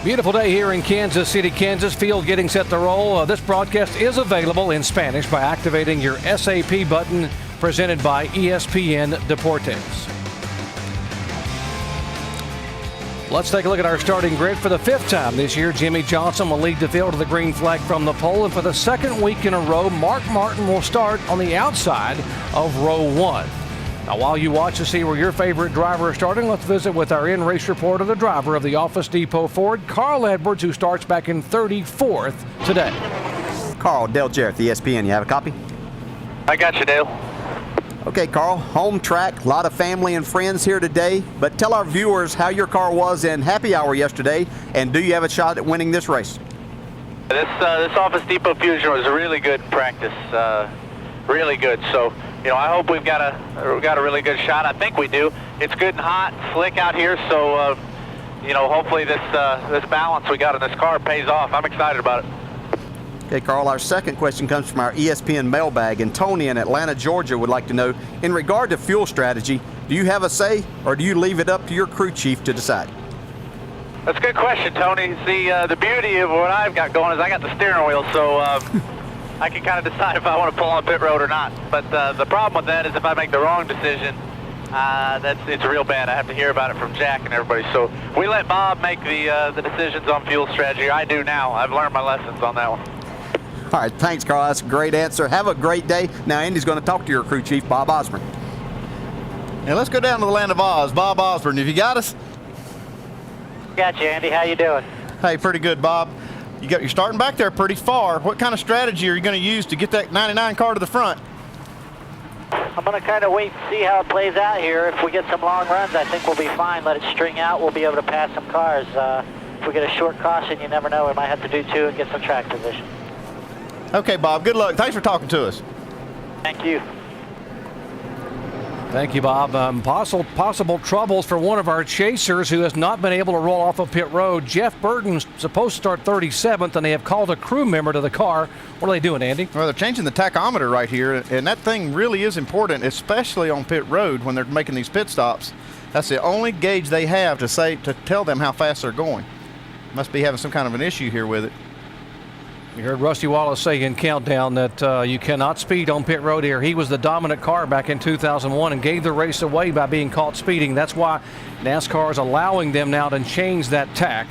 Beautiful day here in Kansas City, Kansas. Field getting set to roll. This broadcast is available in Spanish by activating your SAP button, presented by ESPN Deportes. Let's take a look at our starting grid. For the fifth time this year, Jimmie Johnson will lead the field to the green flag from the pole. And for the second week in a row, Mark Martin will start on the outside of row one. Now, while you watch to see where your favorite driver is starting, let's visit with our in-race reporter, the driver of the Office Depot Ford, Carl Edwards, who starts back in 34th today. Carl, Dale Jarrett, the ESPN. You have a copy? I got you, Dale. Okay, Carl, home track, a lot of family and friends here today, but tell our viewers how your car was in happy hour yesterday, and do you have a shot at winning this race? This Office Depot Fusion was really good in practice, really good. So, you know, I hope we've got a really good shot. I think we do. It's good and hot, slick out here, so you know, hopefully this balance we got in this car pays off. I'm excited about it. Okay, Carl, our second question comes from our ESPN mailbag, and Tony in Atlanta, Georgia would like to know, in regard to fuel strategy, do you have a say, or do you leave it up to your crew chief to decide? That's a good question, Tony. See, the beauty of what I've got going is I got the steering wheel, so I can kind of decide if I want to pull on pit road or not. But the problem with that is if I make the wrong decision, it's real bad. I have to hear about it from Jack and everybody. So we let Bob make the decisions on fuel strategy. I do now. I've learned my lessons on that one. All right, thanks, Carl. That's a great answer. Have a great day. Now, Andy's going to talk to your crew chief, Bob Osborne. And let's go down to the land of Oz. Bob Osborne, have you got us? Got you, Andy. How you doing? Hey, pretty good, Bob. You're starting back there pretty far. What kind of strategy are you going to use to get that 99 car to the front? I'm going to kind of wait and see how it plays out here. If we get some long runs, I think we'll be fine. Let it string out. We'll be able to pass some cars. If we get a short caution, you never know. We might have to do two and get some track position. Okay, Bob. Good luck. Thanks for talking to us. Thank you. Thank you, Bob. Possible troubles for one of our chasers who has not been able to roll off of pit road. Jeff Burton's supposed to start 37th, and they have called a crew member to the car. What are they doing, Andy? Well, they're changing the tachometer right here, and that thing really is important, especially on pit road when they're making these pit stops. That's the only gauge they have to tell them how fast they're going. Must be having some kind of an issue here with it. You heard Rusty Wallace say in Countdown that you cannot speed on pit road here. He was the dominant car back in 2001 and gave the race away by being caught speeding. That's why NASCAR is allowing them now to change that tack.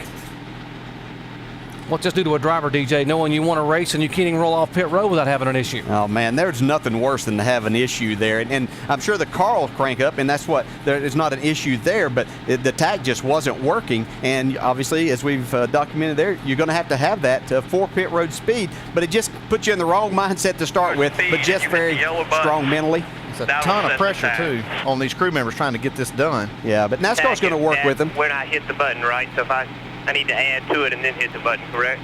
What's this do to a driver, DJ, knowing you want to race and you can't even roll off pit road without having an issue? Oh, man, there's nothing worse than to have an issue there. And I'm sure the car will crank up, and that's what, there's not an issue there, but the tach just wasn't working. And obviously, as we've documented there, you're going to have that for pit road speed. But it just puts you in the wrong mindset to start with, but just very strong mentally. It's a ton of pressure, too, on these crew members trying to get this done. Yeah, but NASCAR's going to work with them. When I hit the button, right? So if I need to add to it and then hit the button, correct?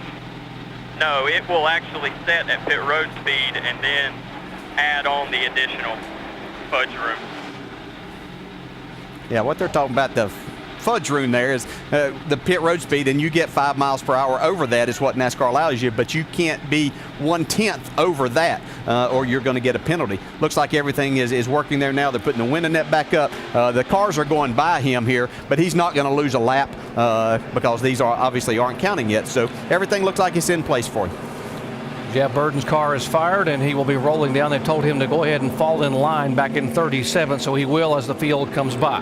No, it will actually set at pit road speed and then add on the additional fudge room. Yeah, what they're talking about, the fudge room there, is the pit road speed, and you get 5 miles per hour over that is what NASCAR allows you, but you can't be 1/10 over that or you're going to get a penalty. Looks like everything is working there now. They're putting the window net back up. The cars are going by him here, but he's not going to lose a lap because these obviously aren't counting yet. So everything looks like it's in place for him. Jeff Burton's car is fired, and he will be rolling down. They told him to go ahead and fall in line back in 37th, so he will as the field comes by.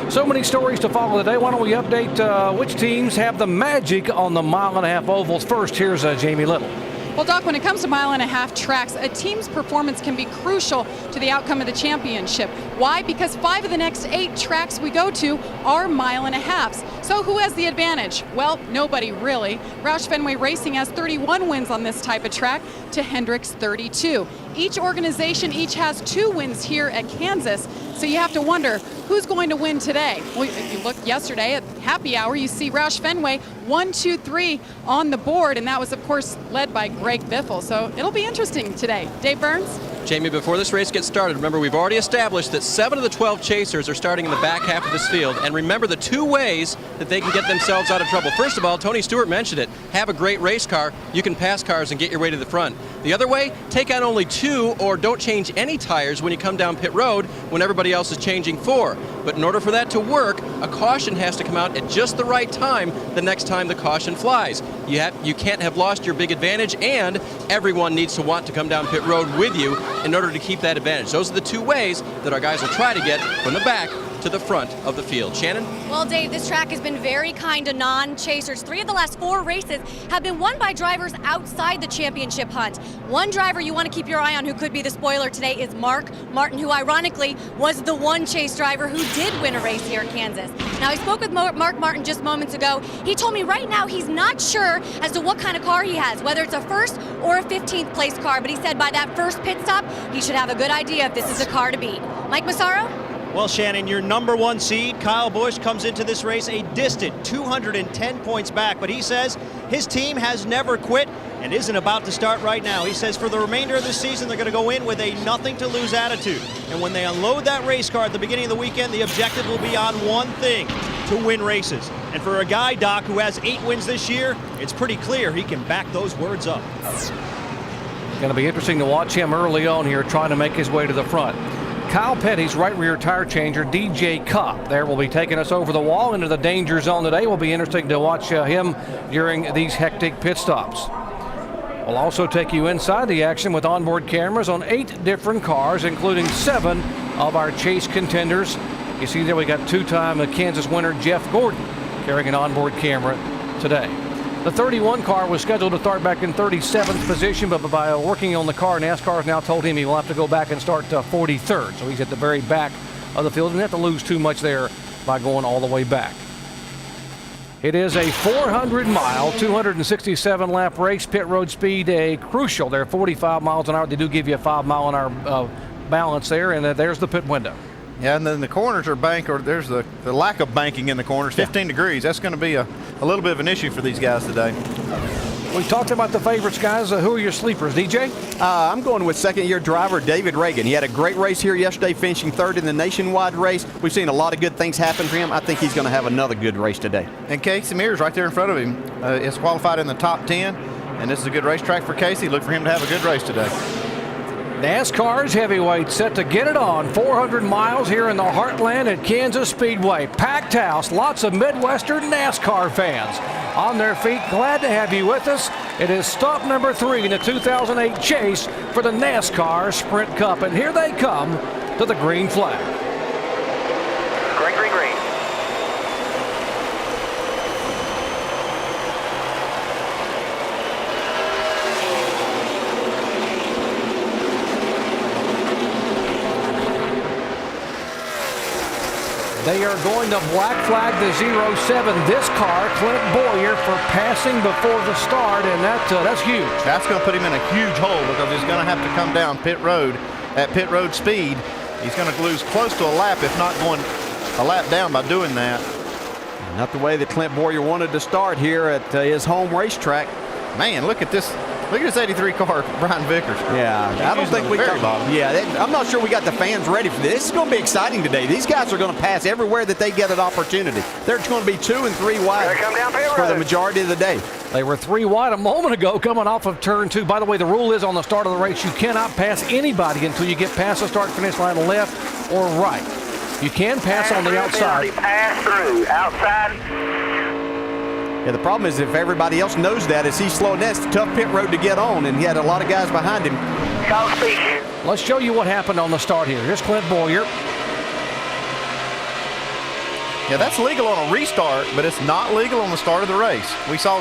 So many stories to follow today. Why don't we update which teams have the magic on the mile-and-a-half ovals first? Here's Jamie Little. Well, Doc, when it comes to mile-and-a-half tracks, a team's performance can be crucial to the outcome of the championship. Why? Because 5 of the next 8 tracks we go to are mile-and-a-halves. So who has the advantage? Well, nobody really. Roush Fenway Racing has 31 wins on this type of track to Hendrick's 32. Each organization has 2 wins here at Kansas, so you have to wonder who's going to win today. Well, if you look yesterday at happy hour, you see Roush Fenway 1, 2, 3 on the board, and that was, of course, led by Greg Biffle. So it'll be interesting today. Dave Burns? Jamie, before this race gets started, remember we've already established that 7 of the 12 chasers are starting in the back half of this field. And remember the 2 ways that they can get themselves out of trouble. First of all, Tony Stewart mentioned it. Have a great race car. You can pass cars and get your way to the front. The other way, take out only 2 or don't change any tires when you come down pit road when everybody else is changing 4. But in order for that to work, a caution has to come out at just the right time the next time the caution flies. You can't have lost your big advantage, and everyone needs to want to come down pit road with you in order to keep that advantage. Those are the 2 ways that our guys will try to get from the back to the front of the field. Shannon? Well, Dave, this track has been very kind to non-chasers. 3 of the last 4 races have been won by drivers outside the championship hunt. One driver you want to keep your eye on who could be the spoiler today is Mark Martin, who ironically was the one chase driver who did win a race here at Kansas. Now, I spoke with Mark Martin just moments ago. He told me right now he's not sure as to what kind of car he has, whether it's a first or a 15th place car, but he said by that first pit stop, he should have a good idea if this is a car to beat. Mike Massaro? Well, Shannon, your number 1 seed, Kyle Busch, comes into this race a distant 210 points back, but he says his team has never quit and isn't about to start right now. He says for the remainder of the season, they're going to go in with a nothing-to-lose attitude. And when they unload that race car at the beginning of the weekend, the objective will be on one thing, to win races. And for a guy, Doc, who has 8 wins this year, it's pretty clear he can back those words up. Going to be interesting to watch him early on here trying to make his way to the front. Kyle Petty's right rear tire changer, DJ Kopp, there will be taking us over the wall into the danger zone today. Will be interesting to watch him during these hectic pit stops. We'll also take you inside the action with onboard cameras on 8 different cars, including 7 of our chase contenders. You see there we got 2-time Kansas winner Jeff Gordon carrying an onboard camera today. The 31 car was scheduled to start back in 37th position, but by working on the car, NASCAR has now told him he will have to go back and start 43rd. So he's at the very back of the field and have to lose too much there by going all the way back. It is a 400-mile, 267-lap race. Pit road speed a crucial. They're 45 miles an hour. They do give you a 5-mile-an-hour balance there, and there's the pit window. Yeah, and then the corners are banked, or there's the lack of banking in the corners, 15 degrees. That's going to be a little bit of an issue for these guys today. We talked about the favorites, guys. Who are your sleepers, DJ? I'm going with second-year driver David Reagan. He had a great race here yesterday, finishing 3rd in the nationwide race. We've seen a lot of good things happen for him. I think he's going to have another good race today. And Casey Mears right there in front of him is qualified in the top 10, and this is a good racetrack for Casey. Look for him to have a good race today. NASCAR's heavyweight set to get it on. 400 miles here in the heartland at Kansas Speedway. Packed house, lots of Midwestern NASCAR fans on their feet. Glad to have you with us. It is stop number 3 in the 2008 chase for the NASCAR Sprint Cup. And here they come to the green flag. Green, green, green. They are going to black flag the 07. This car, Clint Boyer, for passing before the start, and that's huge. That's going to put him in a huge hole because he's going to have to come down pit road at pit road speed. He's going to lose close to a lap, if not going a lap down by doing that. Not the way that Clint Boyer wanted to start here at his home racetrack. Man, look at this. Look at this 83 car, Brian Vickers. Yeah, I don't think we got. Yeah, I'm not sure we got the fans ready for this. This is going to be exciting today. These guys are going to pass everywhere that they get an opportunity. They're going to be 2 and 3 wide for the majority of the day. They were 3 wide a moment ago coming off of turn 2. By the way, the rule is on the start of the race, you cannot pass anybody until you get past the start finish line left or right. You can pass on the outside. Pass through, outside. Yeah, the problem is if everybody else knows that, as he's slowing down, it's a tough pit road to get on, and he had a lot of guys behind him. Let's show you what happened on the start here. Here's Clint Boyer. Yeah, that's legal on a restart, but it's not legal on the start of the race. We saw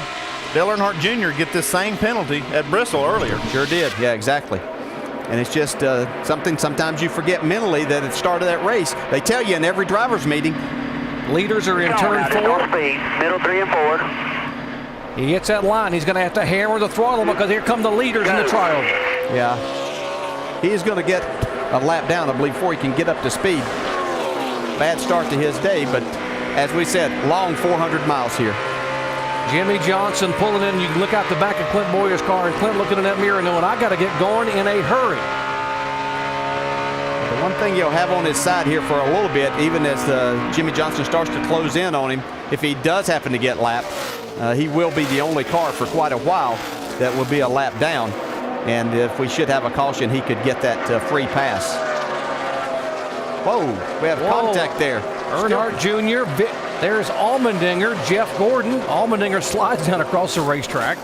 Dale Earnhardt Jr. get this same penalty at Bristol earlier. Sure did, yeah, exactly. And it's just something sometimes you forget mentally that at the start of that race, they tell you in every driver's meeting. Leaders are in turn 4. Middle 3 and 4. He hits that line. He's going to have to hammer the throttle because here come the leaders in the trioval. Yeah. He is going to get a lap down, I believe, before he can get up to speed. Bad start to his day, but as we said, long 400 miles here. Jimmy Johnson pulling in. You can look out the back of Clint Boyer's car, and Clint looking in that mirror knowing I got to get going in a hurry. One thing he'll have on his side here for a little bit, even as Jimmie Johnson starts to close in on him, if he does happen to get lapped, he will be the only car for quite a while that will be a lap down. And if we should have a caution, he could get that free pass. Whoa, we have contact there. Earnhardt Jr., there's Allmendinger, Jeff Gordon. Allmendinger slides down across the racetrack.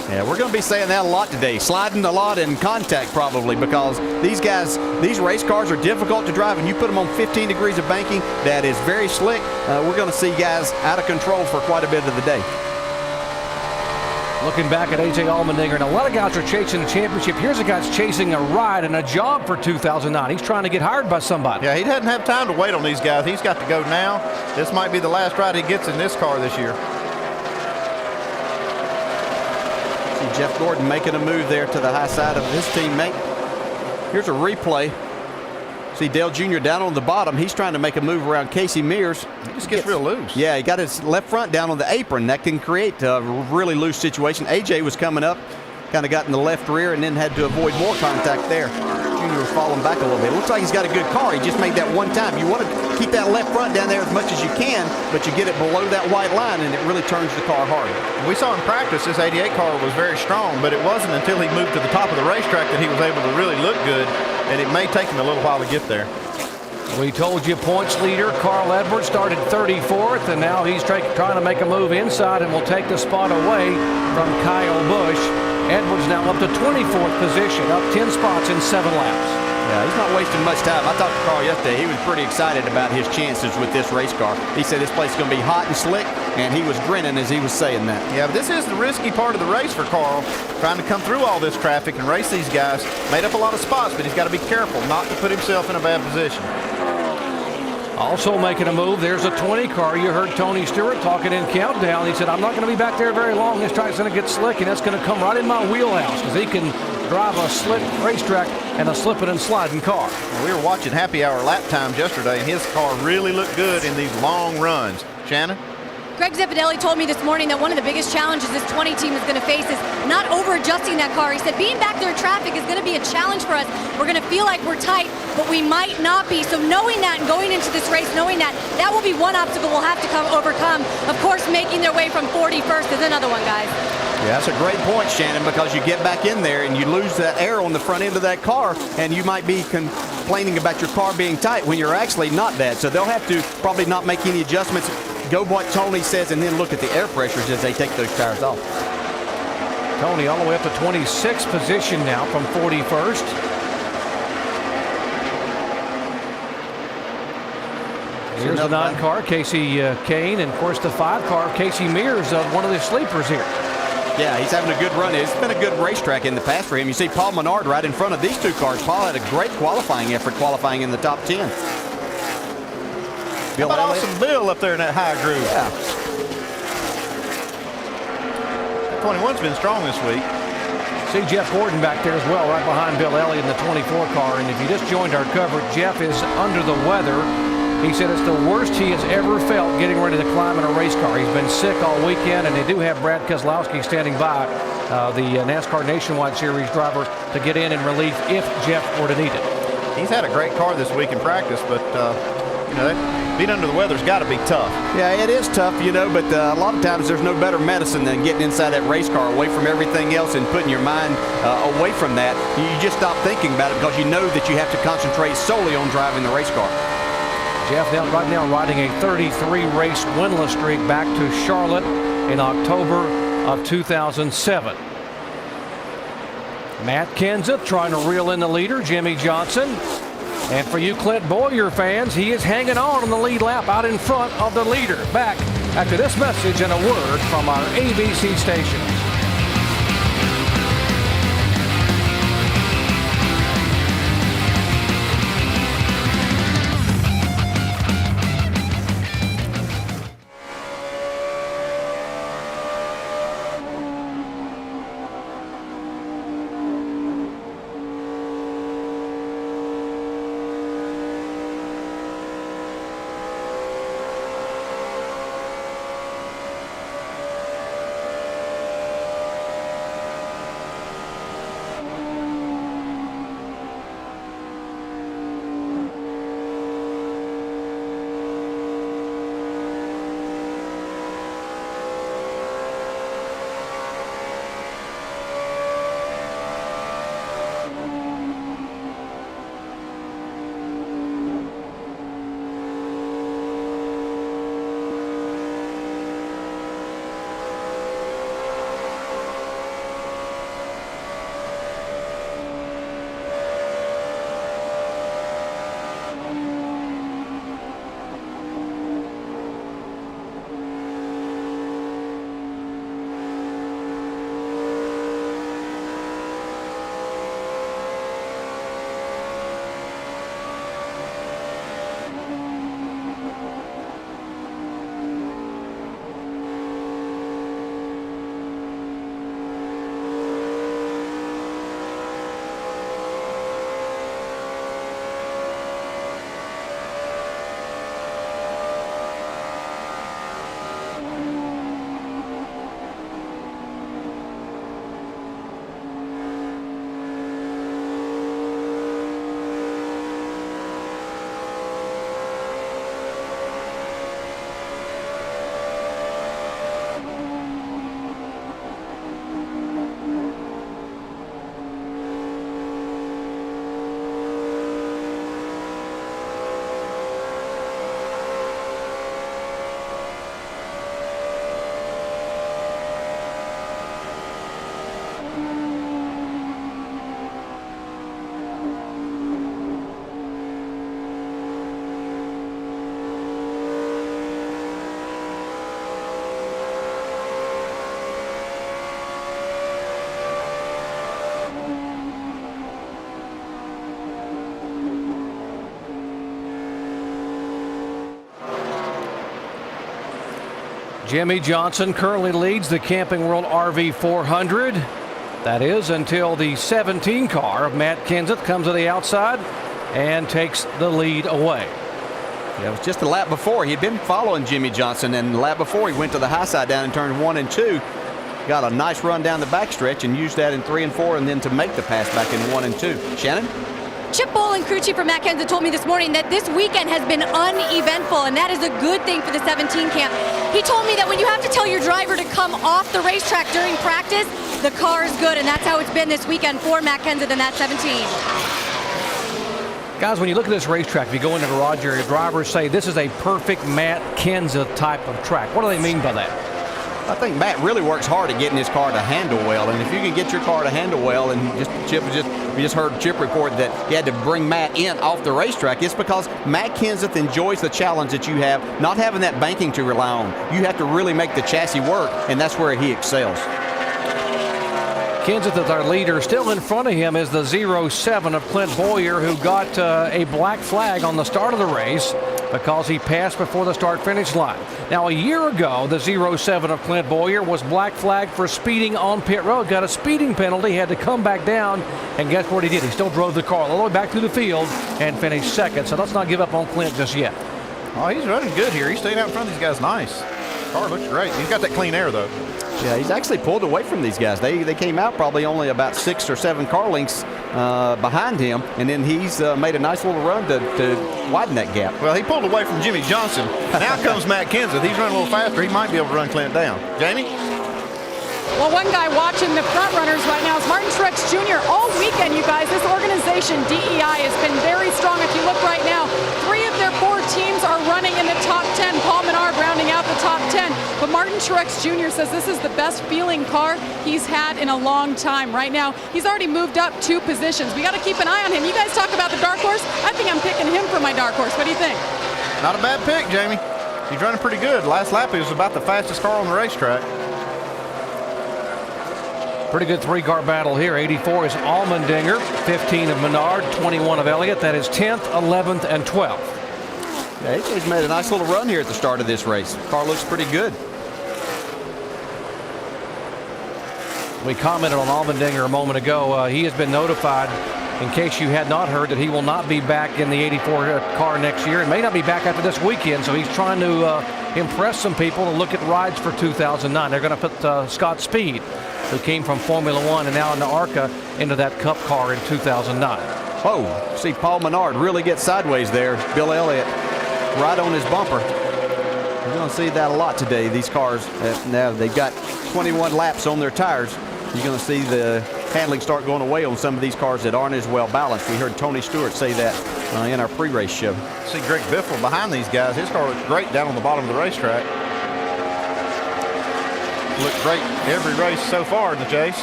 Yeah, we're going to be saying that a lot today. Sliding a lot in contact probably, because these guys, these race cars are difficult to drive, and you put them on 15 degrees of banking, that is very slick. We're going to see guys out of control for quite a bit of the day. Looking back at A.J. Allmendinger, and a lot of guys are chasing the championship. Here's a guy's chasing a ride and a job for 2009. He's trying to get hired by somebody. Yeah, he doesn't have time to wait on these guys. He's got to go now. This might be the last ride he gets in this car this year. See Jeff Gordon making a move there to the high side of his teammate. Here's a replay. See Dale Jr. down on the bottom. He's trying to make a move around Casey Mears. He just gets real loose. Yeah, he got his left front down on the apron. That can create a really loose situation. AJ was coming up, kind of got in the left rear and then had to avoid more contact there. Jr. was falling back a little bit. It looks like he's got a good car. He just made that one time. You want to keep that left front down there as much as you can, but you get it below that white line and it really turns the car hard. We saw in practice this 88 car was very strong, but it wasn't until he moved to the top of the racetrack that he was able to really look good, and it may take him a little while to get there. We told you points leader Carl Edwards started 34th, and now he's trying to make a move inside and will take the spot away from Kyle Busch. Edwards now up to 24th position, up 10 spots in 7 laps. Yeah, he's not wasting much time. I talked to Carl yesterday. He was pretty excited about his chances with this race car. He said this place is going to be hot and slick, and he was grinning as he was saying that. Yeah, but this is the risky part of the race for Carl, trying to come through all this traffic and race these guys. Made up a lot of spots, but he's got to be careful not to put himself in a bad position. Also making a move, there's a 20 car. You heard Tony Stewart talking in Countdown. He said, I'm not going to be back there very long. This track's going to get slick, and it's going to come right in my wheelhouse because he can drive a slick racetrack and a slipping and sliding car. We were watching happy hour lap times yesterday, and his car really looked good in these long runs. Shannon? Greg Zipadelli told me this morning that one of the biggest challenges this 20 team is going to face is not over-adjusting that car. He said being back there in traffic is going to be a challenge for us. We're going to feel like we're tight, but we might not be. So knowing that and going into this race, knowing that, that will be one obstacle we'll have to overcome. Of course, making their way from 41st is another one, guys. Yeah, that's a great point, Shannon, because you get back in there and you lose that air on the front end of that car, and you might be complaining about your car being tight when you're actually not that. So they'll have to probably not make any adjustments. Go what Tony says and then look at the air pressures as they take those tires off. Tony all the way up to 26th position now from 41st. Here's the 9 car, Casey Kane, and of course the 5 car, Casey Mears, one of the sleepers here. Yeah, he's having a good run. It's been a good racetrack in the past for him. You see Paul Menard right in front of these 2 cars. Paul had a great qualifying effort, qualifying in the top 10. Bill Elliott. Awesome Bill up there in that high groove. Yeah. 21's been strong this week. See Jeff Gordon back there as well, right behind Bill Elliott in the 24 car. And if you just joined our coverage, Jeff is under the weather. He said it's the worst he has ever felt getting ready to climb in a race car. He's been sick all weekend, and they do have Brad Keselowski standing by, the NASCAR Nationwide Series driver, to get in and relief if Jeff were to need it. He's had a great car this week in practice, but you know, being under the weather's got to be tough. Yeah, it is tough, you know, but a lot of times there's no better medicine than getting inside that race car, away from everything else and putting your mind away from that. You just stop thinking about it because you know that you have to concentrate solely on driving the race car. Jeff right now riding a 33-race winless streak back to Charlotte in October of 2007. Matt Kenseth trying to reel in the leader, Jimmie Johnson. And for you Clint Bowyer fans, he is hanging on the lead lap out in front of the leader. Back after this message and a word from our ABC station. Jimmie Johnson currently leads the Camping World RV 400. That is until the 17 car of Matt Kenseth comes to the outside and takes the lead away. Yeah, it was just a lap before. He'd been following Jimmie Johnson, and the lap before he went to the high side down in turns 1 and 2. Got a nice run down the backstretch and used that in 3 and 4, and then to make the pass back in 1 and 2. Shannon? Chip Bowling, crew chief from Matt Kenseth, told me this morning that this weekend has been uneventful, and that is a good thing for the 17 camp. He told me that when you have to tell your driver to come off the racetrack during practice, the car is good, and that's how it's been this weekend for Matt Kenseth in that 17. Guys, when you look at this racetrack, if you go into the garage area, drivers say this is a perfect Matt Kenseth type of track. What do they mean by that? I think Matt really works hard at getting his car to handle well, and if you can get your car to handle well, and we just heard Chip report that he had to bring Matt in off the racetrack, it's because Matt Kenseth enjoys the challenge that you have, not having that banking to rely on. You have to really make the chassis work, and that's where he excels. Kenseth is our leader. Still in front of him is the 07 of Clint Bowyer, who got a black flag on the start of the race because he passed before the start-finish line. Now, a year ago, the 07 of Clint Bowyer was black flagged for speeding on pit road, got a speeding penalty, had to come back down, and guess what he did? He still drove the car all the way back through the field and finished second. So let's not give up on Clint just yet. Oh, he's running good here. He's staying out in front of these guys nice. Car looks great. He's got that clean air, though. Yeah, he's actually pulled away from these guys. They came out probably only about 6 or 7 car lengths behind him, and then he's made a nice little run to widen that gap. Well, he pulled away from Jimmie Johnson. Now comes Matt Kenseth. He's running a little faster. He might be able to run Clint down. Jamie? Well, one guy watching the front runners right now is Martin Truex Jr. All weekend, you guys, this organization, DEI, has been very strong. If you look right now, 3 of their 4 teams are running in the top 10. Paul Menard rounding out the top 10. But Martin Truex Jr. says this is the best feeling car he's had in a long time. Right now, he's already moved up 2 positions. We got to keep an eye on him. You guys talk about the dark horse. I think I'm picking him for my dark horse. What do you think? Not a bad pick, Jamie. He's running pretty good. Last lap, he was about the fastest car on the racetrack. Pretty good 3-car battle here. 84 is Allmendinger, 15 of Menard, 21 of Elliott. That is 10th, 11th, and 12th. Yeah, he's made a nice little run here at the start of this race. Car looks pretty good. We commented on Allmendinger a moment ago. He has been notified, in case you had not heard, that he will not be back in the 84 car next year and may not be back after this weekend. So he's trying to impress some people and look at rides for 2009. They're going to put Scott Speed, who came from Formula One and now in the ARCA, into that Cup car in 2009. Oh, see Paul Menard really get sideways there. Bill Elliott right on his bumper. You're going to see that a lot today. These cars, now they've got 21 laps on their tires. You're going to see the handling start going away on some of these cars that aren't as well balanced. We heard Tony Stewart say that in our pre-race show. See Greg Biffle behind these guys. His car looks great down on the bottom of the racetrack. Looked great every race so far in the chase.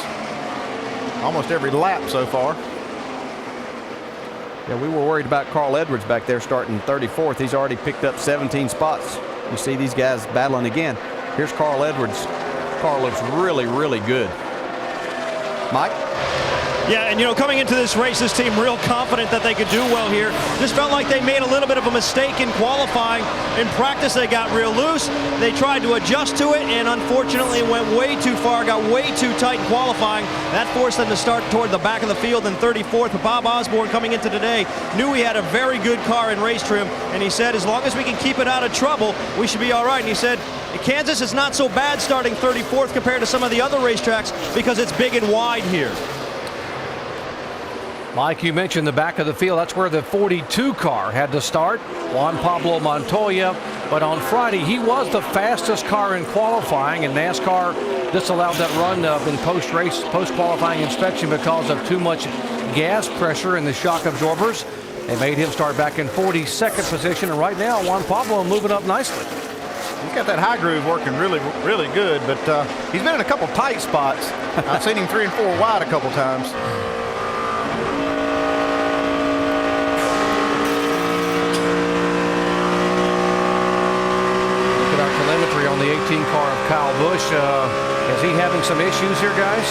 Almost every lap so far. Yeah, we were worried about Carl Edwards back there starting 34th. He's already picked up 17 spots. You see these guys battling again. Here's Carl Edwards. Car looks really, really good. Mike? Yeah, and coming into this race, this team real confident that they could do well here. Just felt like they made a little bit of a mistake in qualifying. In practice, they got real loose. They tried to adjust to it, and unfortunately went way too far, got way too tight in qualifying. That forced them to start toward the back of the field in 34th. But Bob Osborne, coming into today, knew he had a very good car in race trim, and he said, as long as we can keep it out of trouble, we should be all right. And he said, Kansas is not so bad starting 34th compared to some of the other racetracks because it's big and wide here. Mike, you mentioned the back of the field. That's where the 42 car had to start. Juan Pablo Montoya. But on Friday, he was the fastest car in qualifying, and NASCAR disallowed that run in post-race, post-qualifying inspection because of too much gas pressure in the shock absorbers. They made him start back in 42nd position, and right now, Juan Pablo moving up nicely. He's got that high groove working really, really good, but he's been in a couple tight spots. I've seen him 3 and 4 wide a couple times. On the 18 car of Kyle Busch. Is he having some issues here, guys?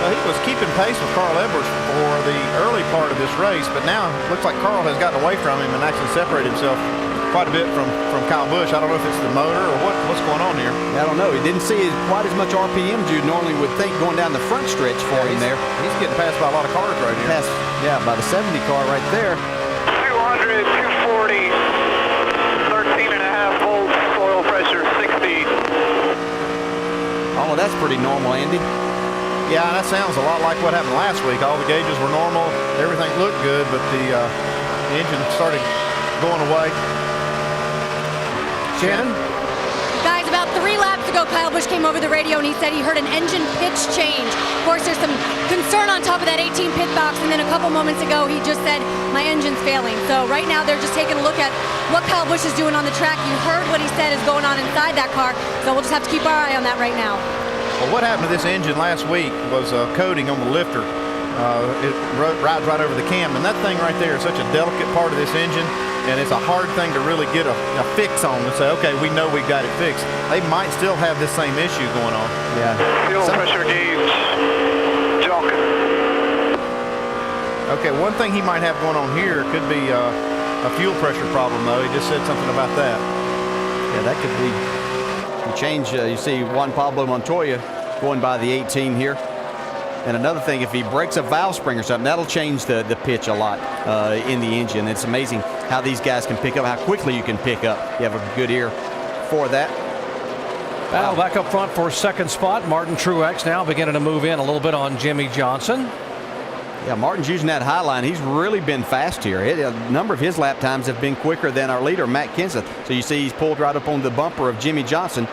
Well, he was keeping pace with Carl Edwards for the early part of this race, but now it looks like Carl has gotten away from him and actually separated himself quite a bit from Kyle Busch. I don't know if it's the motor or what's going on here. I don't know. He didn't see quite as much RPM as you normally would think going down the front stretch for him there. He's getting passed by a lot of cars right here. By the 70 car right there. 200, 240, 13.5 volts, oil pressure 60. Oh, that's pretty normal, Andy. Yeah, that sounds a lot like what happened last week. All the gauges were normal. Everything looked good, but the engine started going away. Shannon? Guys, about 3 laps ago, Kyle Busch came over the radio and he said he heard an engine pitch change. Of course, there's some concern on top of that 18 pit box, and then a couple moments ago, he just said, my engine's failing. So right now, they're just taking a look at what Kyle Busch is doing on the track. You heard what he said is going on inside that car, so we'll just have to keep our eye on that right now. Well, what happened to this engine last week was coating on the lifter. It rides right over the cam, and that thing right there is such a delicate part of this engine, and it's a hard thing to really get a fix on and say, okay, we know we got it fixed. They might still have this same issue going on. Yeah. Fuel pressure gauge, junk. Okay, one thing he might have going on here could be a fuel pressure problem, though. He just said something about that. Yeah, that could be. You change, you see Juan Pablo Montoya going by the 18 here. And another thing, if he breaks a valve spring or something, that'll change the pitch a lot in the engine. It's amazing how these guys can pick up, how quickly you can pick up. You have a good ear for that. Battle back up front for second spot. Martin Truex now beginning to move in a little bit on Jimmy Johnson. Yeah, Martin's using that high line. He's really been fast here. A number of his lap times have been quicker than our leader, Matt Kenseth. So you see he's pulled right up on the bumper of Jimmy Johnson.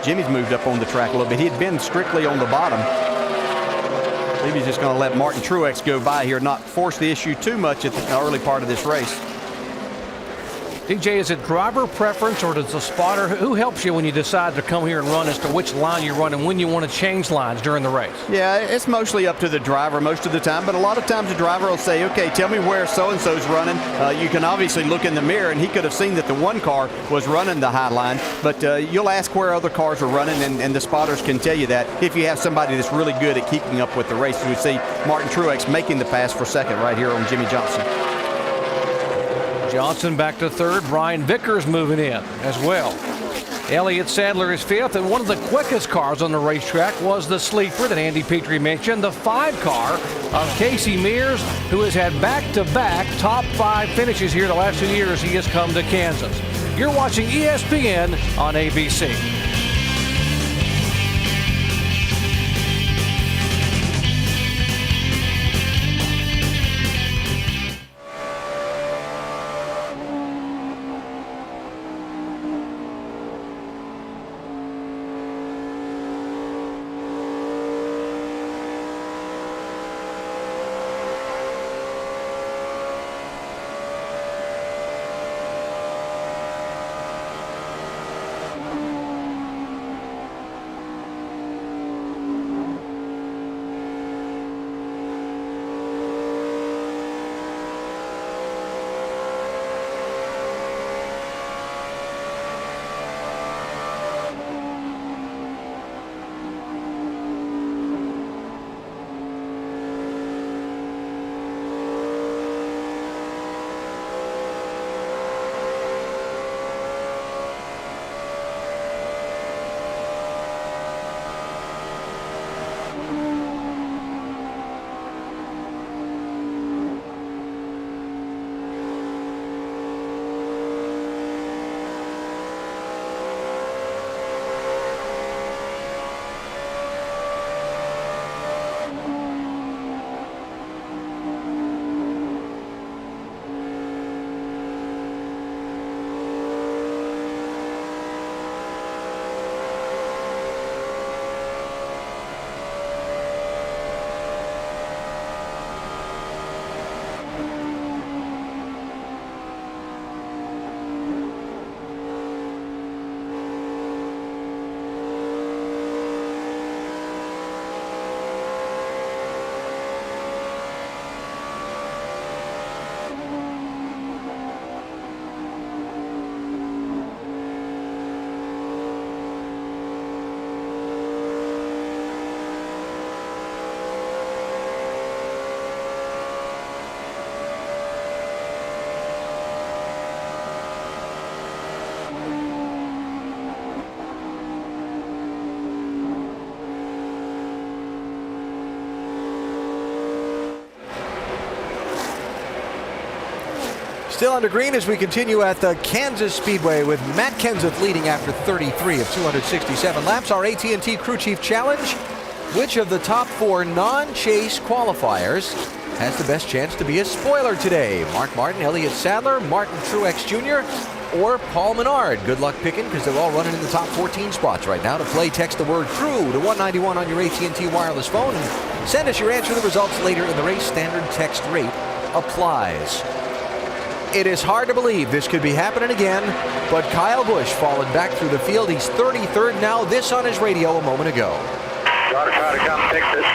Jimmy's moved up on the track a little bit. He had been strictly on the bottom. I believe he's just going to let Martin Truex go by here, not force the issue too much at the early part of this race. DJ, is it driver preference or does the spotter, who helps you when you decide to come here and run as to which line you run and when you want to change lines during the race? Yeah, it's mostly up to the driver most of the time, but a lot of times the driver will say, okay, tell me where so-and-so's running. You can obviously look in the mirror, and he could have seen that the one car was running the high line, but you'll ask where other cars are running, and the spotters can tell you that if you have somebody that's really good at keeping up with the race. We see Martin Truex making the pass for second right here on Jimmy Johnson. Johnson back to third. Brian Vickers moving in as well. Elliott Sadler is fifth, and one of the quickest cars on the racetrack was the sleeper that Andy Petrie mentioned, the 5 car of Casey Mears, who has had back-to-back top 5 finishes here the last 2 years he has come to Kansas. You're watching ESPN on ABC. Still under green as we continue at the Kansas Speedway with Matt Kenseth leading after 33 of 267 laps. Our AT&T Crew Chief Challenge. Which of the top 4 non-chase qualifiers has the best chance to be a spoiler today? Mark Martin, Elliott Sadler, Martin Truex Jr., or Paul Menard? Good luck picking because they're all running in the top 14 spots right now. To play, text the word CREW to 191 on your AT&T wireless phone and send us your answer. The results later in the race. Standard text rate applies. It is hard to believe this could be happening again, but Kyle Busch falling back through the field. He's 33rd now. This on his radio a moment ago. You ought to try to come fix it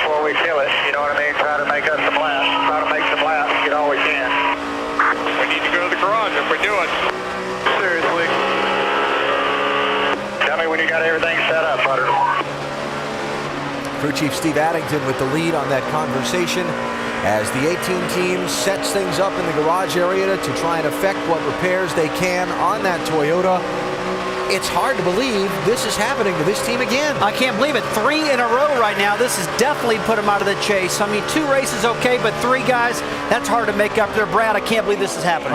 before we kill it. You know what I mean? Try to make us some laps. Try to make some laps. Get all we can. We need to go to the garage if we do it. Seriously. Tell me when you got everything set up, Butter. Crew Chief Steve Addington with the lead on that conversation as the 18 team sets things up in the garage area to try and effect what repairs they can on that Toyota. It's hard to believe this is happening to this team again. I can't believe it. 3 in a row right now. This has definitely put them out of the chase. I mean, 2 races okay, but 3 guys, that's hard to make up there. Brad, I can't believe this is happening.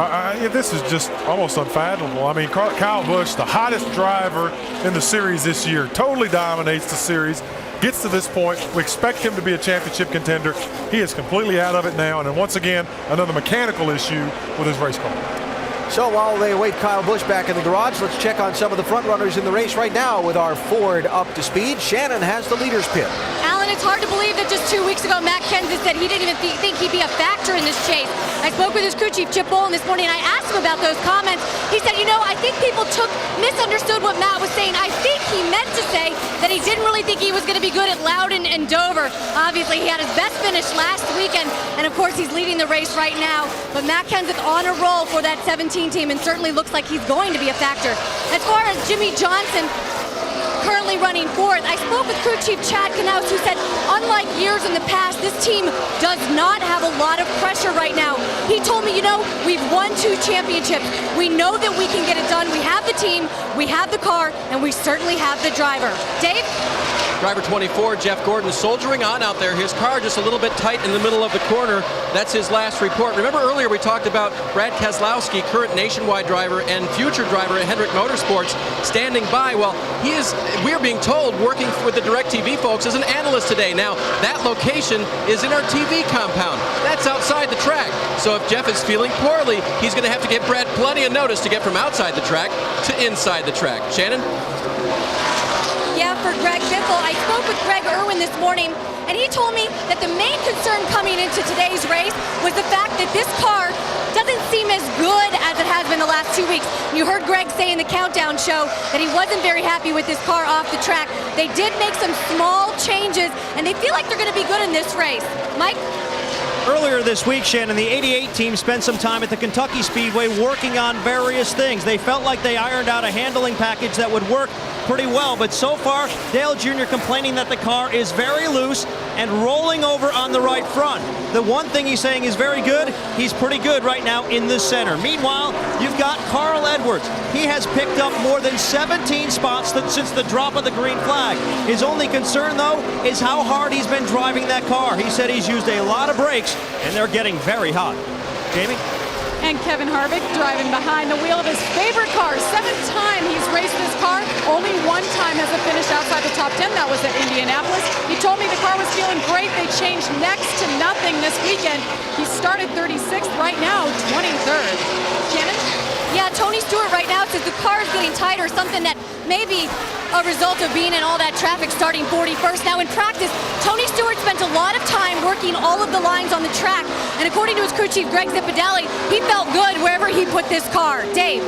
This is just almost unfathomable. I mean, Kyle Busch, the hottest driver in the series this year, totally dominates the series. Gets to this point, we expect him to be a championship contender. He is completely out of it now, and then once again, another mechanical issue with his race car. So while they await Kyle Busch back in the garage, let's check on some of the front runners in the race right now with our Ford up to speed. Shannon has the leaders pit. Alan, it's hard to believe that just 2 weeks ago, Matt Kenseth said he didn't even think he'd be a factor in this chase. I spoke with his crew chief, Chip Bolin, this morning, and I asked him about those comments. He said, I think people misunderstood what Matt was saying. I think he meant to say that he didn't really think he was going to be good at Loudon and Dover. Obviously, he had his best finish last weekend, and of course, he's leading the race right now. But Matt Kenseth on a roll for that 17 team, and certainly looks like he's going to be a factor. As far as Jimmy Johnson, currently running 4th, I spoke with crew chief Chad Knaus, who said, unlike years in the past, this team does not have a lot of pressure right now. He told me, we've won 2 championships. We know that we can get it done. We have the team, we have the car, and we certainly have the driver. Dave? Driver 24, Jeff Gordon, soldiering on out there. His car just a little bit tight in the middle of the corner. That's his last report. Remember earlier we talked about Brad Keselowski, current nationwide driver and future driver at Hendrick Motorsports, standing by. Well, we're being told, working with the DirecTV folks as an analyst today. Now, that location is in our TV compound. That's outside the track. So if Jeff is feeling poorly, he's going to have to give Brad plenty of notice to get from outside the track to inside the track. Shannon? Yeah, for Greg Biffle. I spoke with Greg Irwin this morning, and he told me that the main concern coming into today's race was the fact that this car doesn't seem as good as it has been the last 2 weeks. You heard Greg say in the countdown show that he wasn't very happy with this car off the track. They did make some small changes, and they feel like they're going to be good in this race. Mike? Earlier this week, Shannon, the 88 team spent some time at the Kentucky Speedway working on various things. They felt like they ironed out a handling package that would work pretty well, but so far, Dale Jr. complaining that the car is very loose and rolling over on the right front. The one thing he's saying is very good. He's pretty good right now in the center. Meanwhile, you've got Carl Edwards. He has picked up more than 17 spots since the drop of the green flag. His only concern, though, is how hard he's been driving that car. He said he's used a lot of brakes, and they're getting very hot. Jamie? And Kevin Harvick driving behind the wheel of his favorite car. 7th time he's raced this car. Only 1 time has it finished outside the top 10. That was at Indianapolis. He told me the car was feeling great. They changed next to nothing this weekend. He started 36th, right now 23rd. Shannon? Yeah, Tony Stewart right now says the car is getting tighter, something that may be a result of being in all that traffic starting 41st. Now in practice, Tony Stewart spent a lot of time working all of the lines on the track, and according to his crew chief Greg Zipadelli, he felt good wherever he put this car. Dave?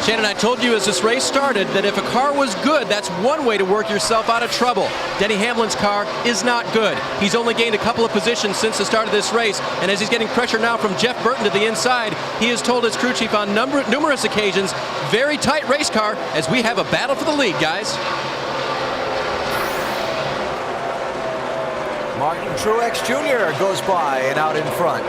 Shannon, I told you as this race started that if a car was good, that's one way to work yourself out of trouble. Denny Hamlin's car is not good. He's only gained a couple of positions since the start of this race, and as he's getting pressure now from Jeff Burton to the inside, he has told his crew chief on numerous occasions, very tight race car as we have a battle for the lead, guys. Martin Truex Jr. goes by and out in front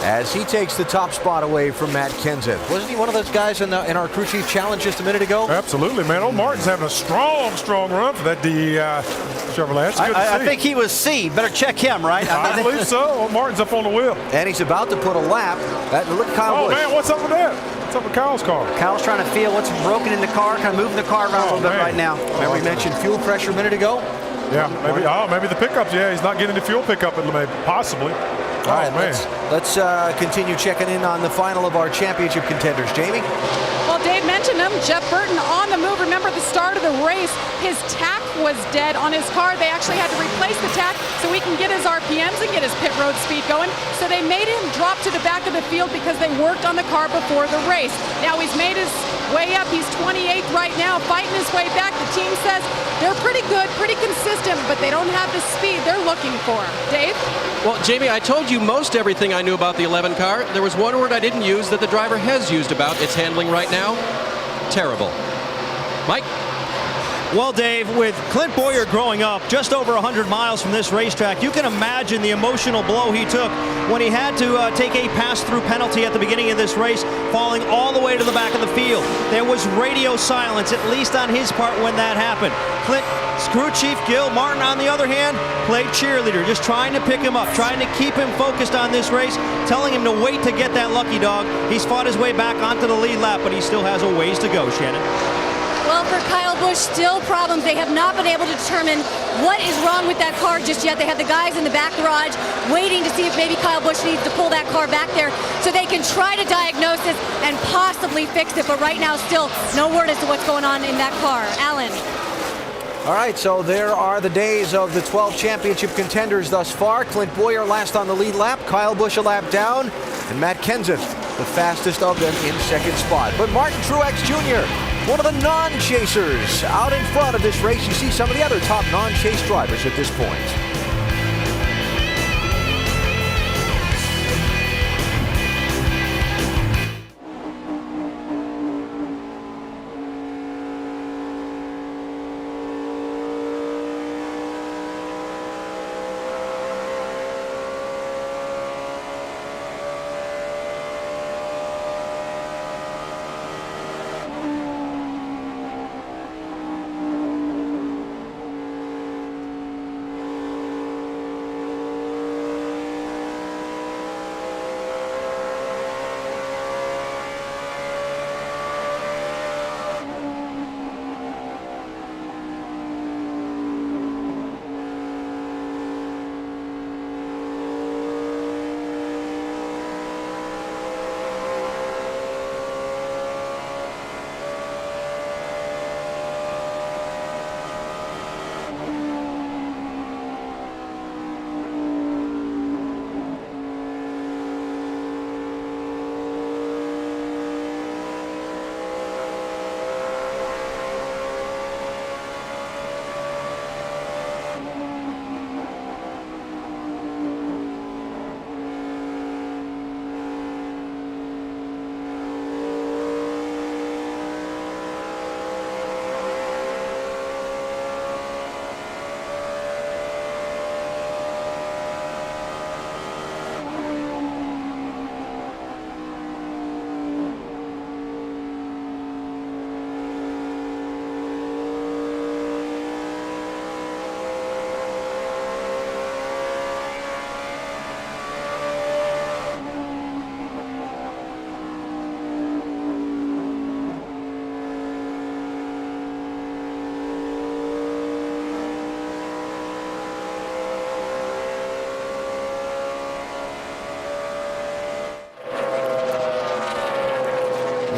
as he takes the top spot away from Matt Kenseth. Wasn't he one of those guys in our crew chief challenge just a minute ago? Absolutely, man. Old Martin's having a strong run for that DEI Chevrolet. That's good to see. I think he was C. Better check him, right? I believe so. Well, Martin's up on the wheel. And he's about to put a lap. Look at Kyle Busch. Man, what's up with that? What's up with Kyle's car? Kyle's trying to feel what's broken in the car, kind of moving the car around a little bit right now. Remember we mentioned fuel pressure a minute ago? Yeah, maybe the pickups. Yeah, he's not getting the fuel pickup, possibly. All right, let's continue checking in on the final of our championship contenders. Jamie? Well, Dave mentioned him. Jeff Burton on the move. Remember the start of the race, his tack was dead on his car. They actually had to replace the tack so he can get his RPMs and get his pit road speed going. So they made him drop to the back of the field because they worked on the car before the race. Now he's made his way up. He's 28th right now, fighting his way back. The team says they're pretty good, pretty consistent, but they don't have the speed they're looking for. Dave? Well, Jamie, I told you most everything I knew about the 11 car. There was one word I didn't use that the driver has used about its handling right now. Terrible. Mike? Well, Dave, with Clint Bowyer growing up just over 100 miles from this racetrack, you can imagine the emotional blow he took when he had to take a pass-through penalty at the beginning of this race, falling all the way to the back of the field. There was radio silence, at least on his part, when that happened. Clint's crew chief, Gil Martin, on the other hand, played cheerleader, just trying to pick him up, trying to keep him focused on this race, telling him to wait to get that lucky dog. He's fought his way back onto the lead lap, but he still has a ways to go, Shannon. Well, for Kyle Busch, still problems. They have not been able to determine what is wrong with that car just yet. They have the guys in the back garage waiting to see if maybe Kyle Busch needs to pull that car back there so they can try to diagnose it and possibly fix it. But right now, still no word as to what's going on in that car. Alan. All right, so there are the days of the 12 championship contenders thus far. Clint Bowyer last on the lead lap, Kyle Busch a lap down, and Matt Kenseth, the fastest of them, in second spot. But Martin Truex Jr., one of the non-chasers, out in front of this race. You see some of the other top non-chase drivers at this point.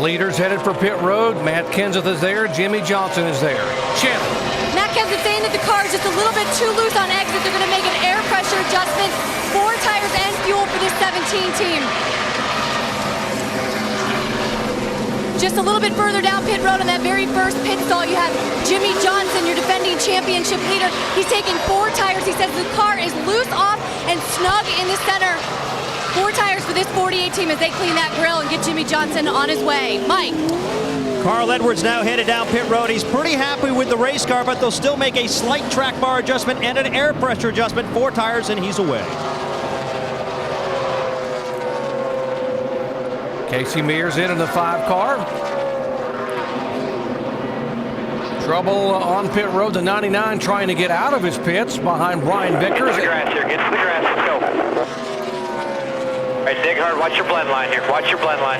Leaders headed for pit road. Matt Kenseth is there. Jimmie Johnson is there. Shannon. Matt Kenseth saying that the car is just a little bit too loose on exit. They're going to make an air pressure adjustment. 4 tires and fuel for this 17 team. Just a little bit further down pit road on that very first pit stall, you have Jimmie Johnson, your defending championship leader. He's taking 4 tires. He says the car is loose off and snug in the center. 4 tires for this 48 team as they clean that grill and get Jimmie Johnson on his way. Mike. Carl Edwards now headed down pit road. He's pretty happy with the race car, but they'll still make a slight track bar adjustment and an air pressure adjustment. 4 tires and he's away. Casey Mears in the 5 car. Trouble on pit road. The 99 trying to get out of his pits behind Brian Vickers. Get to the grass here. Get to the grass. Let's go. All right, dig hard. Watch your blend line here. Watch your blend line.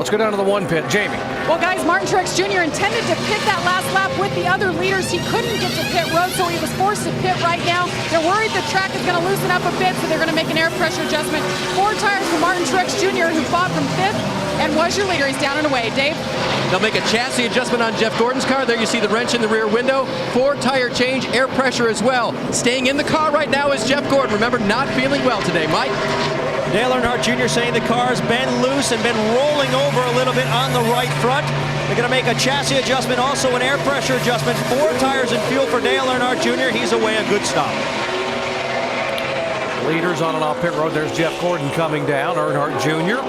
Let's go down to the 1 pit. Jamie. Well, guys, Martin Truex Jr. intended to pit that last lap with the other leaders. He couldn't get to pit road, so he was forced to pit right now. They're worried the track is going to loosen up a bit, so they're going to make an air pressure adjustment. 4 tires for Martin Truex Jr., who fought from 5th and was your leader. He's down and away. Dave? They'll make a chassis adjustment on Jeff Gordon's car. There you see the wrench in the rear window. 4 tire change, air pressure as well. Staying in the car right now is Jeff Gordon. Remember, not feeling well today. Mike? Dale Earnhardt Jr. saying the car's been loose and been rolling over a little bit on the right front. They're going to make a chassis adjustment, also an air pressure adjustment. 4 tires and fuel for Dale Earnhardt Jr. He's away, a good stop. Leaders on and off pit road. There's Jeff Gordon coming down. Earnhardt Jr.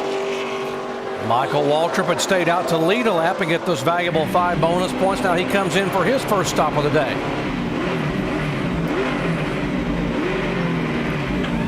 Michael Waltrip had stayed out to lead a lap and get those valuable 5 bonus points. Now he comes in for his first stop of the day.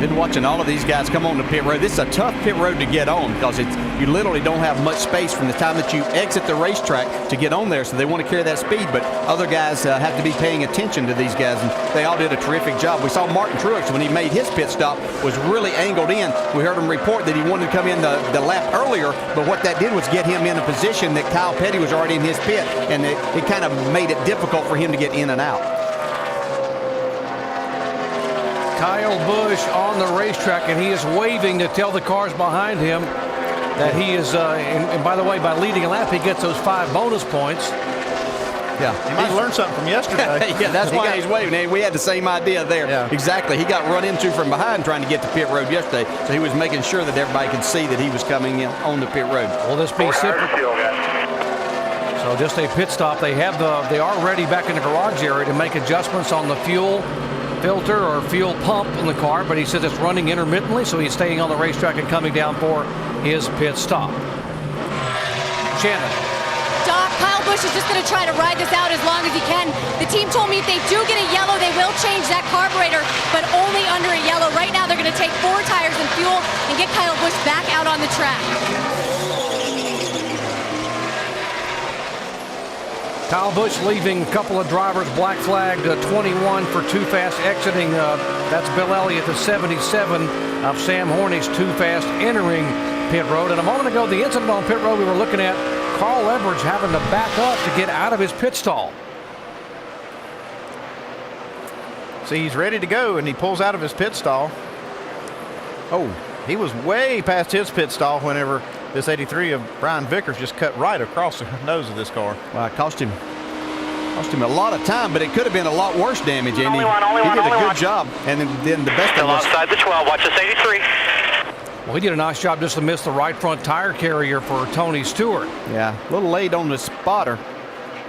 Been watching all of these guys come on the pit road. This is a tough pit road to get on because you literally don't have much space from the time that you exit the racetrack to get on there. So they want to carry that speed, but other guys have to be paying attention to these guys, and they all did a terrific job. We saw Martin Truex when he made his pit stop was really angled in. We heard him report that he wanted to come in the lap earlier, but what that did was get him in a position that Kyle Petty was already in his pit, and it kind of made it difficult for him to get in and out. Kyle Busch on the racetrack, and he is waving to tell the cars behind him that he is, and by the way, by leading a lap, he gets those 5 bonus points. Yeah, he might have learned something from yesterday. Yeah, that's why he's waving. We had the same idea there. Yeah. Exactly. He got run into from behind trying to get to pit road yesterday, so he was making sure that everybody could see that he was coming in on the pit road. Will this be simple? So just a pit stop. They are ready back in the garage area to make adjustments on the fuel filter or fuel pump in the car, but he says it's running intermittently, so he's staying on the racetrack and coming down for his pit stop. Shannon. Doc, Kyle Busch is just going to try to ride this out as long as he can. The team told me if they do get a yellow, they will change that carburetor, but only under a yellow. Right now, they're going to take 4 tires and fuel and get Kyle Busch back out on the track. Kyle Busch leaving a couple of drivers black flagged 21 for too fast exiting. That's Bill Elliott, the 77 of Sam Hornick's too fast entering pit road. And a moment ago, the incident on pit road we were looking at, Carl Edwards having to back up to get out of his pit stall. See, he's ready to go, and he pulls out of his pit stall. Oh, he was way past his pit stall whenever this 83 of Brian Vickers just cut right across the nose of this car. Well, it cost him a lot of time, but it could have been a lot worse damage. And he did a good job. And then the best Still of us. outside the 12. Watch this 83. Well, he did a nice job just to miss the right front tire carrier for Tony Stewart. Yeah, a little late on the spotter.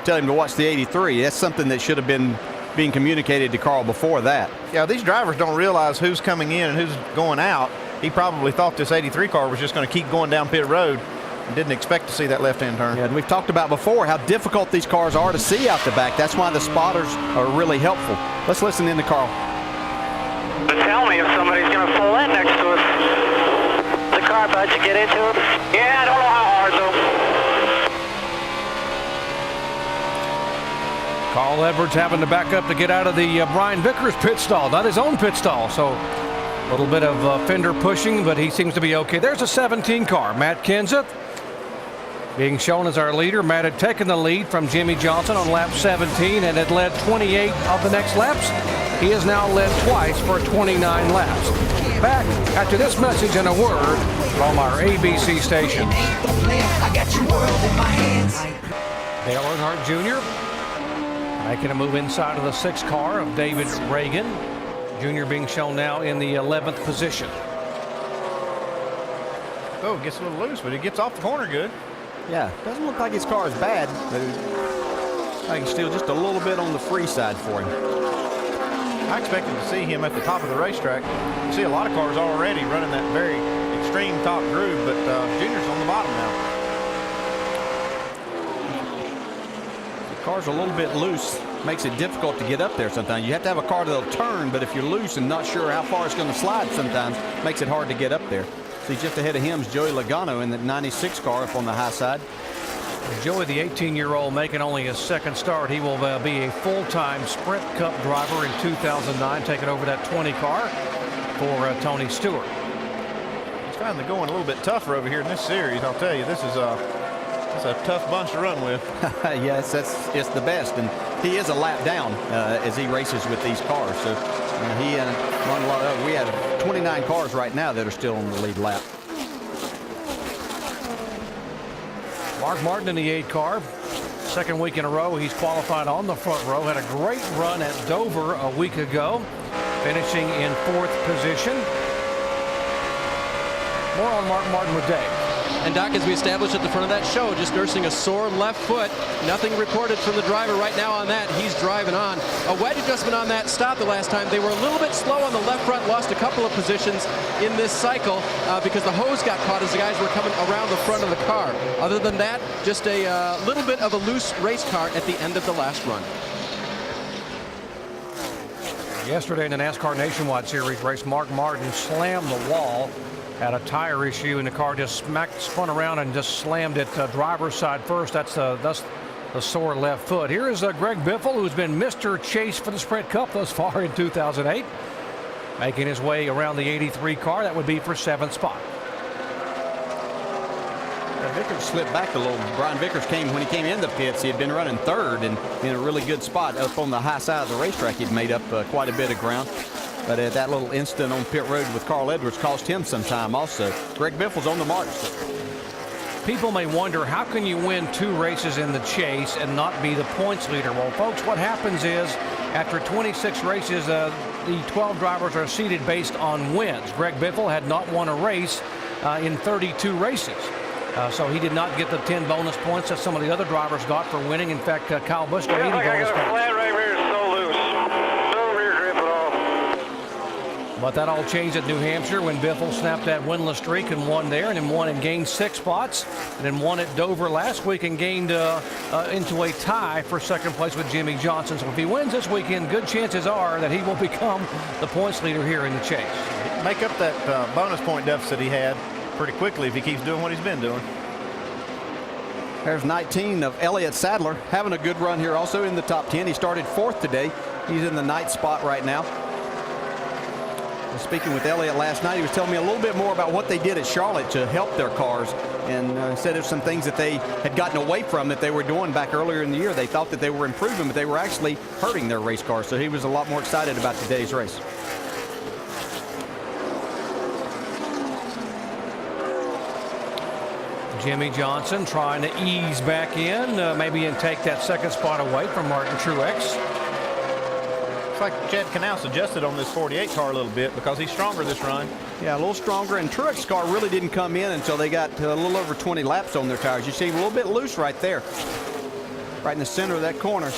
Tell him to watch the 83. That's something that should have been being communicated to Carl before that. Yeah, these drivers don't realize who's coming in and who's going out. He probably thought this 83 car was just going to keep going down pit road and didn't expect to see that left-hand turn. Yeah, and we've talked about before how difficult these cars are to see out the back. That's why the spotters are really helpful. Let's listen in to Carl. Tell me if somebody's going to pull in next to us. The car about to get into it? Yeah, I don't know how hard though. Carl Edwards having to back up to get out of the Brian Vickers pit stall, not his own pit stall. So a little bit of fender pushing, but he seems to be okay. There's a 17 car. Matt Kenseth being shown as our leader. Matt had taken the lead from Jimmy Johnson on lap 17 and had led 28 of the next laps. He has now led twice for 29 laps. Back after this message and a word from our ABC station. Dale Earnhardt Jr. making a move inside of the 6th car of David Reagan. Jr. being shown now in the 11th position. Oh, it gets a little loose, but he gets off the corner good. Yeah, doesn't look like his car is bad, but I can still just a little bit on the free side for him. I expected to see him at the top of the racetrack. You see a lot of cars already running that very extreme top groove, but Junior's on the bottom now. The car's a little bit loose. Makes it difficult to get up there sometimes. You have to have a car that'll turn, but if you're loose and not sure how far it's going to slide sometimes, makes it hard to get up there. See, just ahead of him is Joey Logano in the 96 car up on the high side. Joey, the 18-year-old, making only his second start. He will be a full-time Sprint Cup driver in 2009, taking over that 20 car for Tony Stewart. It's finally going a little bit tougher over here in this series. I'll tell you, this is a tough bunch to run with. Yes, it's the best, and he is a lap down as he races with these cars. So he and we have 29 cars right now that are still on the lead lap. Mark Martin in the 8 car. Second week in a row he's qualified on the front row. Had a great run at Dover a week ago, finishing in 4th position. More on Mark Martin with Dave. And Doc, as we established at the front of that show, just nursing a sore left foot. Nothing reported from the driver right now on that. He's driving on. A wedge adjustment on that stop the last time. They were a little bit slow on the left front, lost a couple of positions in this cycle because the hose got caught as the guys were coming around the front of the car. Other than that, just a little bit of a loose race car at the end of the last run. Yesterday in the NASCAR Nationwide Series race, Mark Martin slammed the wall. Had a tire issue, and the car just spun around and just slammed it driver's side first. That's the sore left foot. Here is Greg Biffle, who's been Mr. Chase for the Sprint Cup thus far in 2008. Making his way around the 83 car. That would be for 7th spot. Vickers slipped back a little. Brian Vickers when he came in the pits, he had been running 3rd and in a really good spot up on the high side of the racetrack. He'd made up quite a bit of ground. But that little incident on pit road with Carl Edwards cost him some time also. Greg Biffle's on the march. People may wonder, how can you win 2 races in the chase and not be the points leader? Well, folks, what happens is after 26 races, the 12 drivers are seeded based on wins. Greg Biffle had not won a race in 32 races. So he did not get the 10 bonus points that some of the other drivers got for winning. In fact, Kyle Busch got 80 bonus points. Right here is so loose. No rear grip at all. But that all changed at New Hampshire when Biffle snapped that winless streak and won there, and then won and gained 6 spots, and then won at Dover last week and gained into a tie for 2nd place with Jimmy Johnson. So if he wins this weekend, good chances are that he will become the points leader here in the chase. Make up that bonus point deficit he had pretty quickly if he keeps doing what he's been doing. There's 19 of Elliott Sadler, having a good run here also in the top 10. He started 4th today. He's in the 9th spot right now. Speaking with Elliott last night, he was telling me a little bit more about what they did at Charlotte to help their cars, and said there's some things that they had gotten away from that they were doing back earlier in the year. They thought that they were improving, but they were actually hurting their race cars. So he was a lot more excited about today's race. Jimmy Johnson trying to ease back in, maybe and take that 2nd spot away from Martin Truex. It's like Chad Knaus adjusted on this 48 car a little bit because he's stronger this run. Yeah, a little stronger, and Truex's car really didn't come in until they got a little over 20 laps on their tires. You see a little bit loose right there, right in the center of that corner.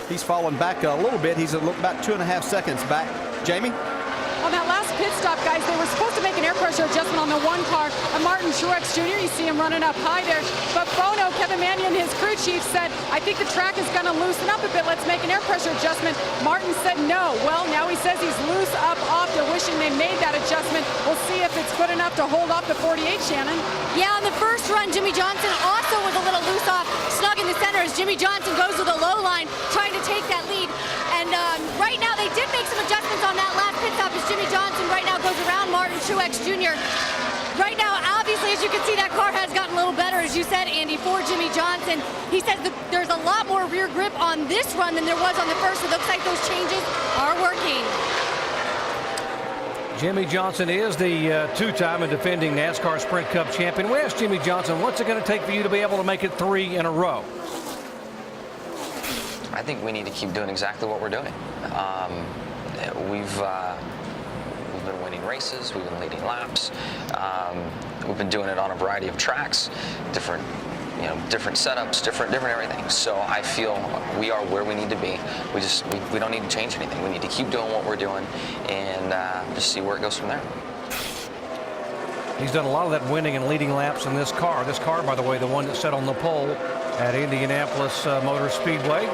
He's fallen back a little bit. He's about 2.5 seconds back. Jamie? On that last pit stop, guys, they were supposed to make an air pressure adjustment on the 1 car. Martin Truex Jr., you see him running up high there. But Bono, Kevin Mannion, his crew chief, said, I think the track is going to loosen up a bit. Let's make an air pressure adjustment. Martin said no. Well, now he says he's loose up off. They're wishing they made that adjustment. We'll see if it's good enough to hold off the 48, Shannon. Yeah, on the first run, Jimmy Johnson also was a little loose off, snug in the center as Jimmy Johnson goes to the low line, trying to take that lead. And right now, they did make some adjustments on that last pit stop as Jimmy Johnson right now goes around Martin Truex Jr. Right now, obviously, as you can see, that car has gotten a little better, as you said, Andy, for Jimmy Johnson. He says that there's a lot more rear grip on this run than there was on the first. It looks like those changes are working. Jimmy Johnson is the 2-time and defending NASCAR Sprint Cup champion. We asked Jimmy Johnson, what's it going to take for you to be able to make it 3 in a row? I think we need to keep doing exactly what we're doing. We've been winning races, we've been leading laps, we've been doing it on a variety of tracks, different setups, different everything. So I feel we are where we need to be. We don't need to change anything. We need to keep doing what we're doing and just see where it goes from there. He's done a lot of that winning and leading laps in this car. This car, by the way, the one that set on the pole at Indianapolis Motor Speedway.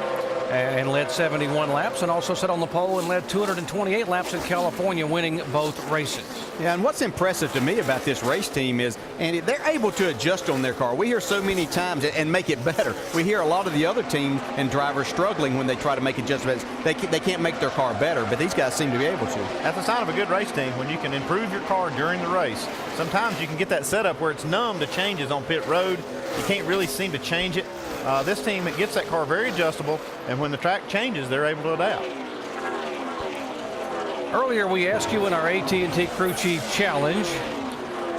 and led 71 laps, and also sat on the pole and led 228 laps in California, winning both races. Yeah, and what's impressive to me about this race team is, Andy, they're able to adjust on their car. We hear so many times and make it better. We hear a lot of the other teams and drivers struggling when they try to make adjustments. They can't make their car better, but these guys seem to be able to. That's a sign of a good race team when you can improve your car during the race. Sometimes you can get that setup where it's numb to changes on pit road. You can't really seem to change it. This team, it gets that car very adjustable, and when the track changes, they're able to adapt. Earlier, we asked you in our AT&T Crew Chief Challenge,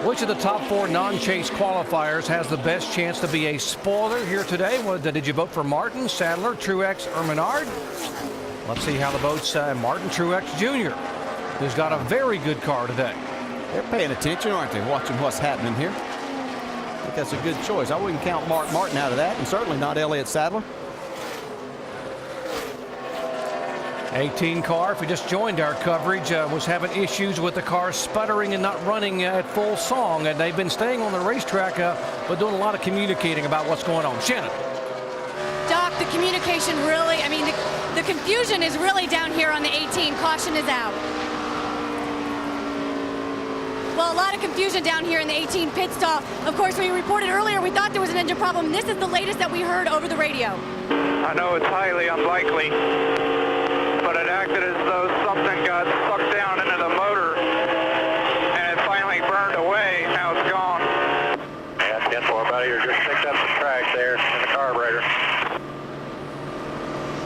which of the top 4 non-chase qualifiers has the best chance to be a spoiler here today? Did you vote for Martin, Sadler, Truex, or Menard? Let's see how the votes Martin Truex Jr., who's got a very good car today. They're paying attention, aren't they, watching what's happening here? I think that's a good choice. I wouldn't count Mark Martin out of that, and certainly not Elliott Sadler. 18 car, if you just joined our coverage, was having issues with the car sputtering and not running at full song, and they've been staying on the racetrack but doing a lot of communicating about what's going on. Shannon. Doc, the communication really, I mean, the confusion is really down here on the 18. Caution is out. Well, a lot of confusion down here in the 18 pit stop. Of course, we reported earlier we thought there was an engine problem. This is the latest that we heard over the radio. I know it's highly unlikely, but it acted as though something got sucked down into the motor, and it finally burned away. Now it's gone. Yeah, 10-4 about here. Just picked up some track there in the carburetor.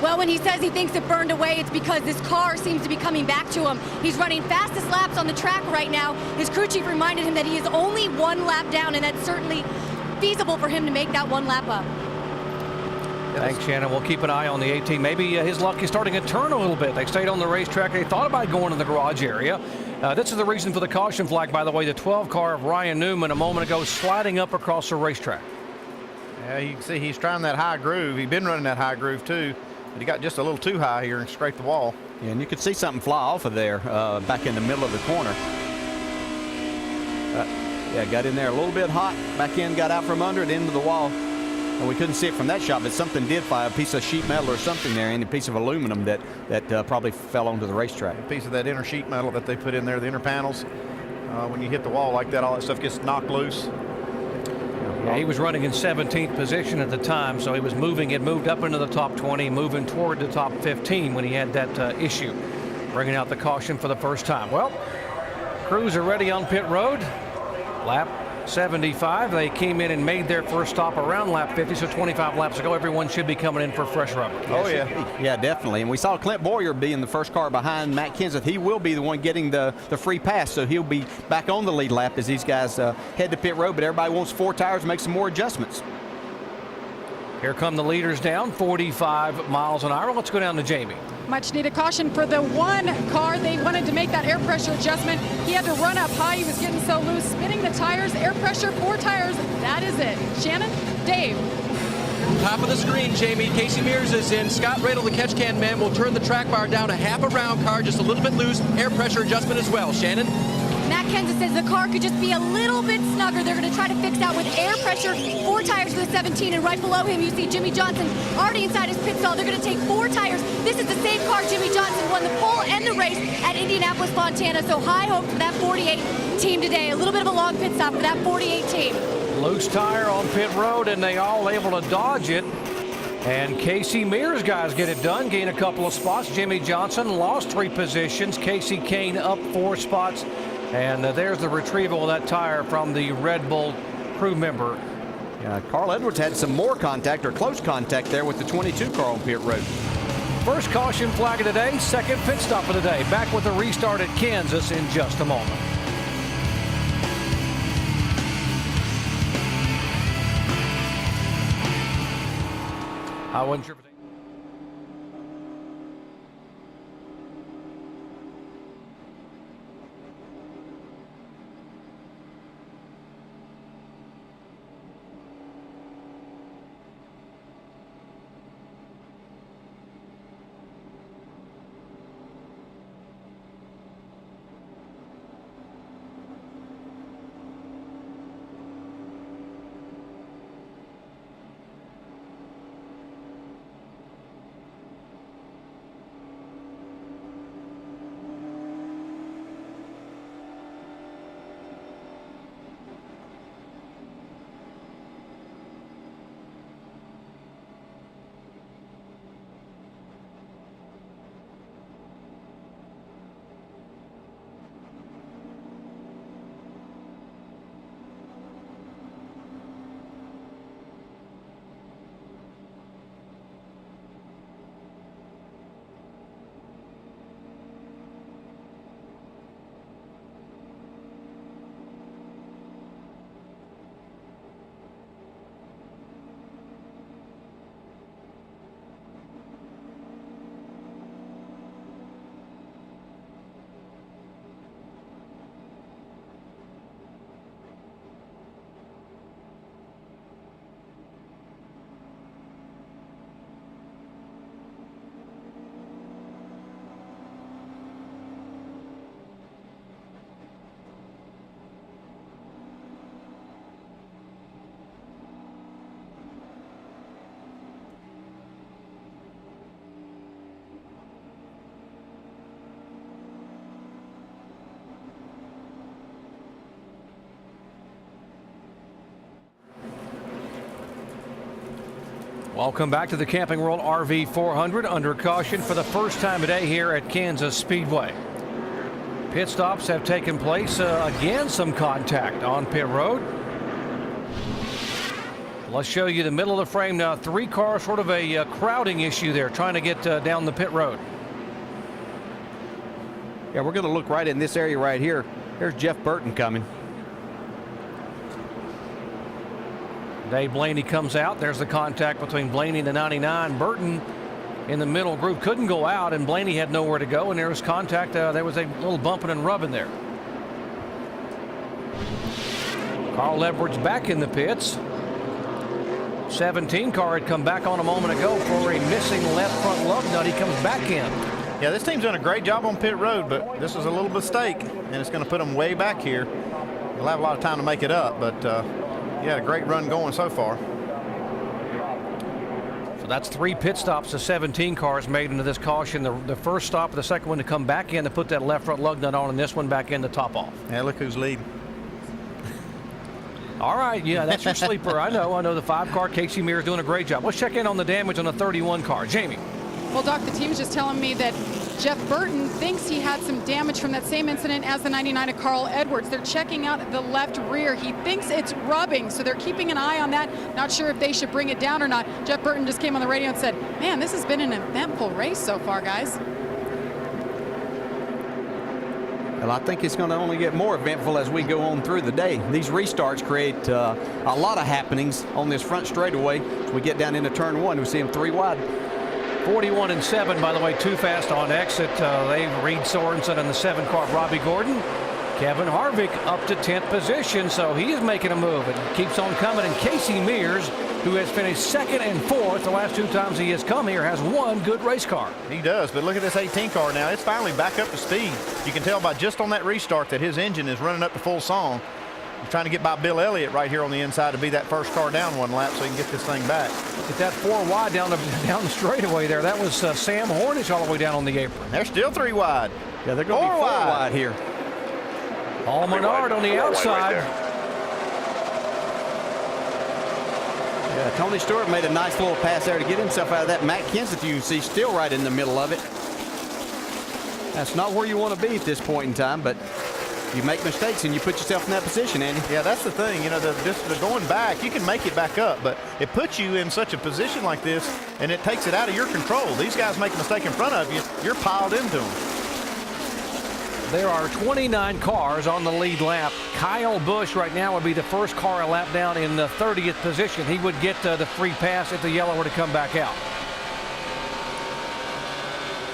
Well, when he says he thinks it burned away, it's because this car seems to be coming back to him. He's running fastest laps on the track right now. His crew chief reminded him that he is only 1 lap down, and that's certainly feasible for him to make that 1 lap up. Thanks, Shannon. We'll keep an eye on the 18. Maybe his luck is starting to turn a little bit. They stayed on the racetrack. They thought about going to the garage area. This is the reason for the caution flag, by the way. The 12 car of Ryan Newman a moment ago sliding up across the racetrack. Yeah, you can see he's trying that high groove. He's been running that high groove too, but he got just a little too high here and scraped the wall. Yeah, and you could see something fly off of there back in the middle of the corner. Yeah, got in there a little bit hot. Back in, got out from under it into the wall. And we couldn't see it from that shot, but something did fly, a piece of sheet metal or something there, and a piece of aluminum that probably fell onto the racetrack. A piece of that inner sheet metal that they put in there, the inner panels. When you hit the wall like that, all that stuff gets knocked loose. Yeah, he was running in 17th position at the time, so he was moving. It moved up into the top 20, moving toward the top 15 when he had that issue, bringing out the caution for the first time. Well, crews are ready on pit road. Lap 75. They came in and made their first stop around lap 50, so 25 laps ago. Everyone should be coming in for fresh rubber. Oh, yeah. Yeah, definitely. And we saw Clint Boyer being the first car behind Matt Kenseth. He will be the one getting the free pass, so he'll be back on the lead lap as these guys head to pit road. But everybody wants 4 tires to make some more adjustments. Here come the leaders down, 45 miles an hour. Let's go down to Jamie. Much needed caution for the 1 car. They wanted to make that air pressure adjustment. He had to run up high. He was getting so loose. Spinning the tires, air pressure, 4 tires. That is it. Shannon, Dave. Top of the screen, Jamie. Casey Mears is in. Scott Radel, the catch can man, will turn the track bar down a half a round car, just a little bit loose. Air pressure adjustment as well. Shannon? Matt Kenseth says the car could just be a little bit snugger. They're going to try to fix that with air pressure. 4 tires for the 17, and right below him you see Jimmy Johnson already inside his pit stall. They're going to take 4 tires. This is the same car Jimmy Johnson won the pole and the race at Indianapolis, Montana. So high hope for that 48 team today. A little bit of a long pit stop for that 48 team. Loose tire on pit road, and they all able to dodge it. And Casey Mears guys get it done, gain a couple of spots. Jimmy Johnson lost 3 positions. Casey Kane up 4 spots. And there's the retrieval of that tire from the Red Bull crew member. Yeah, Carl Edwards had some more contact or close contact there with the 22 car on pit road. First caution flag of the day, second pit stop of the day. Back with the restart at Kansas in just a moment. I wasn't sure. Welcome back to the Camping World RV 400 under caution for the first time today here at Kansas Speedway. Pit stops have taken place. Again, some contact on pit road. Let's show you the middle of the frame now. 3 cars, sort of a crowding issue there, trying to get down the pit road. Yeah, we're going to look right in this area right here. There's Jeff Burton coming. Dave Blaney comes out. There's the contact between Blaney and the 99. Burton in the middle group couldn't go out, and Blaney had nowhere to go, and there was contact. There was a little bumping and rubbing there. Carl Edwards back in the pits. 17 car had come back on a moment ago for a missing left front lug nut. He comes back in. Yeah, this team's done a great job on pit road, but this was a little mistake, and it's going to put them way back here. They'll have a lot of time to make it up, but yeah, a great run going so far. So that's 3 pit stops the 17 cars made into this caution. The first stop, the second one to come back in to put that left front lug nut on, and this one back in to top off. Yeah, look who's leading. All right, yeah, that's your sleeper. I know the 5 car. Casey Mears doing a great job. Let's check in on the damage on the 31 car. Jamie. Well, Doc, the team's just telling me that Jeff Burton thinks he had some damage from that same incident as the 99 of Carl Edwards. They're checking out the left rear. He thinks it's rubbing, so they're keeping an eye on that. Not sure if they should bring it down or not. Jeff Burton just came on the radio and said, man, this has been an eventful race so far, guys. Well, I think it's going to only get more eventful as we go on through the day. These restarts create a lot of happenings on this front straightaway. As we get down into turn 1, we see them 3 wide. 41 and 7, by the way, too fast on exit. They've Reed Sorensen in the 7 car, Robbie Gordon. Kevin Harvick up to 10th position, so he is making a move and keeps on coming. And Casey Mears, who has finished 2nd and 4th the last 2 times he has come here, has one good race car. He does, but look at this 18 car now. It's finally back up to speed. You can tell by just on that restart that his engine is running up to full song. He's trying to get by Bill Elliott right here on the inside to be that first car down 1 lap so he can get this thing back. Look at that 4 wide down the straightaway there. That was Sam Hornish all the way down on the apron. They're still 3 wide. Yeah, they're going to be 4 wide here. Paul Menard on the outside. Yeah, Tony Stewart made a nice little pass there to get himself out of that. Matt Kenseth, you can see, still right in the middle of it. That's not where you want to be at this point in time, but you make mistakes and you put yourself in that position, Andy. Yeah, that's the thing. You know, the going back, you can make it back up, but it puts you in such a position like this, and it takes it out of your control. These guys make a mistake in front of you, you're piled into them. There are 29 cars on the lead lap. Kyle Busch right now would be the first car a lap down in the 30th position. He would get the free pass if the yellow were to come back out.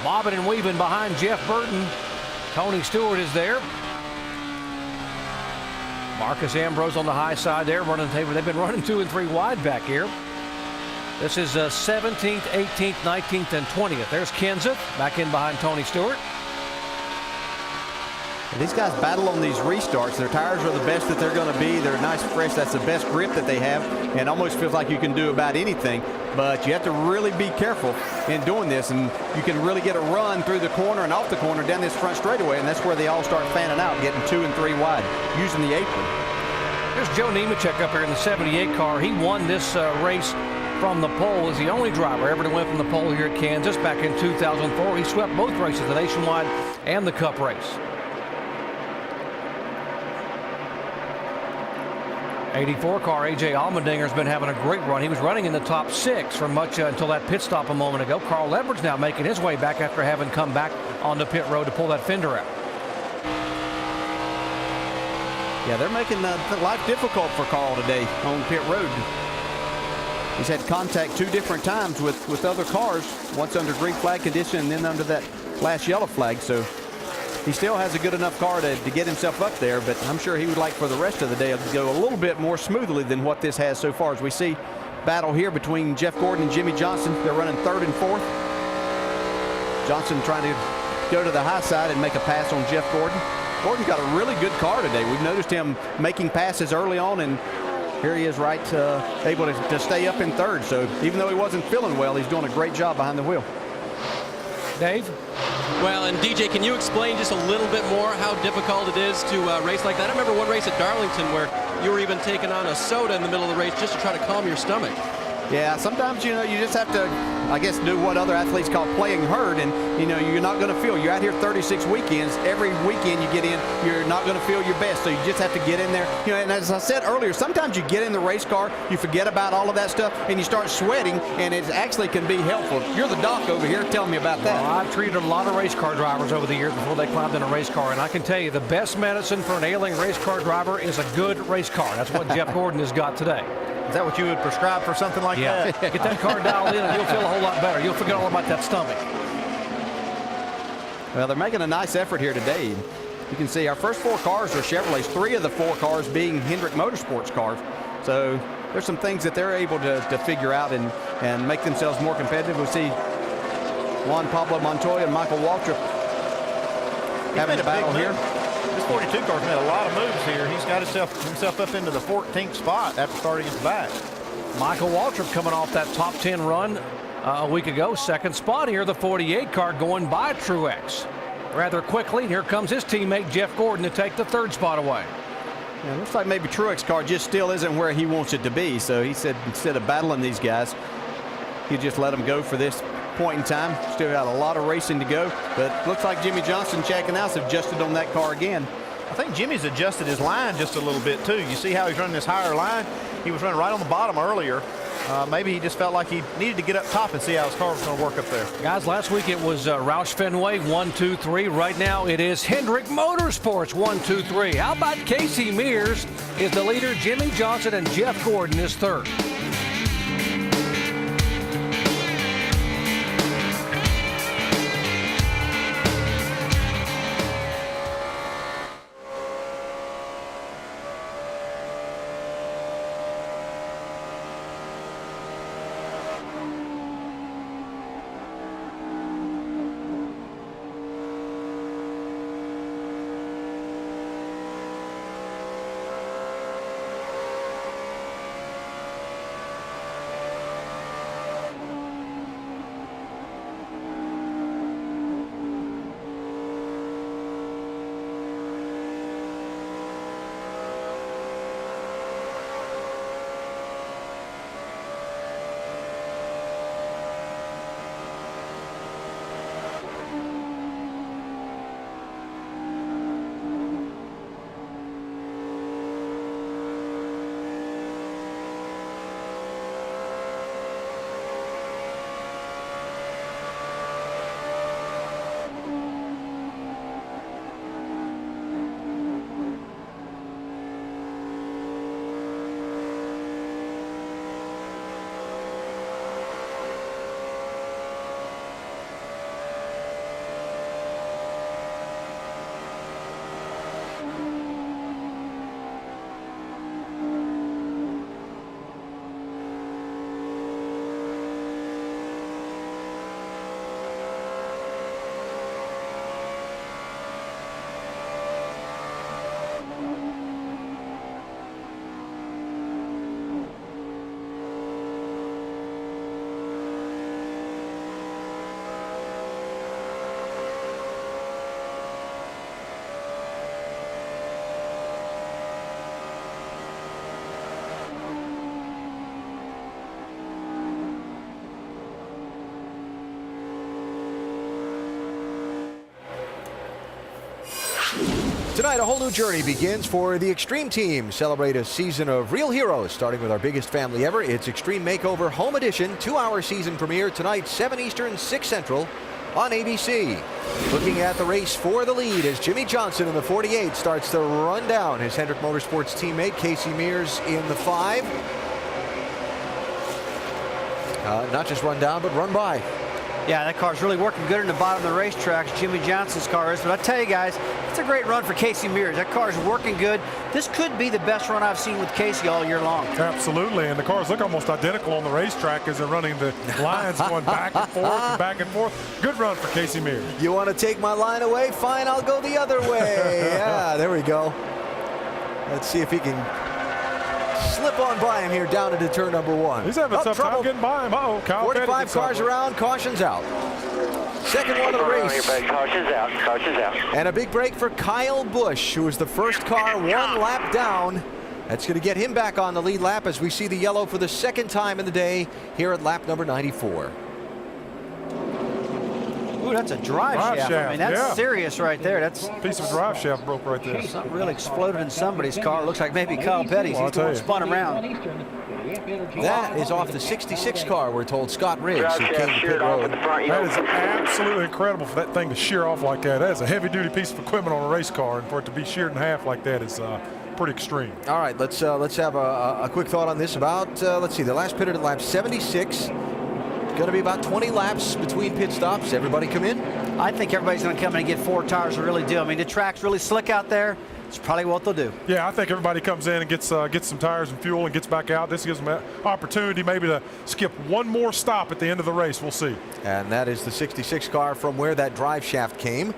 Bobbing and weaving behind Jeff Burton. Tony Stewart is there. Marcus Ambrose on the high side there, running the table. They've been running 2 and 3 wide back here. This is 17th, 18th, 19th, and 20th. There's Kenseth back in behind Tony Stewart. These guys battle on these restarts. Their tires are the best that they're going to be. They're nice, fresh. That's the best grip that they have, and almost feels like you can do about anything. But you have to really be careful in doing this, and you can really get a run through the corner and off the corner down this front straightaway, and that's where they all start fanning out, getting 2 and 3 wide, using the apron. There's Joe Nemechek up here in the 78 car. He won this race from the pole. Is the only driver ever to win from the pole here at Kansas back in 2004. He swept both races, the Nationwide and the Cup race. 84 car, A.J. Allmendinger's been having a great run. He was running in the top 6 for much until that pit stop a moment ago. Carl Edwards now making his way back after having come back on the pit road to pull that fender out. Yeah, they're making life difficult for Carl today on pit road. He's had contact 2 different times with other cars, once under green flag condition and then under that last yellow flag. So he still has a good enough car to get himself up there, but I'm sure he would like for the rest of the day to go a little bit more smoothly than what this has so far. As we see battle here between Jeff Gordon and Jimmie Johnson. They're running 3rd and 4th. Johnson trying to go to the high side and make a pass on Jeff Gordon. Gordon's got a really good car today. We've noticed him making passes early on, and here he is able to stay up in 3rd. So even though he wasn't feeling well, he's doing a great job behind the wheel. Dave? Well, and DJ, can you explain just a little bit more how difficult it is to race like that? I remember one race at Darlington where you were even taking on a soda in the middle of the race just to try to calm your stomach. Yeah, sometimes, you just have to, I guess, do what other athletes call playing herd. And, you're not going to feel. You're out here 36 weekends. Every weekend you get in, you're not going to feel your best. So you just have to get in there. And as I said earlier, sometimes you get in the race car, you forget about all of that stuff, and you start sweating, and it actually can be helpful. You're the doc over here. Tell me about that. Well, I've treated a lot of race car drivers over the years before they climbed in a race car, and I can tell you the best medicine for an ailing race car driver is a good race car. That's what Jeff Gordon has got today. Is that what you would prescribe for something like that? Get that car dialed in and you'll feel a whole lot better. You'll forget all about that stomach. Well, they're making a nice effort here today. You can see our first 4 cars are Chevrolets, 3 of the 4 cars being Hendrick Motorsports cars. So there's some things that they're able to figure out and make themselves more competitive. We see Juan Pablo Montoya and Michael Waltrip having a battle here. This 42 car's made a lot of moves here. He's got himself up into the 14th spot after starting at the back. Michael Waltrip coming off that top 10 run a week ago. Second spot here, the 48 car going by Truex rather quickly. Here comes his teammate Jeff Gordon to take the 3rd spot away. Yeah, looks like maybe Truex car just still isn't where he wants it to be. So he said instead of battling these guys, he just let them go for this point in time. Still got a lot of racing to go, but looks like Jimmie Johnson and Chad Canals have adjusted on that car again. I think Jimmy's adjusted his line just a little bit too. You see how he's running this higher line? He was running right on the bottom earlier. Maybe he just felt like he needed to get up top and see how his car was going to work up there. Guys, last week it was Roush Fenway 1, 2, 3. Right now it is Hendrick Motorsports 1, 2, 3. How about Casey Mears is the leader? Jimmie Johnson and Jeff Gordon is 3rd. Tonight, a whole new journey begins for the Extreme Team. Celebrate a season of real heroes, starting with our biggest family ever. It's Extreme Makeover Home Edition, 2-hour season premiere tonight, 7 Eastern, 6 Central on ABC. Looking at the race for the lead as Jimmie Johnson in the 48 starts to run down his Hendrick Motorsports teammate Casey Mears in the 5. Not just run down, but run by. Yeah, that car's really working good in the bottom of the racetrack. Jimmie Johnson's car is. But I tell you guys, it's a great run for Casey Mears. That car's working good. This could be the best run I've seen with Casey all year long. Absolutely, and the cars look almost identical on the racetrack as they're running the lines going back and forth and back and forth. Good run for Casey Mears. You want to take my line away? Fine, I'll go the other way. Yeah, there we go. Let's see if he can slip on by him here down into turn number 1. He's having a tough time getting by him. Uh-oh, Kyle 45 cars around, caution's out. Second one of the race. Caution's out, caution's out. And a big break for Kyle Busch, who was the first car one lap down That's going to get him back on the lead lap as we see the yellow for the second time in the day here at lap number 94. Ooh, that's a drive shaft. I mean, that's serious right there. That's a piece of drive shaft broke right there. Something really exploded in somebody's car. Looks like maybe Kyle Petty's. He's the one spun around. That is off the 66 car, we're told. Scott Riggs, who came to pit road. That is absolutely incredible for that thing to shear off like that. That is a heavy-duty piece of equipment on a race car, and for it to be sheared in half like that is pretty extreme. All right, let's have a quick thought on this. About let's see, the last pitted at lap 76. Going to be about 20 laps between pit stops. Everybody come in? I think everybody's going to come in and get 4 tires to really do. I mean, the track's really slick out there. It's probably what they'll do. Yeah, I think everybody comes in and gets some tires and fuel and gets back out. This gives them an opportunity maybe to skip one more stop at the end of the race. We'll see. And that is the 66 car from where that drive shaft came,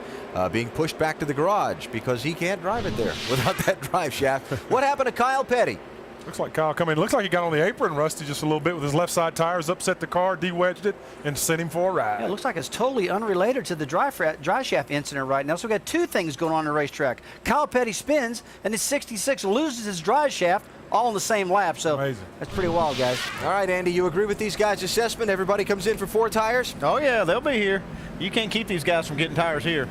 being pushed back to the garage because he can't drive it there without that drive shaft. What happened to Kyle Petty? Looks like Kyle coming in. Looks like he got on the apron, Rusty, just a little bit with his left side tires, upset the car, de-wedged it, and sent him for a ride. Yeah, it looks like it's totally unrelated to the drive shaft incident right now. So we've got 2 things going on in the racetrack. Kyle Petty spins, and the 66 loses his drive shaft all in the same lap. So amazing. That's pretty wild, guys. All right, Andy, you agree with these guys' assessment? Everybody comes in for 4 tires? Oh, yeah, they'll be here. You can't keep these guys from getting tires here.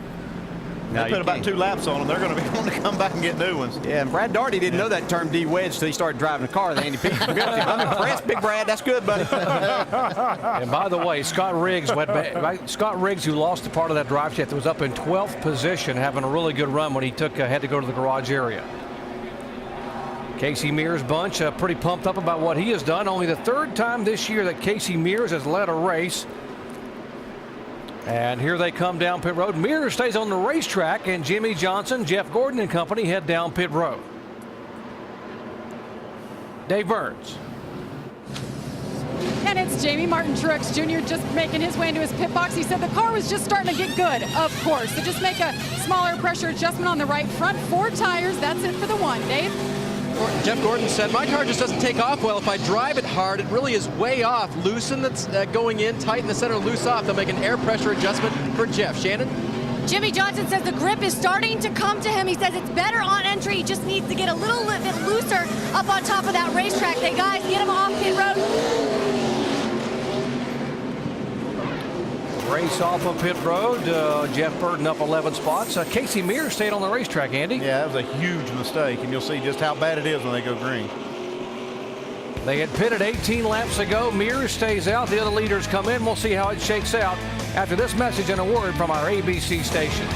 No, they put about 2 laps on them. They're going to be wanting to come back and get new ones. Yeah, and Brad Daugherty didn't know that term de-wedge until he started driving the car. Andy Peterson. I'm impressed, Big Brad. That's good, buddy. And by the way, Scott Riggs, who lost a part of that drive shaft, was up in 12th position, having a really good run when he had to go to the garage area. Casey Mears' bunch pretty pumped up about what he has done. Only the 3rd time this year that Casey Mears has led a race. And here they come down pit road. Mears stays on the racetrack, and Jimmy Johnson, Jeff Gordon and company head down pit road. Dave Burns. And it's Jamie Martin Truex Jr. just making his way into his pit box. He said the car was just starting to get good, of course. So just make a smaller pressure adjustment on the right front. 4 tires, that's it for the one. Dave? Jeff Gordon said, my car just doesn't take off well. If I drive it hard, it really is way off. Loosen that's going in, tighten the center, loose off. They'll make an air pressure adjustment for Jeff. Shannon? Jimmy Johnson says the grip is starting to come to him. He says it's better on entry. He just needs to get a little bit looser up on top of that racetrack. Hey, guys, get him off pit road. Race off of pit road. Jeff Burton up 11 spots. Casey Mears stayed on the racetrack, Andy. Yeah, that was a huge mistake, and you'll see just how bad it is when they go green. They had pitted 18 laps ago. Mears stays out. The other leaders come in. We'll see how it shakes out after this message and a word from our ABC stations.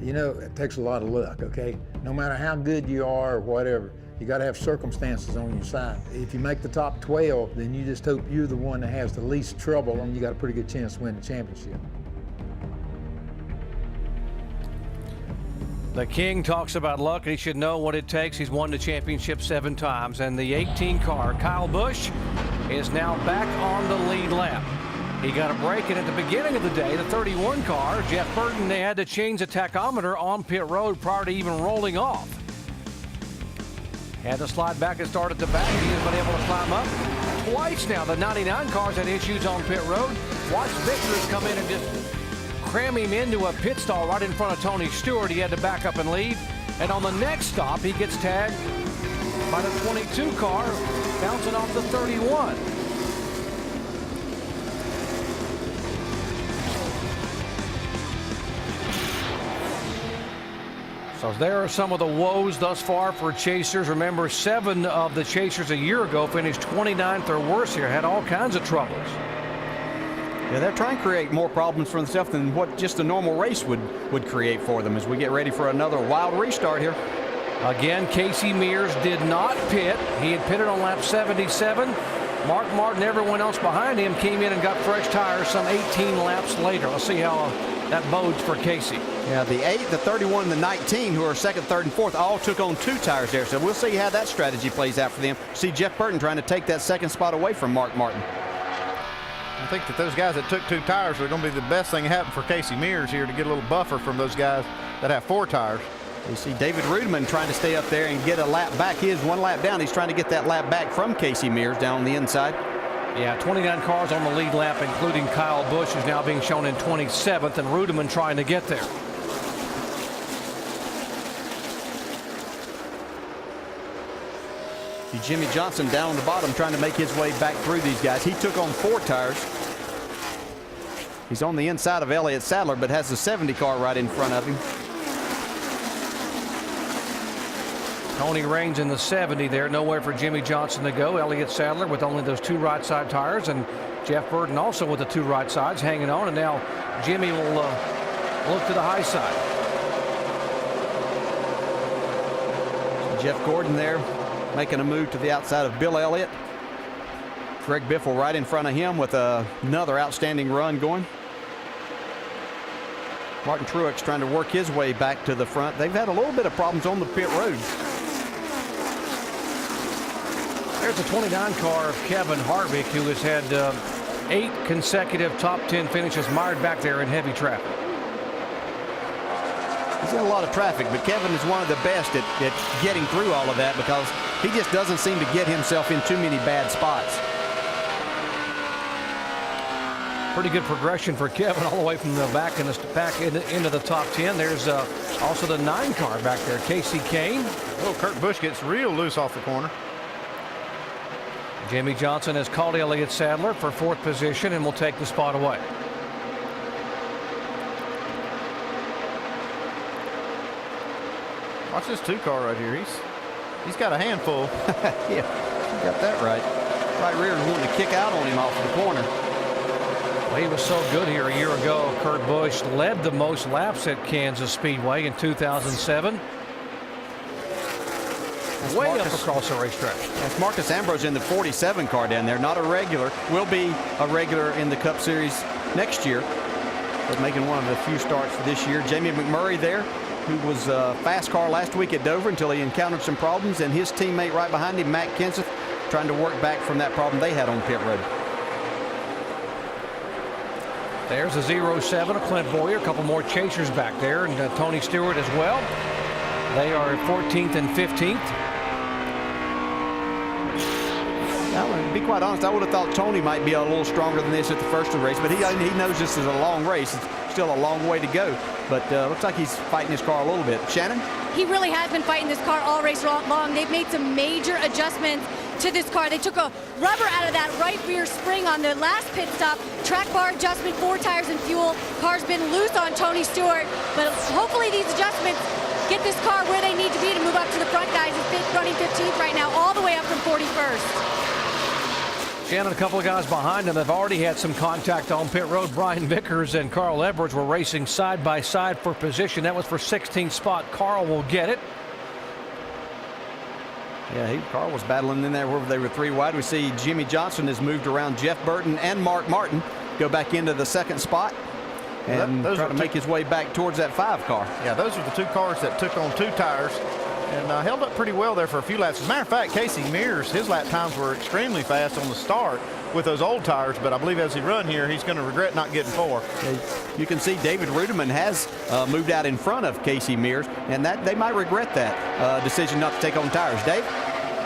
You know, it takes a lot of luck, okay? No matter how good you are or whatever, you got to have circumstances on your side. If you make the top 12, then you just hope you're the one that has the least trouble, and you got a pretty good chance to win the championship. The King talks about luck, and he should know what it takes. He's won the championship 7 times. And the 18 car, Kyle Busch, is now back on the lead lap. He got a break, and at the beginning of the day, the 31 car, Jeff Burton, they had to change the tachometer on pit road prior to even rolling off. Had to slide back and start at the back. He has been able to climb up twice now. The 99 cars had issues on pit road. Watch Vickers come in and just cram him into a pit stall right in front of Tony Stewart. He had to back up and leave. And on the next stop, he gets tagged by the 22 car, bouncing off the 31. So there are some of the woes thus far for chasers. Remember, 7 of the chasers a year ago finished 29th or worse here, had all kinds of troubles. Yeah, they're trying to create more problems for themselves than what just a normal race would create for them as we get ready for another wild restart here. Again, Casey Mears did not pit. He had pitted on lap 77. Mark Martin, everyone else behind him, came in and got fresh tires some 18 laps later. Let's see how that bodes for Casey. Yeah, the 8, the 31, and the 19, who are 2nd, 3rd, and 4th, all took on 2 tires there. So we'll see how that strategy plays out for them. See Jeff Burton trying to take that 2nd spot away from Mark Martin. I think that those guys that took 2 tires are going to be the best thing that happened for Casey Mears here to get a little buffer from those guys that have 4 tires. You see David Rudeman trying to stay up there and get a lap back. He is 1 lap down. He's trying to get that lap back from Casey Mears down on the inside. Yeah, 29 cars on the lead lap, including Kyle Busch, who's now being shown in 27th, and Rudeman trying to get there. See Jimmy Johnson down on the bottom trying to make his way back through these guys. He took on 4 tires. He's on the inside of Elliott Sadler, but has the 70 car right in front of him. Tony Raines in the 70 there. Nowhere for Jimmy Johnson to go. Elliott Sadler with only those 2 right side tires, and Jeff Burton also with the 2 right sides hanging on. And now Jimmy will look to the high side. So Jeff Gordon there making a move to the outside of Bill Elliott. Greg Biffle right in front of him with another outstanding run going. Martin Truex trying to work his way back to the front. They've had a little bit of problems on the pit road. There's a 29 car of Kevin Harvick, who has had 8 consecutive top 10 finishes, mired back there in heavy traffic. He's in a lot of traffic, but Kevin is one of the best at getting through all of that because he just doesn't seem to get himself in too many bad spots. Pretty good progression for Kevin all the way from the back into the top 10. There's also the 9 car back there, Casey Kane. Oh, Kurt Busch gets real loose off the corner. Jimmy Johnson has called Elliott Sadler for 4th position and will take the spot away. Watch this 2 car right here. He's got a handful. Yeah, you got that right. Right rear is wanting to kick out on him off the corner. Well, he was so good here a year ago. Kurt Busch led the most laps at Kansas Speedway in 2007. That's way Marcus, up across the racetrack. That's Marcus Ambrose in the 47 car down there. Not a regular. Will be a regular in the Cup Series next year, but making one of the few starts for this year. Jamie McMurray there, who was a fast car last week at Dover until he encountered some problems, and his teammate right behind him, Matt Kenseth, trying to work back from that problem they had on pit road. There's a 07 of Clint Bowyer. A couple more chasers back there, and Tony Stewart as well. They are 14th and 15th. Now, to be quite honest, I would have thought Tony might be a little stronger than this at the first of the race, but he knows this is a long race. It's still a long way to go, but looks like he's fighting his car a little bit. Shannon? He really has been fighting this car all race long. They've made some major adjustments to this car. They took a rubber out of that right rear spring on the last pit stop. Track bar adjustment, 4 tires and fuel. Car's been loose on Tony Stewart, but hopefully these adjustments get this car where they need to be to move up to the front, guys. It's running 15th right now, all the way up from 41st. Shannon, a couple of guys behind him have already had some contact on pit road. Brian Vickers and Carl Edwards were racing side by side for position. That was for 16th spot. Carl will get it. Yeah, Carl was battling in there where they were 3 wide. We see Jimmy Johnson has moved around Jeff Burton and Mark Martin, go back into the 2nd spot and try to make his way back towards that 5 car. Yeah, those are the 2 cars that took on 2 tires and held up pretty well there for a few laps. As a matter of fact, Casey Mears, his lap times were extremely fast on the start with those old tires, but I believe as he run here, he's going to regret not getting 4. You can see David Ruderman has moved out in front of Casey Mears, and that they might regret that decision not to take on tires. Dave?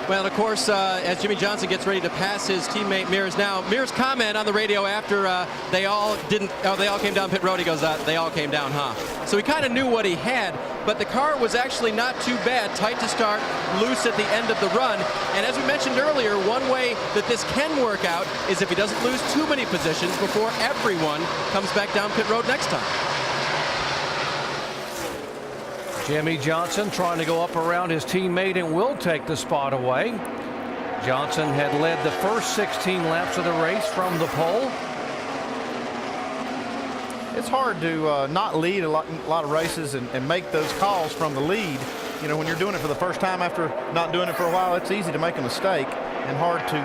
Well, of course, as Jimmy Johnson gets ready to pass his teammate Mears now, Mears' comment on the radio after they all came down pit road, he goes, they all came down, huh? So he kind of knew what he had, but the car was actually not too bad, tight to start, loose at the end of the run. And as we mentioned earlier, one way that this can work out is if he doesn't lose too many positions before everyone comes back down pit road next time. Jimmy Johnson trying to go up around his teammate and will take the spot away. Johnson had led the first 16 laps of the race from the pole. It's hard to not lead a lot of races and make those calls from the lead. You know, when you're doing it for the first time after not doing it for a while, it's easy to make a mistake and hard to,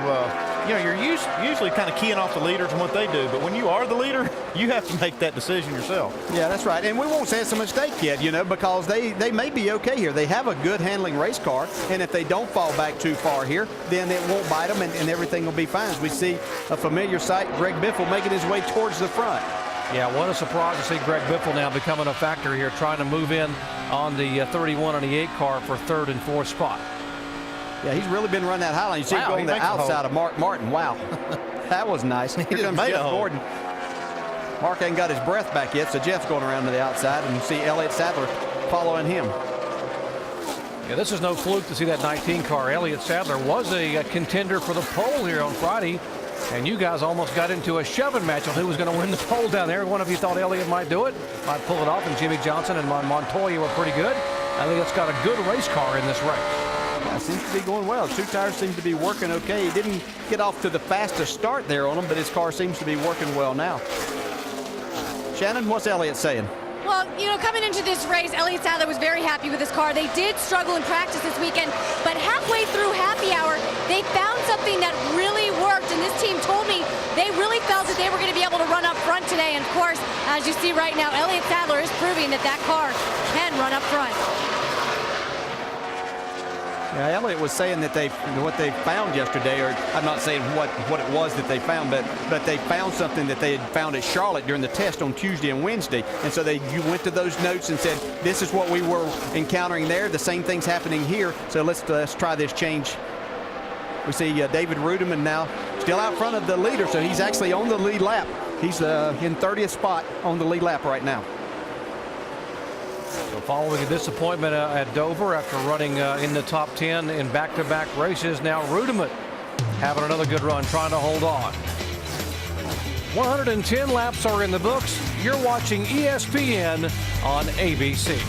you know, you're usually kind of keying off the leaders and what they do. But when you are the leader, you have to make that decision yourself. Yeah, that's right. And we won't say it's a mistake yet, you know, because they may be okay here. They have a good handling race car. And if they don't fall back too far here, then it won't bite them and everything will be fine. As we see a familiar sight, Greg Biffle making his way towards the front. Yeah, what a surprise to see Greg Biffle now becoming a factor here, trying to move in on the 31 and the 8 car for 3rd and 4th spot. Yeah, he's really been running that high line. You see him going the outside of Mark Martin. Wow, that was nice. Here comes Jeff Gordon. Mark ain't got his breath back yet, so Jeff's going around to the outside, and you see Elliott Sadler following him. Yeah, this is no fluke to see that 19 car. Elliott Sadler was a contender for the pole here on Friday, and you guys almost got into a shoving match on who was going to win the pole down there. One of you thought Elliott might do it, might pull it off, and Jimmy Johnson and Montoya were pretty good. Elliott's got a good race car in this race. Yeah, seems to be going well. 2 tires seem to be working okay. He didn't get off to the fastest start there on him, but his car seems to be working well now. Shannon, what's Elliott saying? Well, you know, coming into this race, Elliott Sadler was very happy with his car. They did struggle in practice this weekend, but halfway through happy hour, they found something that really worked, and this team told me they really felt that they were going to be able to run up front today. And of course, as you see right now, Elliott Sadler is proving that that car can run up front. Yeah, Elliott was saying that what they found yesterday, or I'm not saying what it was that they found, but they found something that they had found at Charlotte during the test on Tuesday and Wednesday. And so you went to those notes and said, this is what we were encountering there. The same thing's happening here. So let's try this change. We see David Ruderman now still out front of the leader. So he's actually on the lead lap. He's in 30th spot on the lead lap right now. So following a disappointment at Dover after running in the top 10 in back-to-back races, now Ruderman having another good run, trying to hold on. 110 laps are in the books. You're watching ESPN on ABC.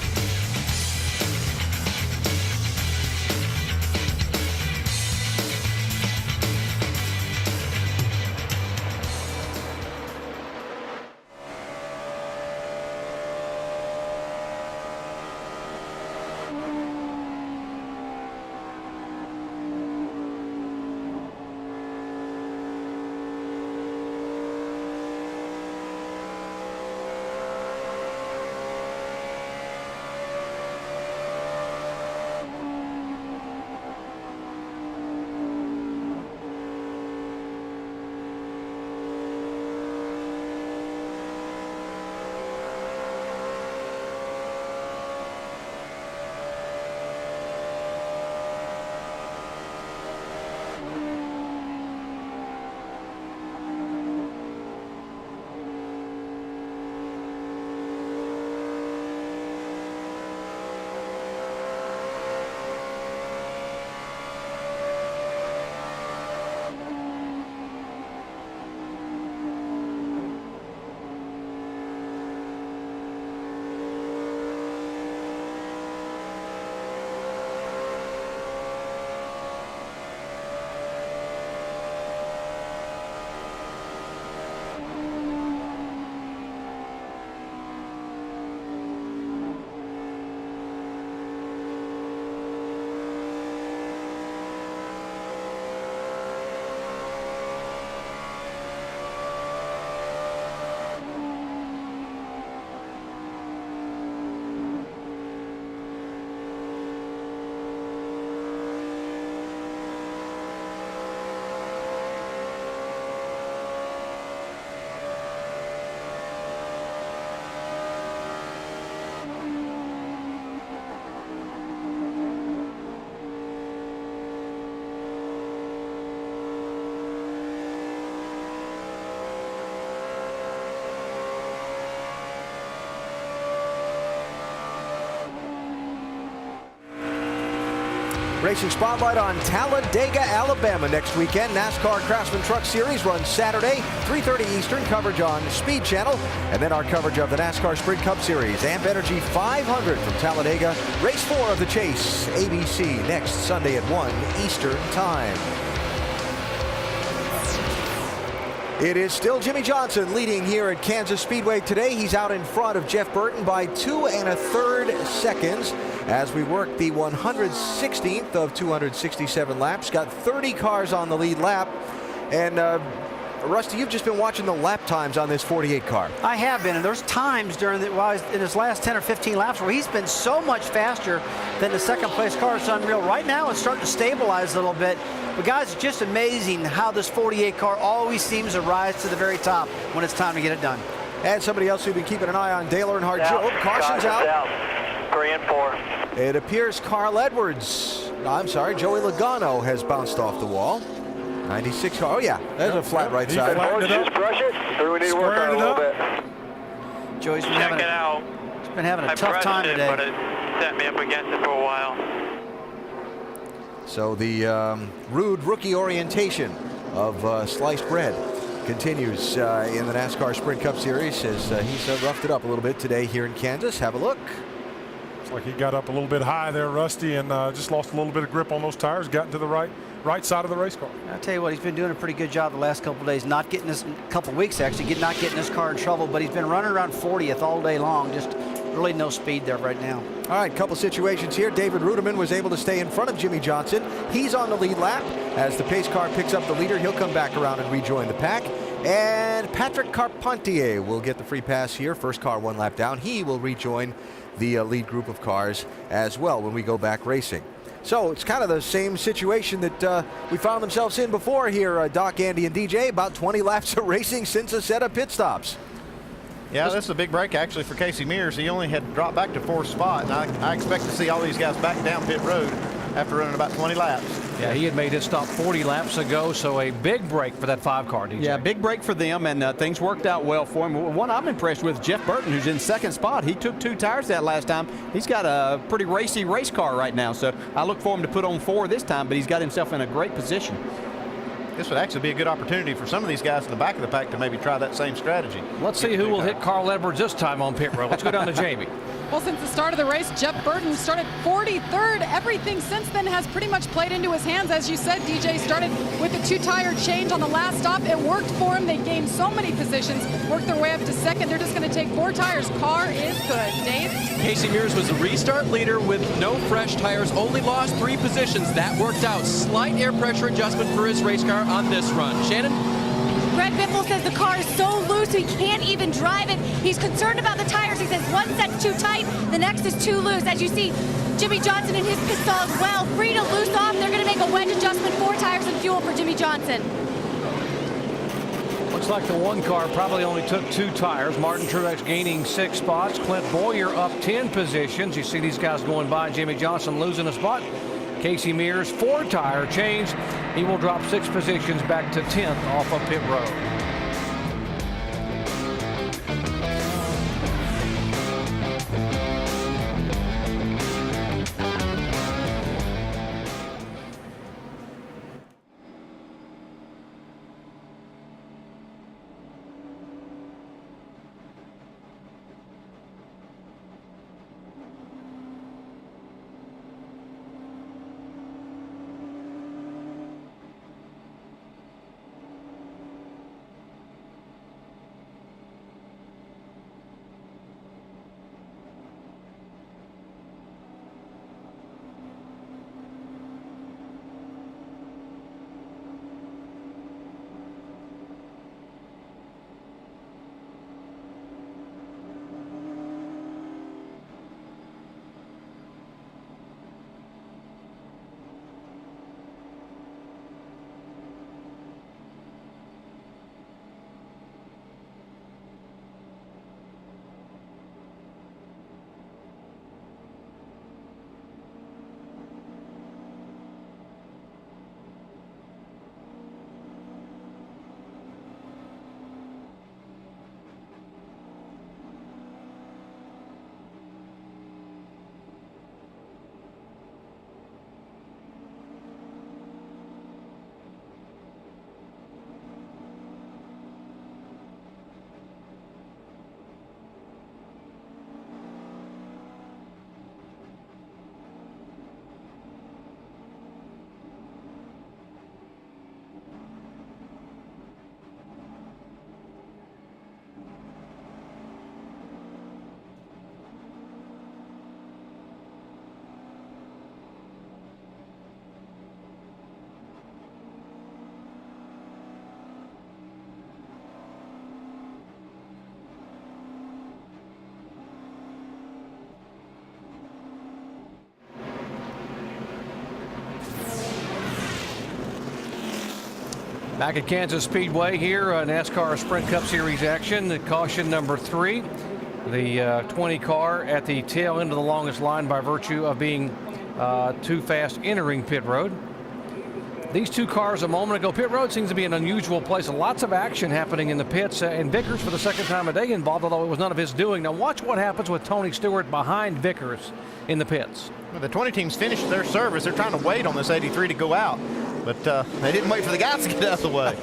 Racing Spotlight on Talladega, Alabama next weekend. NASCAR Craftsman Truck Series runs Saturday, 3:30 Eastern, coverage on Speed Channel, and then our coverage of the NASCAR Sprint Cup Series. Amp Energy 500 from Talladega, race 4 of the Chase, ABC, next Sunday at 1 Eastern Time. It is still Jimmie Johnson leading here at Kansas Speedway today. He's out in front of Jeff Burton by 2 1/3 seconds as we work the 116th of 267 laps. Got 30 cars on the lead lap. And Rusty, you've just been watching the lap times on this 48 car. I have been, and there's times during in his last 10 or 15 laps where he's been so much faster than the second place car. It's unreal. Right now it's starting to stabilize a little bit. But guys, it's just amazing how this 48 car always seems to rise to the very top when it's time to get it done. And somebody else we've been keeping an eye on, Dale Earnhardt. Caution's out. 3 and 4. It appears Carl Edwards, I'm sorry, Joey Logano has bounced off the wall. 96 car. Oh, yeah, there's a flat right side. Just brush it, or we need to work on it a little bit. Joey's been Check it out. He's been having a tough pressed time it, today. but it set me up against it for a while. So the rude rookie orientation of sliced bread continues in the NASCAR Sprint Cup Series as he's roughed it up a little bit today here in Kansas. Have a look. Looks like he got up a little bit high there, Rusty, and just lost a little bit of grip on those tires, got into the right side of the race car. I'll tell you what, he's been doing a pretty good job the last couple of days, not getting his couple weeks actually, not getting his car in trouble, but he's been running around 40th all day long. Just really no speed there right now. All right, couple situations here. David Ruderman was able to stay in front of Jimmie Johnson. He's on the lead lap. As the pace car picks up the leader, he'll come back around and rejoin the pack. And Patrick Carpentier will get the free pass here. First car 1 lap down. He will rejoin the lead group of cars as well when we go back racing. So it's kind of the same situation that we found themselves in before here, Doc, Andy, and DJ. About 20 laps of racing since a set of pit stops. Yeah, this is a big break actually for Casey Mears. He only had dropped back to 4th spot, and I expect to see all these guys back down pit road after running about 20 laps. Yeah, he had made his stop 40 laps ago, so a big break for that 5-car, DJ. Yeah, big break for them, and things worked out well for him. One I'm impressed with, Jeff Burton, who's in 2nd spot. He took 2 tires that last time. He's got a pretty racy race car right now, so I look for him to put on 4 this time, but he's got himself in a great position. This would actually be a good opportunity for some of these guys in the back of the pack to maybe try that same strategy. Let's see who will hit Carl Edwards this time on pit road. Let's go down to Jamie. Well, since the start of the race, Jeff Burton started 43rd. Everything since then has pretty much played into his hands. As you said, DJ started with a 2-tire change on the last stop. It worked for him. They gained so many positions, worked their way up to 2nd. They're just going to take 4 tires. Car is good. Dave? Casey Mears was the restart leader with no fresh tires, only lost 3 positions. That worked out. Slight air pressure adjustment for his race car on this run. Shannon? Greg Biffle says the car is so loose he can't even drive it. He's concerned about the tires. He says one set's too tight, the next is too loose. As you see, Jimmie Johnson in his pit stall as well, free to loose off. They're going to make a wedge adjustment, 4 tires and fuel for Jimmie Johnson. Looks like the 1 car probably only took 2 tires. Martin Truex gaining 6 spots. Clint Bowyer up 10 positions. You see these guys going by. Jimmie Johnson losing a spot. Casey Mears, 4-tire change. He will drop 6 positions back to 10th off of pit road. Back at Kansas Speedway here, NASCAR Sprint Cup Series action. Caution number 3. The 20 car at the tail end of the longest line by virtue of being too fast entering pit road. These two cars a moment ago. Pit road seems to be an unusual place. Lots of action happening in the pits. And Vickers for the second time today involved, although it was none of his doing. Now watch what happens with Tony Stewart behind Vickers in the pits. Well, the 20 teams finished their service. They're trying to wait on this 83 to go out. But they didn't wait for the guys to get out of the way.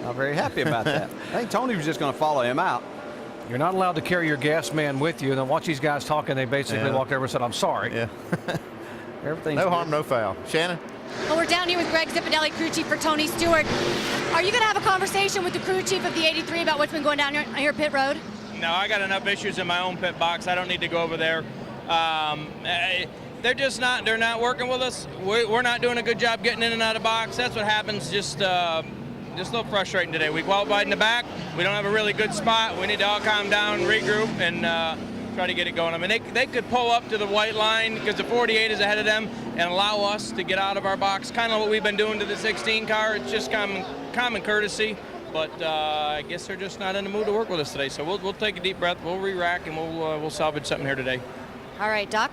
Not very happy about that. I think Tony was just going to follow him out. You're not allowed to carry your gas man with you. And then watch these guys talking. They basically walked over and said, I'm sorry. Yeah. Everything's no good. harm, no foul. Shannon? Well, we're down here with Greg Zipadelli, crew chief for Tony Stewart. Are you going to have a conversation with the crew chief of the 83 about what's been going down here at pit road? No, I got enough issues in my own pit box. I don't need to go over there. They're just not. They're not working with us. We're not doing a good job getting in and out of box. That's what happens. Just a little frustrating today. We qualified in the back. We don't have a really good spot. We need to all calm down, regroup, and try to get it going. I mean, they could pull up to the white line because the 48 is ahead of them and allow us to get out of our box. Kind of what we've been doing to the 16 car. It's just common courtesy. But I guess they're just not in the mood to work with us today. So we'll take a deep breath. We'll re-rack and we'll salvage something here today. All right, Doc.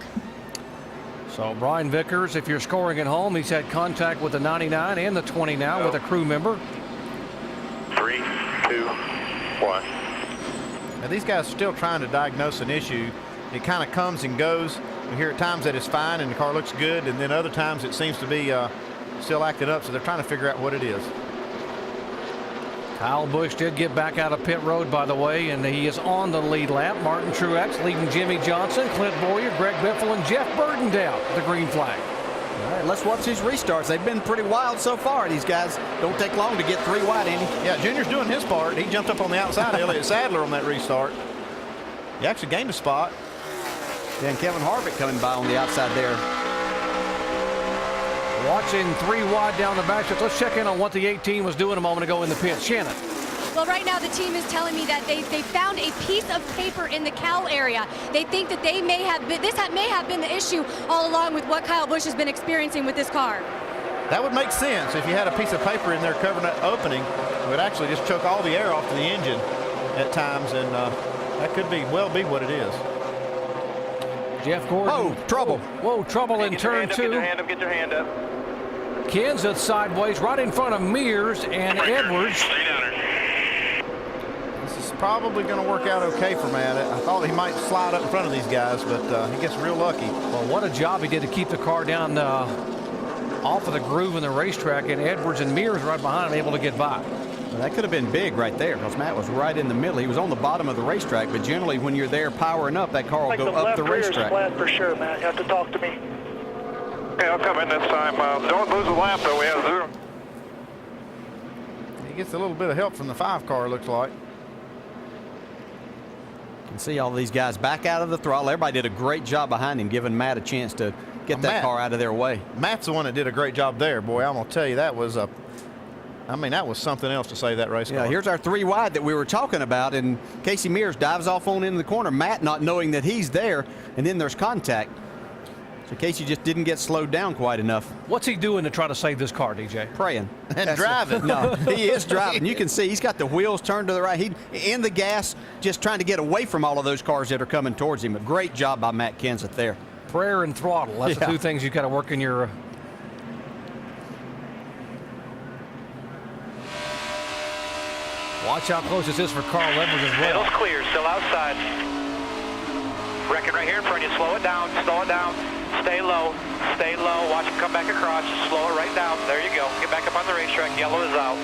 So Brian Vickers, if you're scoring at home, he's had contact with the 99 and the 20 now with a crew member. 3, 2, 1. Now these guys are still trying to diagnose an issue. It kind of comes and goes. We hear at times that it's fine and the car looks good, and then other times it seems to be still acting up, so they're trying to figure out what it is. Kyle Busch did get back out of pit road, by the way, and he is on the lead lap. Martin Truex leading Jimmy Johnson, Clint Bowyer, Greg Biffle, and Jeff Burton down the green flag. All right, let's watch these restarts. They've been pretty wild so far. These guys don't take long to get 3 wide, Andy. Yeah, Junior's doing his part. He jumped up on the outside of Elliott Sadler on that restart. He actually gained a spot. Yeah, and Kevin Harvick coming by on the outside there. Watching 3 wide down the backstretch. Let's check in on what the 18 was doing a moment ago in the pit. Shannon. Well, right now the team is telling me that they found a piece of paper in the cowl area. They think that they may have been, may have been the issue all along with what Kyle Busch has been experiencing with this car. That would make sense if you had a piece of paper in there covering that opening. It would actually just choke all the air off to the engine at times, and that could well be what it is. Jeff Gordon. Oh, trouble. Whoa, trouble in turn 2. Get your hand up, get your hand up. Kenseth sideways right in front of Mears and Edwards. Stay down there. This is probably going to work out okay for Matt. I thought he might slide up in front of these guys, but he gets real lucky. Well, what a job he did to keep the car down off of the groove in the racetrack, and Edwards and Mears right behind him able to get by. Well, that could have been big right there because Matt was right in the middle. He was on the bottom of the racetrack, but generally when you're there powering up, that car will go up the racetrack. Flat for sure, Matt. You have to talk to me. Okay, I'll come in this time. Don't lose a lap, though. We have 0. He gets a little bit of help from the 5 car, looks like. You can see all these guys back out of the throttle. Everybody did a great job behind him, giving Matt a chance to get that car out of their way. Matt's the one that did a great job there. Boy, I'm going to tell you, that was that was something else to save that race car. Yeah, here's our 3 wide that we were talking about, and Casey Mears dives off on into the corner. Matt not knowing that he's there, and then there's contact. So Casey just didn't get slowed down quite enough. What's he doing to try to save this car, DJ? Praying. And driving. No, he is driving. You can see he's got the wheels turned to the right. He in the gas, just trying to get away from all of those cars that are coming towards him. A great job by Matt Kenseth there. Prayer and throttle. That's the 2 things you got to work in your... Watch how close this is for Carl Edwards as well. Middle's clear, still outside. Wrecking right here in front of you. Slow it down, slow it down. Stay low, stay low. Watch him come back across. Slow it right down. There you go. Get back up on the racetrack. Yellow is out.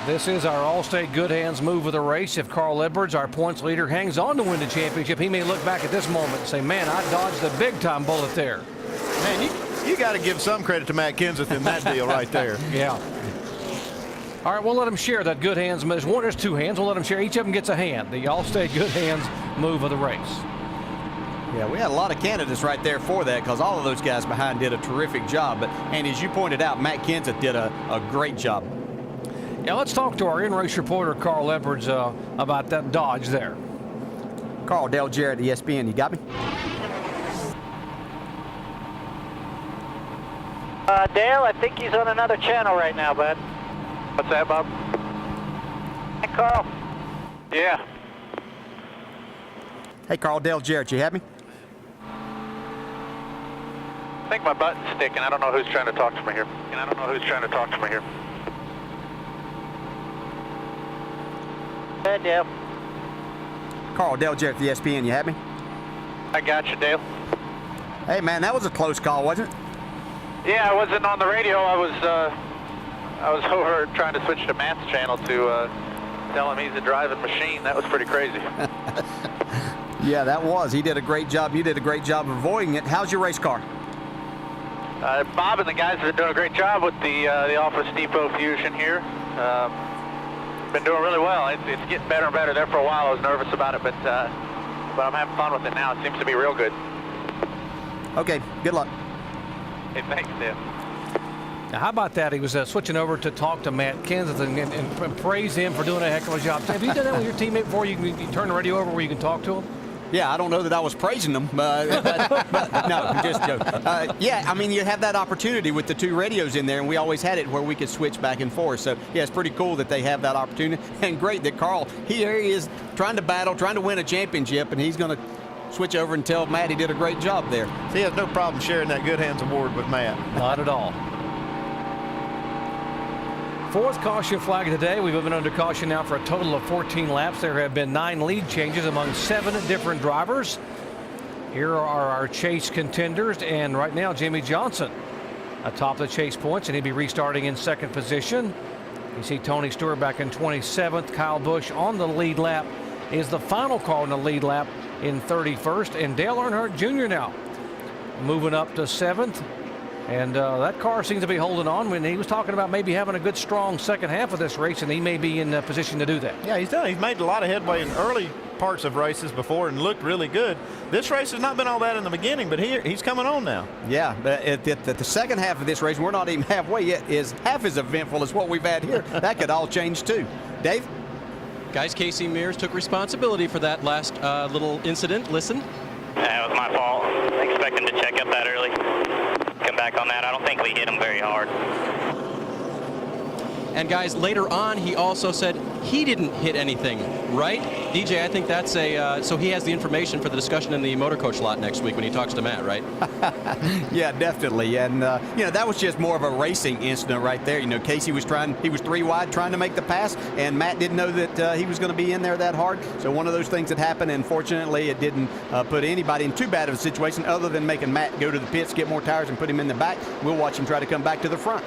This is our Allstate Good Hands move of the race. If Carl Edwards, our points leader, hangs on to win the championship, he may look back at this moment and say, man, I dodged the big-time bullet there. Man, you got to give some credit to Matt Kenseth in that deal right there. Yeah. All right, we'll let them share that Good Hands. There's 2 hands. We'll let them share. Each of them gets a hand. The Allstate Good Hands move of the race. Yeah, we had a lot of candidates right there for that because all of those guys behind did a terrific job. And as you pointed out, Matt Kenseth did a great job. Yeah, let's talk to our in-race reporter, Carl Edwards, about that dodge there. Carl, Dale Jarrett, ESPN, you got me? Dale, I think he's on another channel right now, bud. What's that, Bob? Hey, Carl. Yeah. Hey, Carl, Dale Jarrett, you have me? I think my button's sticking. I don't know who's trying to talk to me here. Hey, Dale. Carl, Dale Jarrett, the ESPN, you have me? I got you, Dale. Hey, man, that was a close call, wasn't it? Yeah, I wasn't on the radio. I was over trying to switch to Matt's channel to tell him he's a driving machine. That was pretty crazy. Yeah, that was. He did a great job. You did a great job of avoiding it. How's your race car? Bob and the guys have been doing a great job with the Office Depot Fusion here. Been doing really well. It's getting better and better. There for a while I was nervous about it, but I'm having fun with it now. It seems to be real good. Okay, good luck. Hey, thanks, Dale. Now, how about that? He was switching over to talk to Matt Kenseth and praise him for doing a heck of a job. Have you done that with your teammate before? You turn the radio over where you can talk to him? Yeah, I don't know that I was praising them, but no, just joking. Yeah, I mean, you have that opportunity with the two radios in there, and we always had it where we could switch back and forth. So, yeah, it's pretty cool that they have that opportunity. And great that Carl, here he is trying to battle, trying to win a championship, and he's going to switch over and tell Matt he did a great job there. So he has no problem sharing that Good Hands Award with Matt. Not at all. Fourth caution flag of the day. We've been under caution now for a total of 14 laps. There have been 9 lead changes among 7 different drivers. Here are our chase contenders, and right now Jimmie Johnson atop the chase points, and he'll be restarting in second position. You see Tony Stewart back in 27th. Kyle Busch on the lead lap is the final car on the lead lap in 31st, and Dale Earnhardt Jr. now moving up to 7th. And that car seems to be holding on. When he was talking about maybe having a good, strong second half of this race, and he may be in a position to do that. Yeah, he's done. He's made a lot of headway in early parts of races before and looked really good. This race has not been all that in the beginning, but he's coming on now. Yeah, but the second half of this race, we're not even halfway yet, is half as eventful as what we've had here. That could all change too. Dave? Guys, Casey Mears took responsibility for that last little incident. Listen. That was my fault. I expect him to check up that early. Come back on that. I don't think we hit him very hard. And guys, later on, he also said he didn't hit anything, right? DJ, I think that's so he has the information for the discussion in the motor coach lot next week when he talks to Matt, right? Yeah, definitely. And, that was just more of a racing incident right there. Casey was he was 3 wide trying to make the pass, and Matt didn't know that he was going to be in there that hard. So one of those things that happened, and fortunately it didn't put anybody in too bad of a situation other than making Matt go to the pits, get more tires, and put him in the back. We'll watch him try to come back to the front.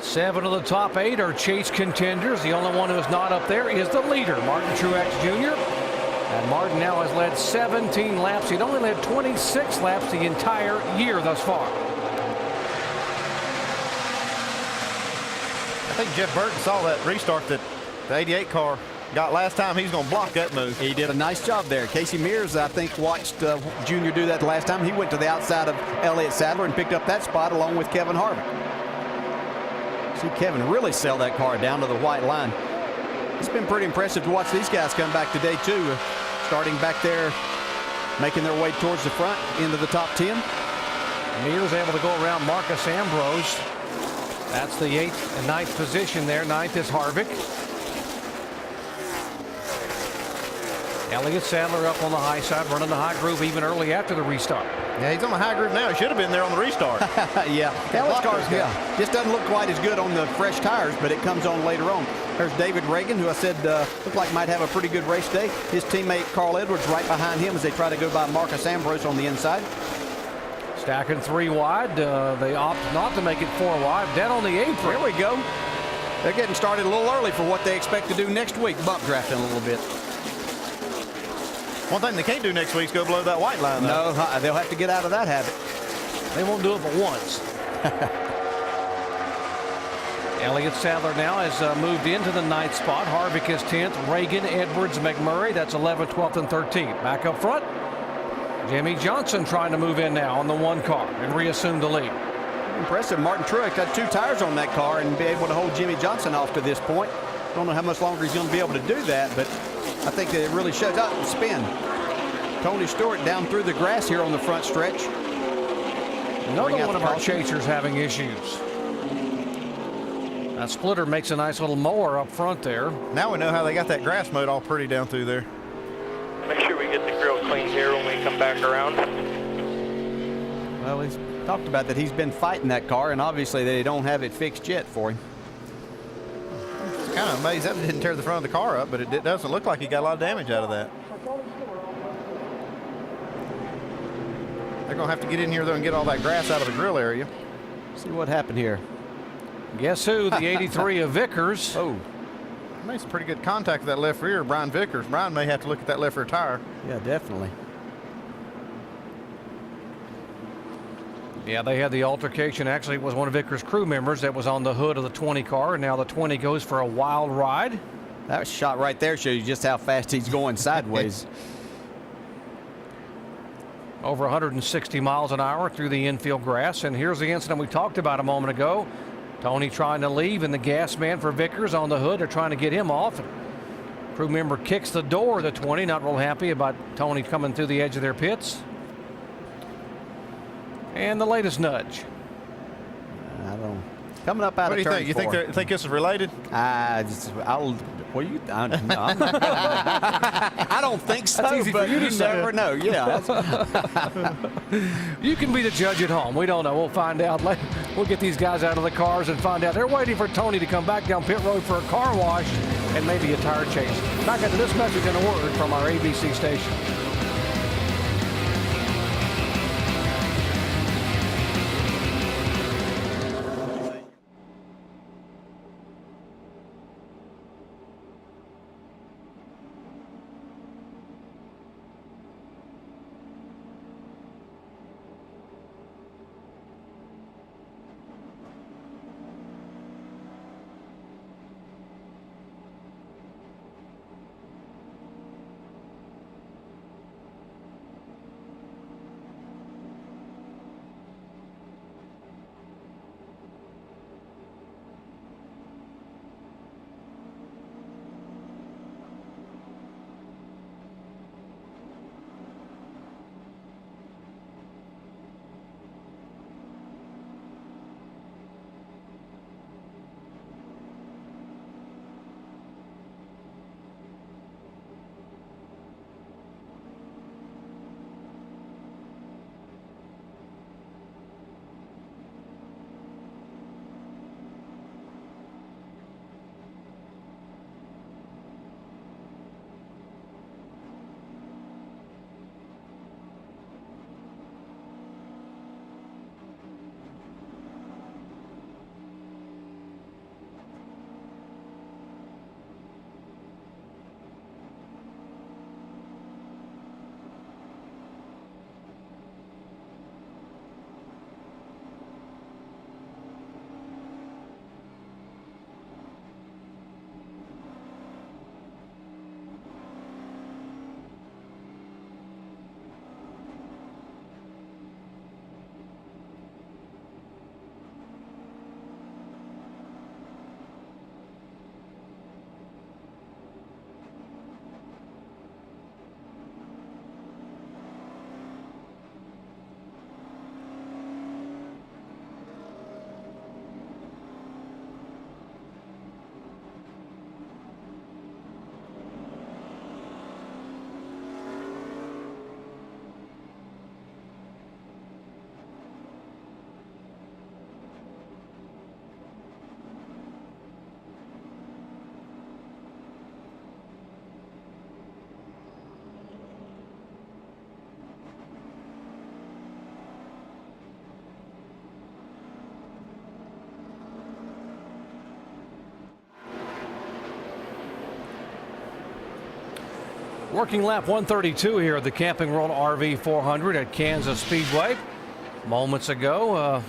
7 of the top 8 are chase contenders. The only one who is not up there is the leader, Martin Truex Jr. And Martin now has led 17 laps. He'd only led 26 laps the entire year thus far. I think Jeff Burton saw that restart that the 88 car got last time. He's going to block that move. He did a nice job there. Casey Mears, I think, watched Junior do that the last time. He went to the outside of Elliott Sadler and picked up that spot along with Kevin Harvick. See Kevin really sell that car down to the white line. It's been pretty impressive to watch these guys come back today, too. Starting back there, making their way towards the front, into the top 10. Mears able to go around Marcus Ambrose. That's the 8th and 9th position there. 9th is Harvick. Elliott Sadler up on the high side, running the high groove even early after the restart. Yeah, he's on the high groove now. He should have been there on the restart. Yeah, Elliott's car just doesn't look quite as good on the fresh tires, but it comes on later on. There's David Reagan, who I said looked like might have a pretty good race day. His teammate Carl Edwards right behind him as they try to go by Marcus Ambrose on the inside. Stacking 3 wide. They opt not to make it 4 wide. Dead on the apron. Here we go. They're getting started a little early for what they expect to do next week. Bump drafting a little bit. One thing they can't do next week is go below that white line, though. No, they'll have to get out of that habit. They won't do it but once. Elliott Sadler now has moved into the 9th spot. Harvick is 10th. Reagan, Edwards, McMurray. That's 11th, 12th, and 13th. Back up front, Jimmie Johnson trying to move in now on the 1 car and reassume the lead. Impressive. Martin Truex had 2 tires on that car and be able to hold Jimmie Johnson off to this point. Don't know how much longer he's going to be able to do that, but I think that it really shows up and spin. Tony Stewart down through the grass here on the front stretch. Another one of our chasers having issues. That splitter makes a nice little mower up front there. Now we know how they got that grass mowed all pretty down through there. Make sure we get the grill clean here when we come back around. Well, he's talked about that he's been fighting that car, and obviously they don't have it fixed yet for him. It's kind of amazed that didn't tear the front of the car up, but it doesn't look like he got a lot of damage out of that. They're going to have to get in here, though, and get all that grass out of the grill area. See what happened here. Guess who? The 83 of Vickers. Oh, made some pretty good contact with that left rear, Brian Vickers. Brian may have to look at that left rear tire. Yeah, definitely. Yeah, they had the altercation. Actually, it was one of Vickers' crew members that was on the hood of the 20 car, and now the 20 goes for a wild ride. That shot right there shows you just how fast he's going sideways. Over 160 miles an hour through the infield grass. And here's the incident we talked about a moment ago. Tony trying to leave, and the gas man for Vickers on the hood. They're trying to get him off. Crew member kicks the door of the 20. Not real happy about Tony coming through the edge of their pits. And the latest nudge. I don't. Coming up out what of do you think? You think this is related? I don't think so. That's easy for you to say. Never know. Yeah. You can be the judge at home. We don't know. We'll find out. We'll get these guys out of the cars and find out. They're waiting for Tony to come back down pit road for a car wash and maybe a tire change. Back into this message in a word from our ABC station. Working lap 132 here at the Camping World RV 400 at Kansas Speedway. Moments ago,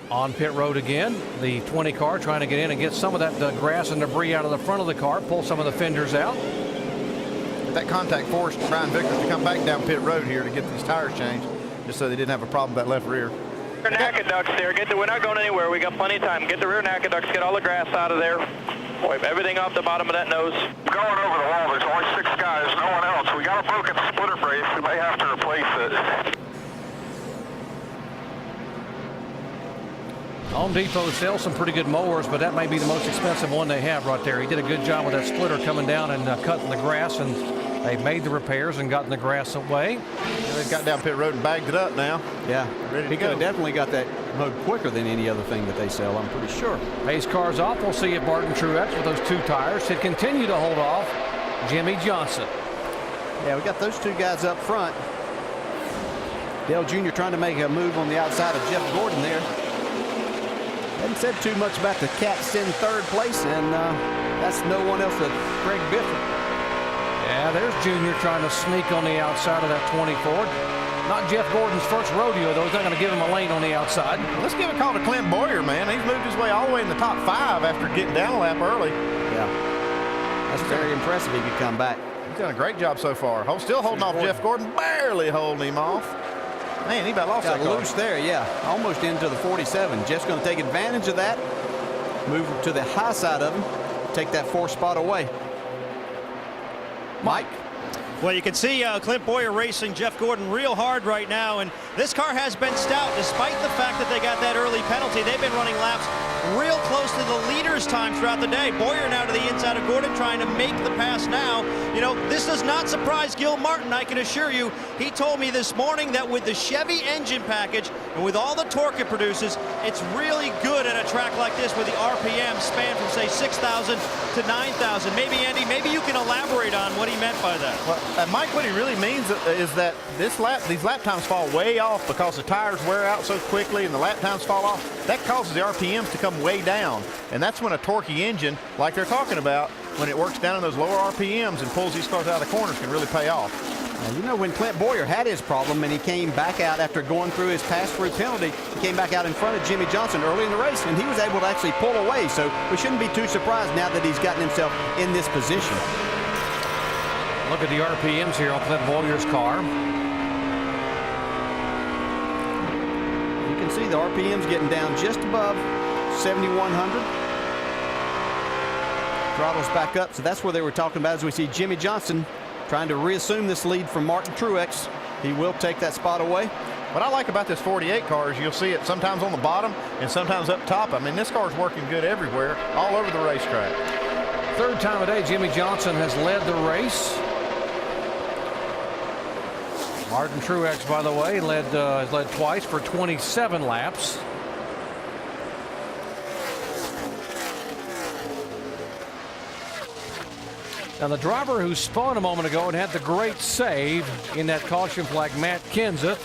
on pit road again, the 20 car trying to get in and get some of that grass and debris out of the front of the car, pull some of the fenders out. That contact forced Brian Vickers to come back down pit road here to get these tires changed, just so they didn't have a problem with that left rear. Rear NACA ducts there. We're not going anywhere. We got plenty of time. Get the rear NACA ducts. Get all the grass out of there. Wipe everything off the bottom of that nose. Going over the wall. There's only 6 guys. No one else. We got a broken splitter brace. We may have to replace it. Home Depot sells some pretty good mowers, but that may be the most expensive one they have right there. He did a good job with that splitter coming down and cutting the grass, and they've made the repairs and gotten the grass away. Yeah, they've got down pit road and bagged it up now. Yeah, ready to he could go. have definitely got that mowed quicker than any other thing that they sell, I'm pretty sure. Pace car's off. We'll see if Barton Truex with those 2 tires should continue to hold off Jimmie Johnson. Yeah, we got those 2 guys up front. Dale Jr. trying to make a move on the outside of Jeff Gordon there. Hadn't said too much about the Cats in 3rd place, and that's no one else but Greg Biffle. Yeah, there's Junior trying to sneak on the outside of that 24. Not Jeff Gordon's first rodeo, though. He's not going to give him a lane on the outside. Let's give a call to Clint Boyer, man. He's moved his way all the way in the top 5 after getting down a lap early. Yeah, that's very impressive. He could come back. He's done a great job so far. Still holding off Jeff Gordon, barely holding him off. Man, he about lost that car. Loose there, yeah. Almost into the 47. Jeff's going to take advantage of that. Move to the high side of him. Take that 4th spot away. Mike? Well, you can see Clint Boyer racing Jeff Gordon real hard right now, and this car has been stout despite the fact that they got that early penalty. They've been running laps real close to the leader's time throughout the day. Boyer now to the inside of Gordon trying to make the pass now. You know, this does not surprise Gil Martin, I can assure you. He told me this morning that with the Chevy engine package and with all the torque it produces, it's really good at a track like this where the RPM span from, say, 6,000 to 9,000. Maybe, Andy, maybe you can elaborate on what he meant by that. Well, Mike, what he really means is that these lap times fall way off because the tires wear out so quickly and the lap times fall off. That causes the RPMs to come way down. And that's when a torquey engine, like they're talking about, when it works down in those lower RPMs and pulls these cars out of the corners, can really pay off. You know, when Clint Boyer had his problem and he came back out after going through his pass-through penalty, he came back out in front of Jimmie Johnson early in the race, and he was able to actually pull away. So we shouldn't be too surprised now that he's gotten himself in this position. Look at the RPMs here on Clint Boyer's car. You can see the RPMs getting down just above 7,100. Throttles back up, so that's where they were talking about as we see Jimmie Johnson trying to reassume this lead from Martin Truex. He will take that spot away. What I like about this 48 car is you'll see it sometimes on the bottom and sometimes up top. I mean, this car's working good everywhere, all over the racetrack. 3rd time of day, Jimmie Johnson has led the race. Martin Truex, by the way, has led twice for 27 laps. Now, the driver who spun a moment ago and had the great save in that caution flag, Matt Kenseth.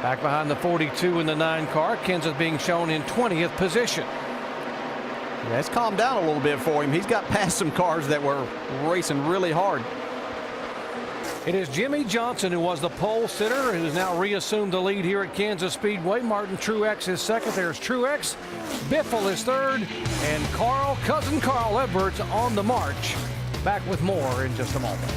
Back behind the 42 in the 9 car, Kenseth being shown in 20th position. Yeah, it's calmed down a little bit for him. He's got past some cars that were racing really hard. It is Jimmie Johnson who was the pole sitter, who's now reassumed the lead here at Kansas Speedway. Martin Truex is 2nd. There's Truex. Biffle is 3rd. And cousin Carl Edwards on the march. Back with more in just a moment.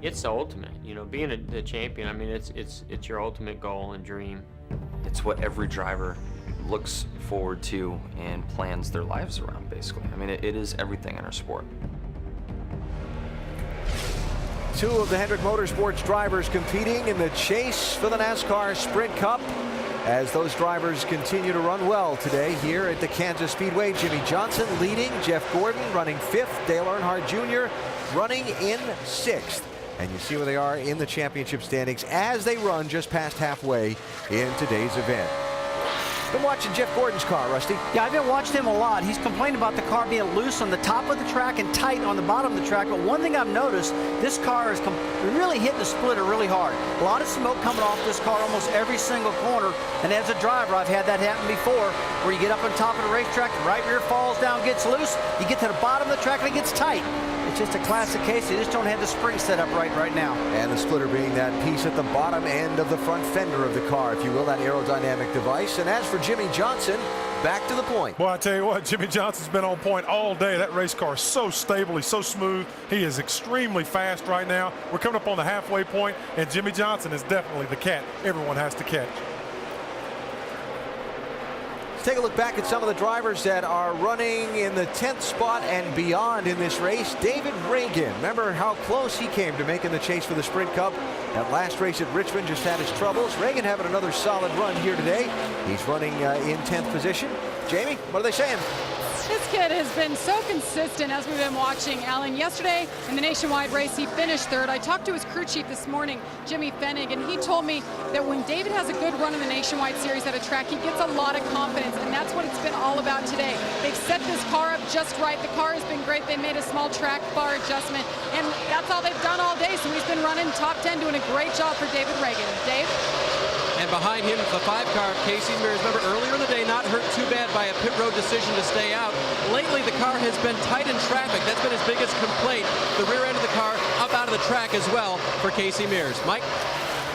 It's the ultimate, you know, being the champion. I mean, it's your ultimate goal and dream. It's what every driver looks forward to and plans their lives around, basically. I mean, it is everything in our sport. Two of the Hendrick Motorsports drivers competing in the chase for the NASCAR Sprint Cup as those drivers continue to run well today here at the Kansas Speedway. Jimmie Johnson leading, Jeff Gordon running 5th, Dale Earnhardt Jr. running in 6th. And you see where they are in the championship standings as they run just past halfway in today's event. Been watching Jeff Gordon's car, Rusty. Yeah, I've been watching him a lot. He's complained about the car being loose on the top of the track and tight on the bottom of the track. But one thing I've noticed, this car is really hitting the splitter really hard. A lot of smoke coming off this car almost every single corner. And as a driver, I've had that happen before, where you get up on top of the racetrack, the right rear falls down, gets loose. You get to the bottom of the track and it gets tight. It's just a classic case. They just don't have the spring set up right now. And the splitter being that piece at the bottom end of the front fender of the car, if you will, that aerodynamic device. And as for Jimmie Johnson, back to the point. Well, I tell you what, Jimmie Johnson's been on point all day. That race car is so stable. He's so smooth. He is extremely fast right now. We're coming up on the halfway point, and Jimmie Johnson is definitely the cat everyone has to catch. Take a look back at some of the drivers that are running in the 10th spot and beyond in this race. David Ragan, remember how close he came to making the chase for the Sprint Cup. That last race at Richmond just had his troubles. Ragan having another solid run here today. He's running in 10th position. Jamie, what are they saying? This kid has been so consistent as we've been watching, Alan. Yesterday in the nationwide race, he finished 3rd. I talked to his crew chief this morning, Jimmy Fennig, and he told me that when David has a good run in the nationwide series at a track, he gets a lot of confidence, and that's what it's been all about today. They've set this car up just right. The car has been great. They made a small track bar adjustment, and that's all they've done all day. So he's been running top 10, doing a great job for David Ragan. Dave? And behind him, the 5-car, Casey Mears. Remember, earlier in the day, not hurt too bad by a pit road decision to stay out. Lately, the car has been tight in traffic. That's been his biggest complaint. The rear end of the car up out of the track as well for Casey Mears. Mike?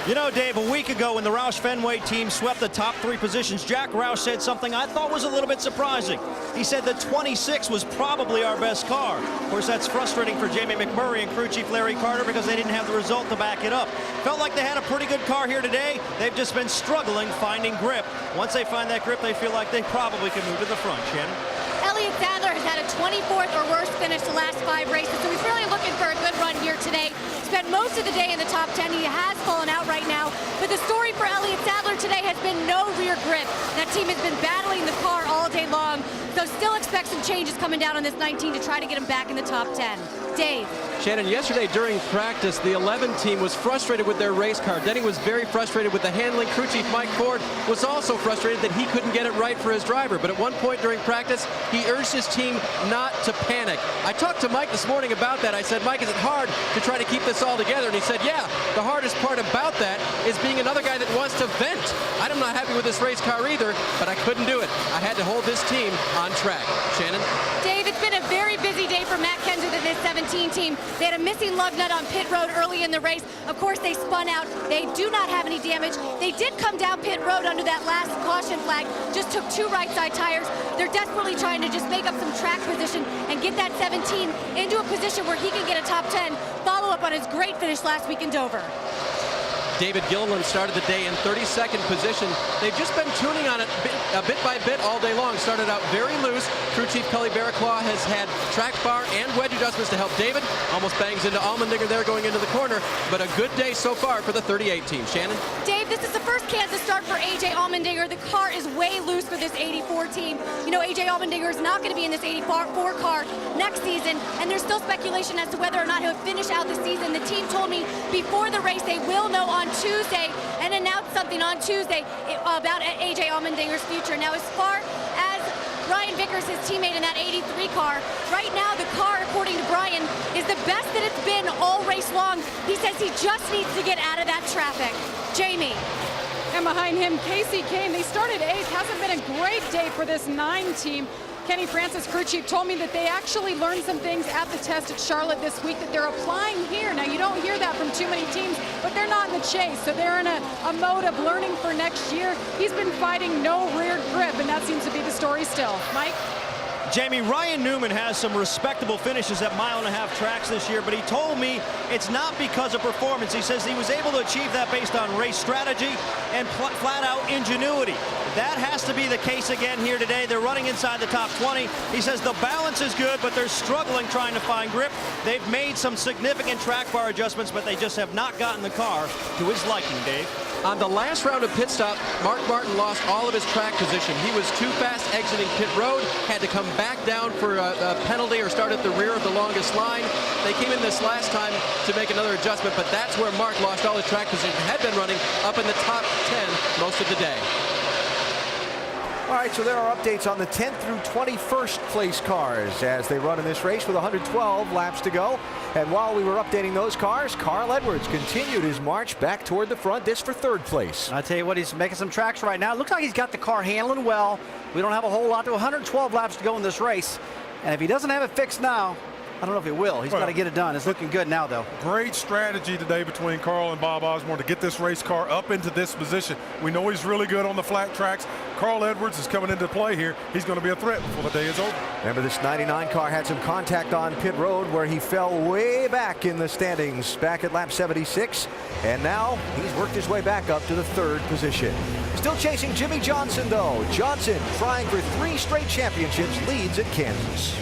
You know, Dave, a week ago when the Roush Fenway team swept the top 3 positions, Jack Roush said something I thought was a little bit surprising. He said the 26 was probably our best car. Of course, that's frustrating for Jamie McMurray and crew chief Larry Carter because they didn't have the result to back it up. Felt like they had a pretty good car here today. They've just been struggling finding grip. Once they find that grip, they feel like they probably can move to the front. Shannon? Elliott Sadler has had a 24th or worse finish the last 5 races, so he's really looking for a good run here today. Spent most of the day in the top 10. He has fallen out right now, but the story for Elliott Sadler today has been no rear grip. That team has been battling the car all day long, so still expect some changes coming down on this 19 to try to get him back in the top 10. Dave. Shannon, yesterday during practice, the 11 team was frustrated with their race car. Denny was very frustrated with the handling. Crew chief Mike Ford was also frustrated that he couldn't get it right for his driver. But at one point during practice, he urged his team not to panic. I talked to Mike this morning about that. I said, Mike, is it hard to try to keep this all together? And he said, yeah, the hardest part about that is being another guy that wants to vent. I'm not happy with this race car either, but I couldn't do it. I had to hold this team on track. Shannon? Dave, it's been a very busy day for Matt Kenseth and this 17 team. They had a missing lug nut on pit road early in the race. Of course, they spun out. They do not have any damage. They did come down pit road under that last caution flag. Just took 2 right side tires. They're desperately trying to just make up some track position and get that 17 into a position where he can get a top 10 follow up on his great finish last week in Dover. David Gilliland started the day in 32nd position. They've just been tuning on it bit by bit all day long. Started out very loose. Crew chief Cully Barraclough has had track bar and wedge adjustments to help David. Almost bangs into Allmendinger there going into the corner, but a good day so far for the 38 team. Shannon? Dave, this is the first Kansas start for A.J. Allmendinger. The car is way loose for this 84 team. You know, A.J. Allmendinger is not going to be in this 84 car next season, and there's still speculation as to whether or not he'll finish out the season. The team told me before the race they will know on Tuesday and announce something on Tuesday about A.J. Allmendinger's future. Now, as far as Brian Vickers, his teammate in that 83 car, right now the car, according to Brian, is the best that it's been all race long. He says he just needs to get out of that traffic. Jamie. And behind him, Casey Kane. They started 8th. Hasn't been a great day for this 9 team. Kenny Francis, crew chief, told me that they actually learned some things at the test at Charlotte this week that they're applying here. Now, you don't hear that from too many teams, but they're not in the chase, so they're in a mode of learning for next year. He's been fighting no rear grip, and that seems to be the story still. Mike? Jamie, Ryan Newman has some respectable finishes at mile-and-a-half tracks this year, but he told me it's not because of performance. He says he was able to achieve that based on race strategy and flat-out ingenuity. That has to be the case again here today. They're running inside the top 20. He says the balance is good, but they're struggling trying to find grip. They've made some significant track bar adjustments, but they just have not gotten the car to his liking, Dave. On the last round of pit stop, Mark Martin lost all of his track position. He was too fast exiting pit road, had to come back down for a penalty or start at the rear of the longest line. They came in this last time to make another adjustment, but that's where Mark lost all his track position. Had been running up in the top 10 most of the day. All right, so there are updates on the 10th through 21st place cars as they run in this race with 112 laps to go. And while we were updating those cars, Carl Edwards continued his march back toward the front. This for third place. I tell you what, he's making some tracks right now. It looks like he's got the car handling well. We don't have a whole lot to 112 laps to go in this race. And if he doesn't have it fixed now, I don't know if he will. He's got to get it done. It's looking good now, though. Great strategy today between Carl and Bob Osborne to get this race car up into this position. We know he's really good on the flat tracks. Carl Edwards is coming into play here. He's going to be a threat before the day is over. Remember, this 99 car had some contact on pit road where he fell way back in the standings back at lap 76. And now he's worked his way back up to the third position. Still chasing Jimmie Johnson, though. Johnson, trying for 3 straight championships, leads at Kansas.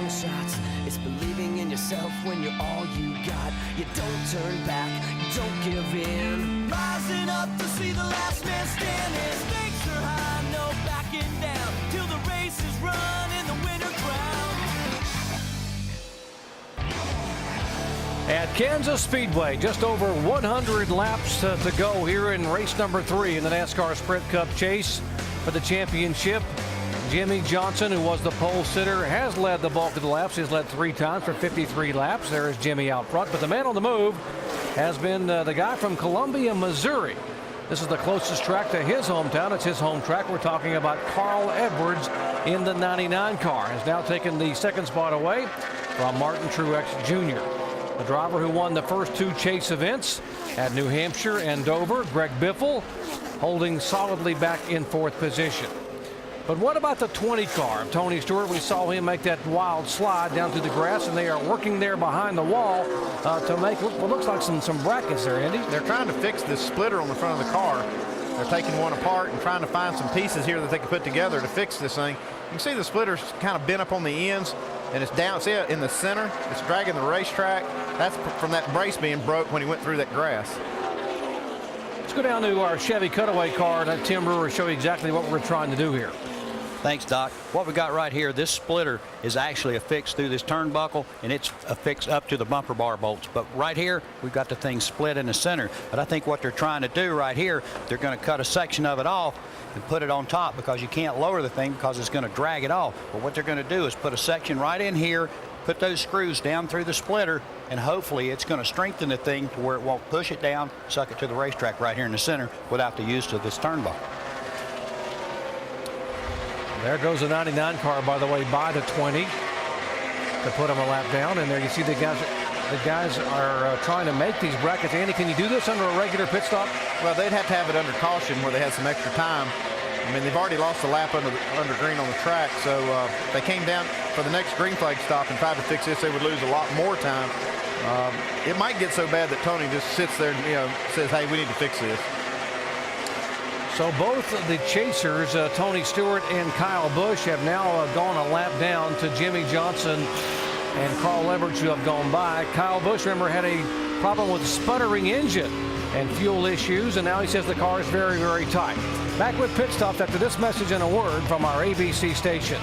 shots. It's believing in yourself when you're all you got. You don't turn back, you don't give in. Rising up to see the last man standing. Stakes are high, no backing down. Till the race is run in the winter crown. At Kansas Speedway, just over 100 laps to go here in race number 3 in the NASCAR Sprint Cup chase for the championship. Jimmie Johnson, who was the pole sitter, has led the bulk of the laps. He's led 3 times for 53 laps. There is Jimmie out front. But the man on the move has been the guy from Columbia, Missouri. This is the closest track to his hometown. It's his home track. We're talking about Carl Edwards in the 99 car. Has now taken the second spot away from Martin Truex Jr. The driver who won the first 2 chase events at New Hampshire and Dover, Greg Biffle, holding solidly back in 4th position. But what about the 20 car of Tony Stewart? We saw him make that wild slide down through the grass, and they are working there behind the wall to make what looks like some brackets there, Andy. They're trying to fix this splitter on the front of the car. They're taking one apart and trying to find some pieces here that they can put together to fix this thing. You can see the splitter's kind of bent up on the ends. and it's down. See it in the center? It's dragging the racetrack. That's from that brace being broke when he went through that grass. Let's go down to our Chevy cutaway car and let Tim Brewer show you exactly what we're trying to do here. Thanks, Doc. What we got right here, this splitter is actually affixed through this turnbuckle, and it's affixed up to the bumper bar bolts. But right here, we've got the thing split in the center. But I think what they're trying to do right here, they're going to cut a section of it off and put it on top, because you can't lower the thing because it's going to drag it off. But what they're going to do is put a section right in here, put those screws down through the splitter, and hopefully it's going to strengthen the thing to where it won't push it down, suck it to the racetrack right here in the center without the use of this turnbuckle. There goes the 99 car, by the way, by the 20 to put him a lap down. And there you see the guys are trying to make these brackets. Andy, can you do this under a regular pit stop? Well, they'd have to have it under caution where they had some extra time. I mean, they've already lost a lap under green on the track, so if they came down for the next green flag stop and tried to fix this, they would lose a lot more time. It might get so bad that Tony just sits there and says, hey, we need to fix this. So both of the chasers, Tony Stewart and Kyle Busch, have now gone a lap down to Jimmie Johnson and Carl Edwards, who have gone by. Kyle Busch, remember, had a problem with sputtering engine and fuel issues, and now he says the car is very, very tight. Back with pit stops after this message and a word from our ABC stations.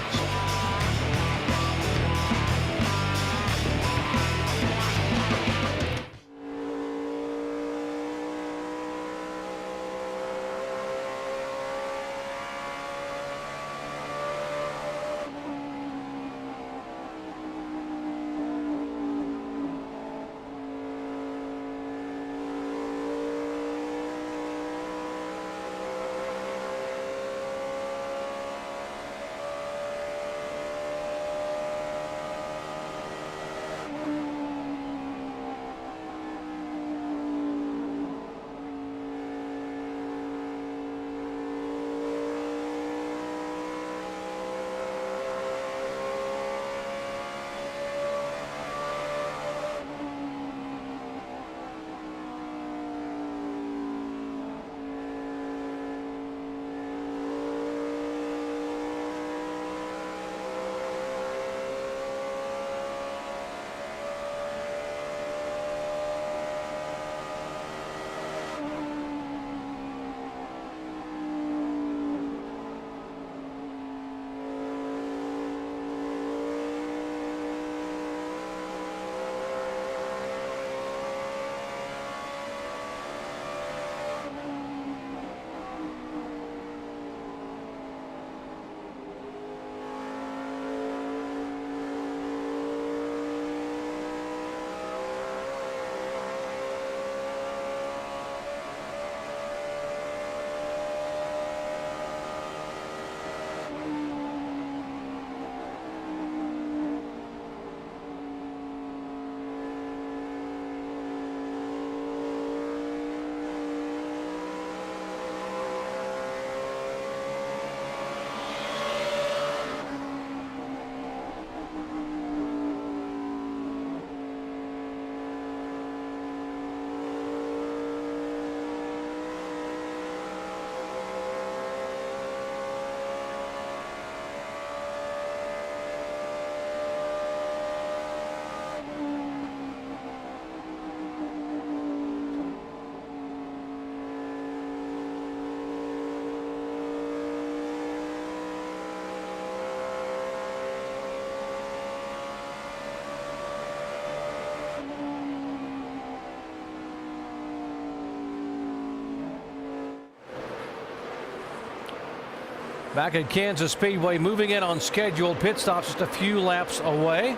Back at Kansas Speedway, moving in on scheduled pit stops just a few laps away.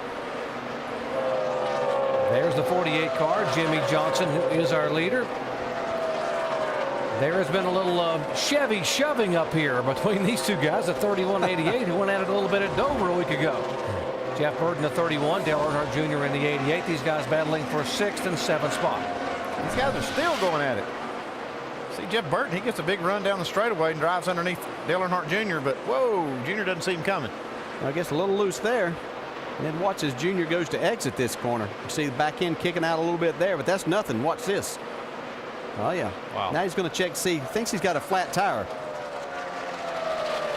There's the 48 car, Jimmie Johnson, who is our leader. There has been a little Chevy shoving up here between these two guys, the 3188, who went at it a little bit at Dover a week ago. Jeff Burton, the 31, Dale Earnhardt Jr. in the 88. These guys battling for 6th and 7th spot. These guys are still going at it. See Jeff Burton, he gets a big run down the straightaway and drives underneath Dale Earnhardt Jr., but whoa, Jr. doesn't see him coming. I guess a little loose there. And then watch as Jr. goes to exit this corner. You see the back end kicking out a little bit there, but that's nothing. Watch this. Oh, yeah. Wow. Now he's going to check to see. He thinks he's got a flat tire.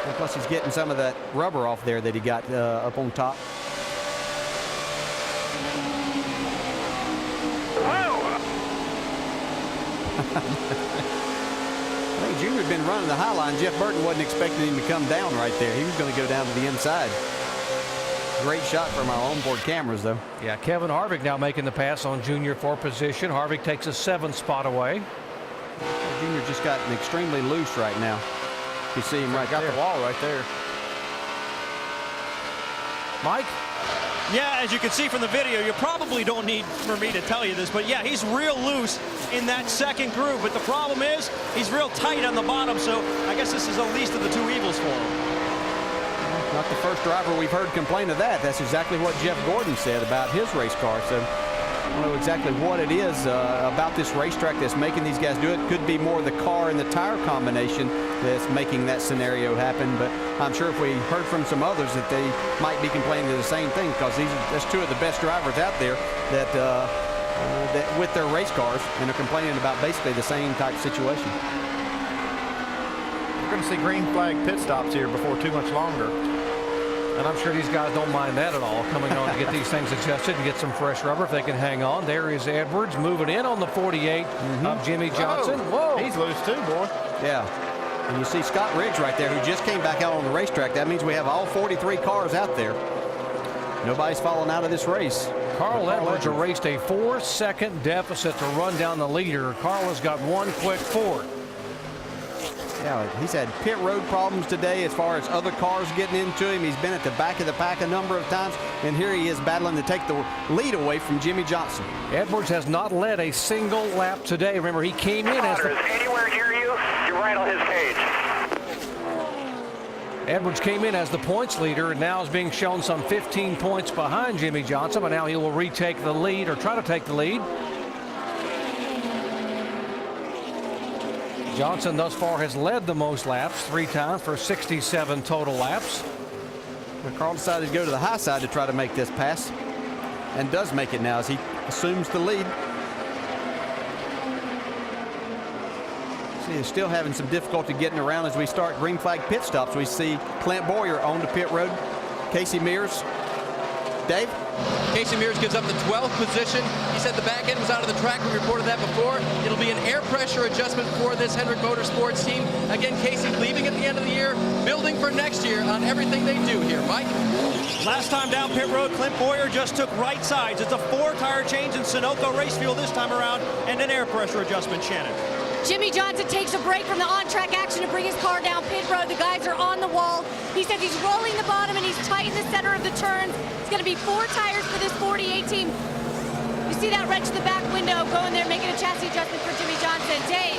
And plus he's getting some of that rubber off there that he got up on top. I think Junior's been running the high line. Jeff Burton wasn't expecting him to come down right there. He was going to go down to the inside. Great shot from our onboard cameras, though. Yeah, Kevin Harvick now making the pass on Junior for position. Harvick takes a 7th spot away. Junior just gotten extremely loose right now. You see him right there. Got the wall right there. Mike? Yeah, as you can see from the video, you probably don't need for me to tell you this, but yeah, he's real loose in that second groove. But the problem is he's real tight on the bottom, so I guess this is the least of the two evils for him. Not the first driver we've heard complain of that. That's exactly what Jeff Gordon said about his race car. So I don't know exactly what it is about this racetrack that's making these guys do it. Could be more the car and the tire combination that's making that scenario happen. But I'm sure if we heard from some others that they might be complaining of the same thing, because that's two of the best drivers out there that with their race cars, and they're complaining about basically the same type of situation. We're going to see green flag pit stops here before too much longer. And I'm sure these guys don't mind that at all, coming on to get these things adjusted and get some fresh rubber if they can hang on. There is Edwards moving in on the 48 of Jimmie Johnson. Whoa. He's loose too, boy. Yeah. And you see Scott Ridge right there, who just came back out on the racetrack. That means we have all 43 cars out there. Nobody's falling out of this race. Carl Edwards erased a 4-second deficit to run down the leader. Carl has got one quick Ford. Yeah, he's had pit road problems today as far as other cars getting into him. He's been at the back of the pack a number of times, and here he is battling to take the lead away from Jimmie Johnson. Edwards has not led a single lap today. Remember, he came in as anywhere near you, you rattle his cage. Edwards came in as the points leader and now is being shown some 15 points behind Jimmie Johnson, but now he will retake the lead, or try to take the lead. Johnson thus far has led the most laps 3 times for 67 total laps. But Carl decided to go to the high side to try to make this pass, and does make it now as he assumes the lead. See, he's still having some difficulty getting around as we start green flag pit stops. We see Clint Bowyer on the pit road. Casey Mears. Dave? Casey Mears gives up the 12th position. He said the back end was out of the track. We reported that before. It'll be an air pressure adjustment for this Hendrick Motorsports team. Again, Casey leaving at the end of the year, building for next year on everything they do here. Mike? Last time down pit road, Clint Bowyer just took right sides. It's a 4-tire change in Sunoco race fuel this time around, and an air pressure adjustment, Shannon. Jimmie Johnson takes a break from the on-track action to bring his car down pit road. The guys are on the wall. He says he's rolling the bottom and he's tight in the center of the turns. It's going to be 4 tires for this 48 team. You see that wrench in the back window going there, making a chassis adjustment for Jimmie Johnson. Dave.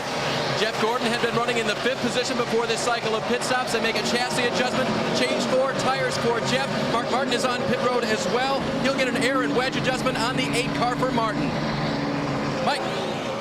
Jeff Gordon had been running in the 5th position before this cycle of pit stops. They make a chassis adjustment, change 4 tires for Jeff. Mark Martin is on pit road as well. He'll get an air and wedge adjustment on the 8 car for Martin. Mike.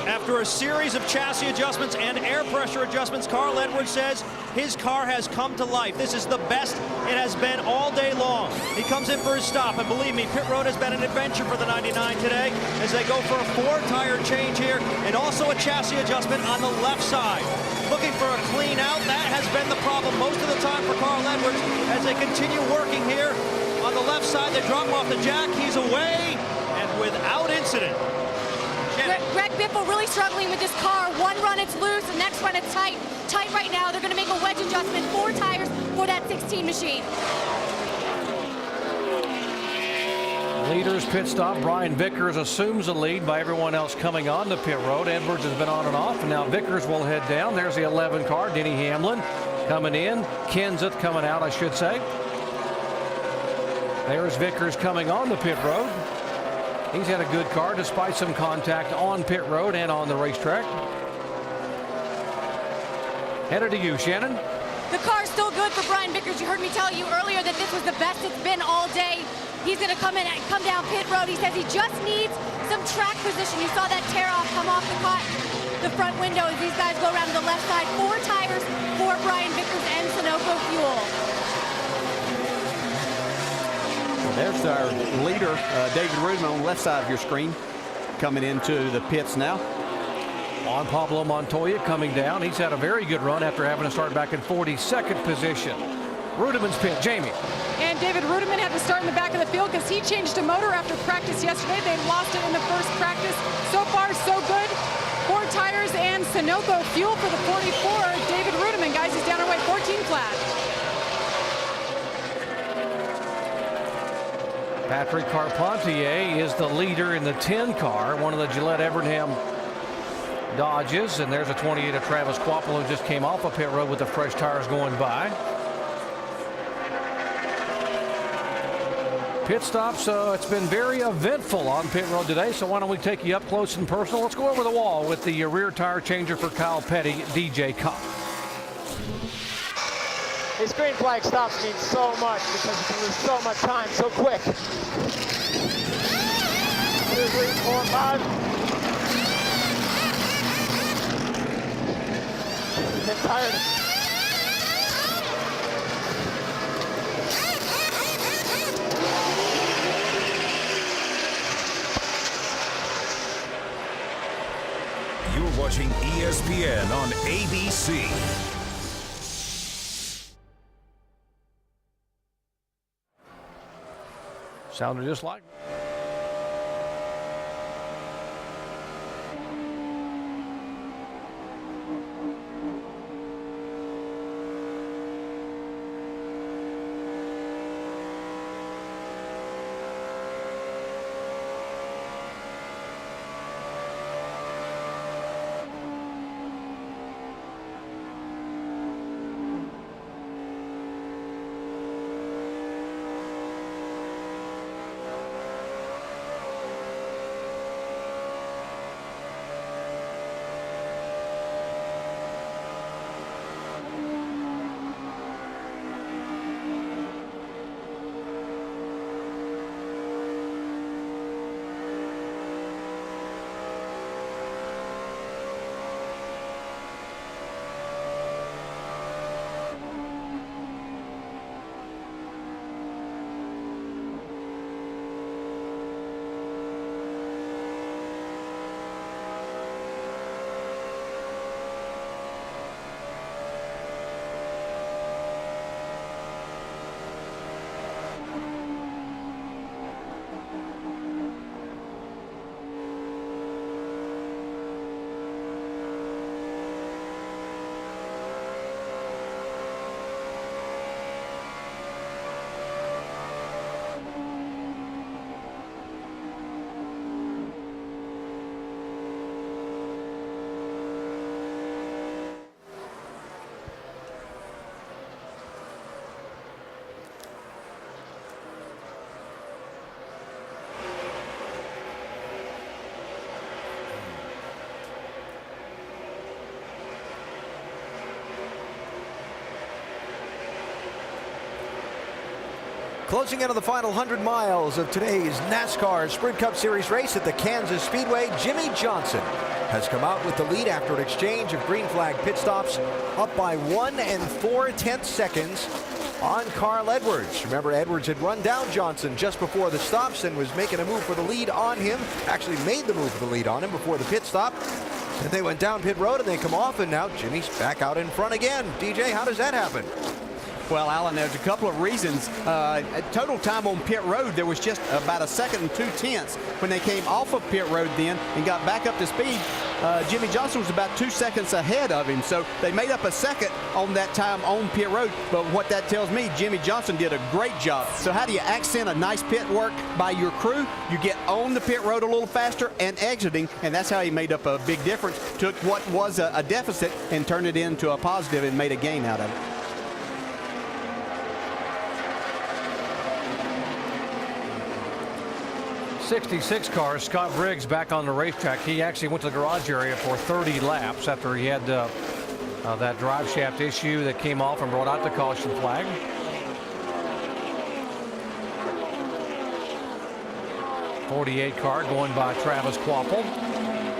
After a series of chassis adjustments and air pressure adjustments, Carl Edwards says his car has come to life. This is the best it has been all day long. He comes in for his stop, and believe me, pit road has been an adventure for the 99 today as they go for a 4-tire change here and also a chassis adjustment on the left side. Looking for a clean out. That has been the problem most of the time for Carl Edwards as they continue working here on the left side. They drop him off the jack. He's away and without incident. Greg Biffle really struggling with this car. One run it's loose, the next run it's tight. Tight right now. They're going to make a wedge adjustment. 4 tires for that 16 machine. Leaders pit stop. Brian Vickers assumes the lead by everyone else coming on the pit road. Edwards has been on and off, and now Vickers will head down. There's the 11 car. Denny Hamlin coming in. Kenseth coming out, I should say. There's Vickers coming on the pit road. He's had a good car despite some contact on pit road and on the racetrack. Headed to you, Shannon. The car's still good for Brian Vickers. You heard me tell you earlier that this was the best it's been all day. He's going to come down pit road. He says he just needs some track position. You saw that tear off come off the front window as these guys go around to the left side. 4 tires for Brian Vickers and Sunoco Fuel. There's our leader, David Rudman, on the left side of your screen, coming into the pits now. Juan Pablo Montoya coming down. He's had a very good run after having to start back in 42nd position. Rudiman's pit. Jamie. And David Rudiman had to start in the back of the field because he changed a motor after practice yesterday. They lost it in the first practice. So far, so good. 4 tires and Sunoco fuel for the 44. David Rudiman, guys, he's down our way, 14 flat. Patrick Carpentier is the leader in the 10 car, one of the Gillette Evernham Dodges, and there's a 28 of Travis Quapple, who just came off of pit road with the fresh tires going by. Pit stops, it's been very eventful on pit road today, so why don't we take you up close and personal. Let's go over the wall with the rear tire changer for Kyle Petty, DJ Cobb. These green flag stops mean so much because you can lose so much time so quick. 2, 3, 4, 5. Get tired. You're watching ESPN on ABC. Sounded just like. Closing into the final 100 miles of today's NASCAR Sprint Cup Series race at the Kansas Speedway, Jimmie Johnson has come out with the lead after an exchange of green flag pit stops, up by 1 4/10 seconds on Carl Edwards. Remember, Edwards had run down Johnson just before the stops and was making a move for the lead on him. Actually made the move for the lead on him before the pit stop. And they went down pit road and they come off, and now Jimmy's back out in front again. DJ, how does that happen? Well, Alan, there's a couple of reasons. Total time on pit road, there was just about 1 2/10 when they came off of pit road then and got back up to speed. Jimmie Johnson was about 2 seconds ahead of him, so they made up a second on that time on pit road. But what that tells me, Jimmie Johnson did a great job. So how do you accent a nice pit work by your crew? You get on the pit road a little faster and exiting, and that's how he made up a big difference. Took what was a deficit and turned it into a positive and made a gain out of it. 66 cars, Scott Briggs back on the racetrack. He actually went to the garage area for 30 laps after he had that drive shaft issue that came off and brought out the caution flag. '48 car going by Travis Quapple.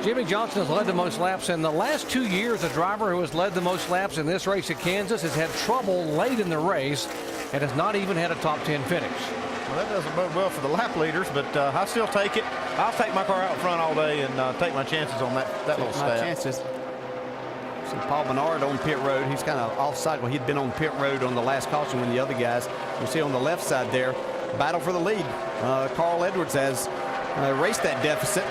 Jimmie Johnson has led the most laps in the last 2 years. A driver who has led the most laps in this race at Kansas has had trouble late in the race and has not even had a top 10 finish. Well, that doesn't bode well for the lap leaders, but I still take it. I'll take my car out front all day and take my chances on that little stat. Chances. See Paul Menard on pit road. He's kind of off cycle. He'd been on pit road on the last caution when the other guys. You see on the left side there, battle for the lead. Carl Edwards has raced that deficit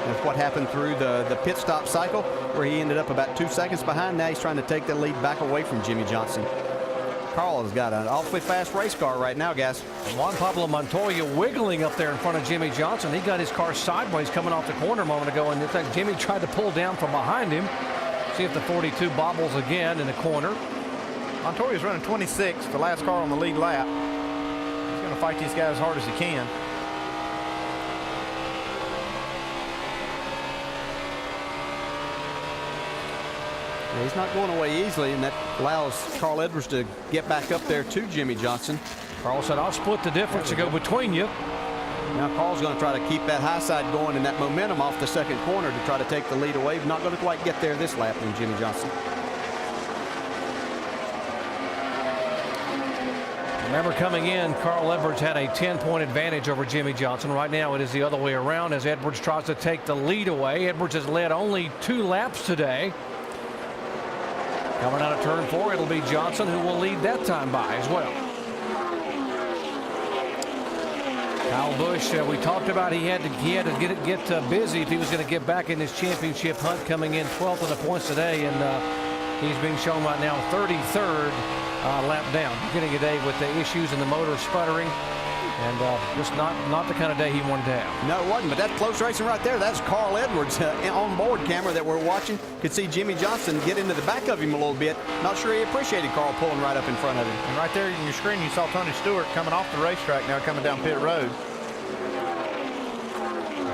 That's what happened through the pit stop cycle, where he ended up about 2 seconds behind. Now he's trying to take the lead back away from Jimmie Johnson. Carl has got an awfully fast race car right now, guys. Juan Pablo Montoya wiggling up there in front of Jimmie Johnson. He got his car sideways coming off the corner a moment ago, and in fact, Jimmie tried to pull down from behind him. See if the 42 bobbles again in the corner. Montoya's running 26, the last car on the lead lap. He's going to fight these guys as hard as he can. Yeah, he's not going away easily, and that allows Carl Edwards to get back up there to Jimmie Johnson. Carl said, I'll split the difference to go between you. Now Carl's going to try to keep that high side going and that momentum off the second corner to try to take the lead away. Not going to quite get there this lap from Jimmie Johnson. Remember, coming in, Carl Edwards had a 10-point advantage over Jimmie Johnson. Right now it is the other way around as Edwards tries to take the lead away. Edwards has led only 2 laps today. Coming out of turn 4, it'll be Johnson who will lead that time by as well. Kyle Busch, we talked about he had to get busy if he was going to get back in this championship hunt, coming in 12th in the points today, and he's being shown right now 33rd lap down, beginning a day with the issues in the motor sputtering, and just not the kind of day he wanted to have. No, it wasn't, but that close racing right there, that's Carl Edwards on board camera that we're watching. Could see Jimmie Johnson get into the back of him a little bit. Not sure he appreciated Carl pulling right up in front of him. And right there in your screen, you saw Tony Stewart coming off the racetrack now, coming down pit road.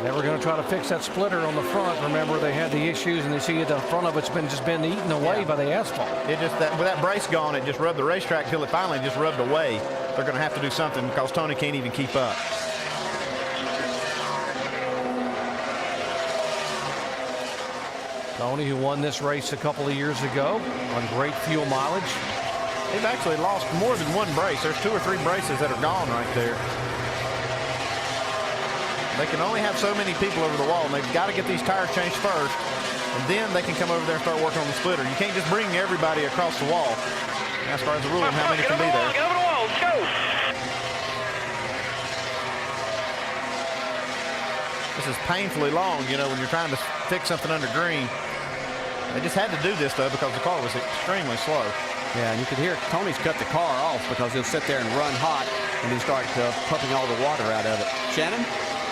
They were going to try to fix that splitter on the front. Remember, they had the issues, and they see the front of it's been eaten away by the asphalt. It just with that brace gone, it just rubbed the racetrack till it finally just rubbed away. They're going to have to do something because Tony can't even keep up. Tony, who won this race a couple of years ago on great fuel mileage. They've actually lost more than one brace. There's 2 or 3 braces that are gone right there. They can only have so many people over the wall, and they've got to get these tires changed first, and then they can come over there and start working on the splitter. You can't just bring everybody across the wall. NASCAR has a rule on how many can be there. Get over the wall, let's go! This is painfully long, you know, when you're trying to fix something under green. They just had to do this, though, because the car was extremely slow. Yeah, and you could hear Tony's cut the car off because he'll sit there and run hot and then start pumping all the water out of it. Shannon?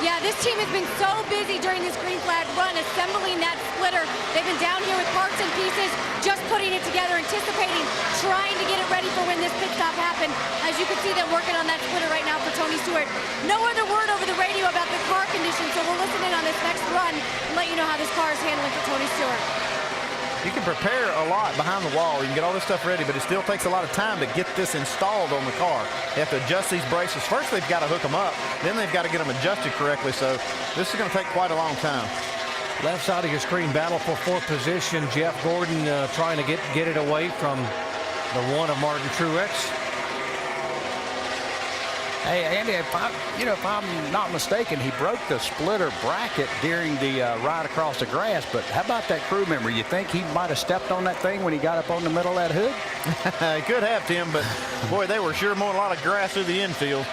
Yeah, this team has been so busy during this green flag run assembling that splitter. They've been down here with parts and pieces, just putting it together, anticipating, trying to get it ready for when this pit stop happened. As you can see, them working on that splitter right now for Tony Stewart. No other word over the radio about the car condition, so we'll listen in on this next run and let you know how this car is handling for Tony Stewart. You can prepare a lot behind the wall. You can get all this stuff ready, but it still takes a lot of time to get this installed on the car. They have to adjust these braces. First, they've got to hook them up. Then they've got to get them adjusted correctly. So this is going to take quite a long time. Left side of your screen, battle for 4th position. Jeff Gordon trying to get it away from the one of Martin Truex. Hey, Andy, if I'm not mistaken, he broke the splitter bracket during the ride across the grass. But how about that crew member? You think he might have stepped on that thing when he got up on the middle of that hood? He could have, Tim, but boy, they were sure mowing a lot of grass through the infield.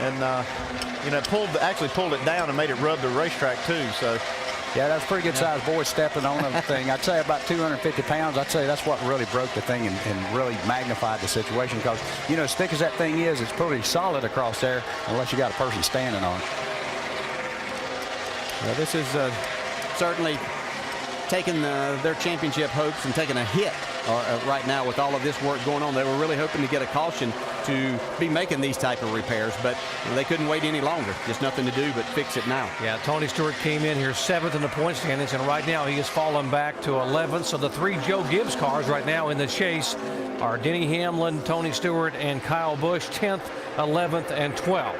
And, actually pulled it down and made it rub the racetrack, too. So, yeah, that's a pretty good sized boy stepping on the thing. I'd say about 250 pounds. I'd say that's what really broke the thing and really magnified the situation because, as thick as that thing is, it's pretty solid across there unless you got a person standing on it. Well, this is certainly taking their championship hopes and taking a hit right now with all of this work going on. They were really hoping to get a caution to be making these type of repairs, but they couldn't wait any longer. Just nothing to do but fix it now. Yeah, Tony Stewart came in here 7th in the point standings, and right now he has fallen back to 11th. So the 3 Joe Gibbs cars right now in the chase are Denny Hamlin, Tony Stewart, and Kyle Busch, 10th, 11th, and 12th.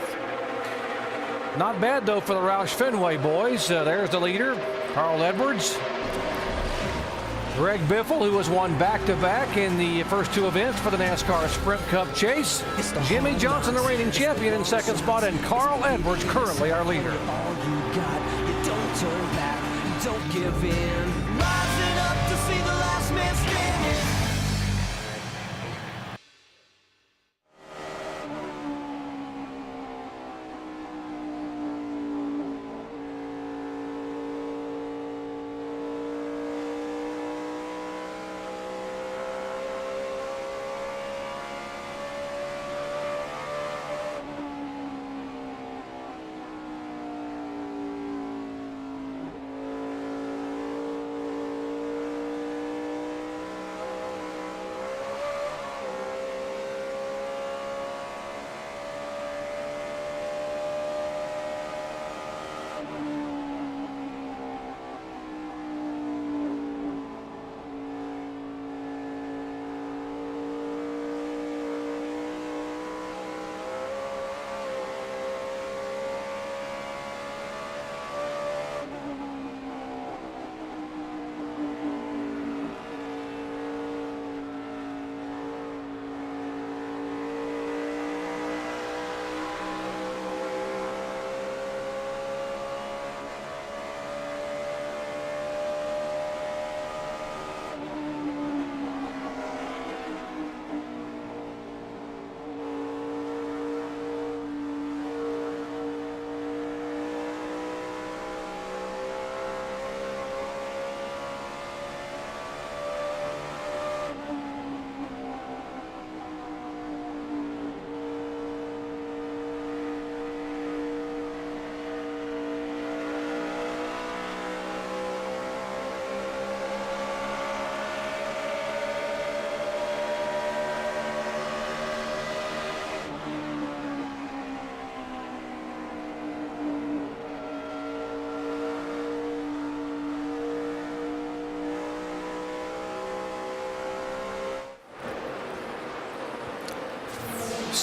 Not bad, though, for the Roush Fenway boys. There's the leader, Carl Edwards. Greg Biffle, who has won back-to-back in the first 2 events for the NASCAR Sprint Cup chase. Jimmie Johnson, the reigning champion, in 2nd spot, and Carl Edwards, currently our leader. All you got, you don't turn back, don't give in. Rising up to see the last man standing.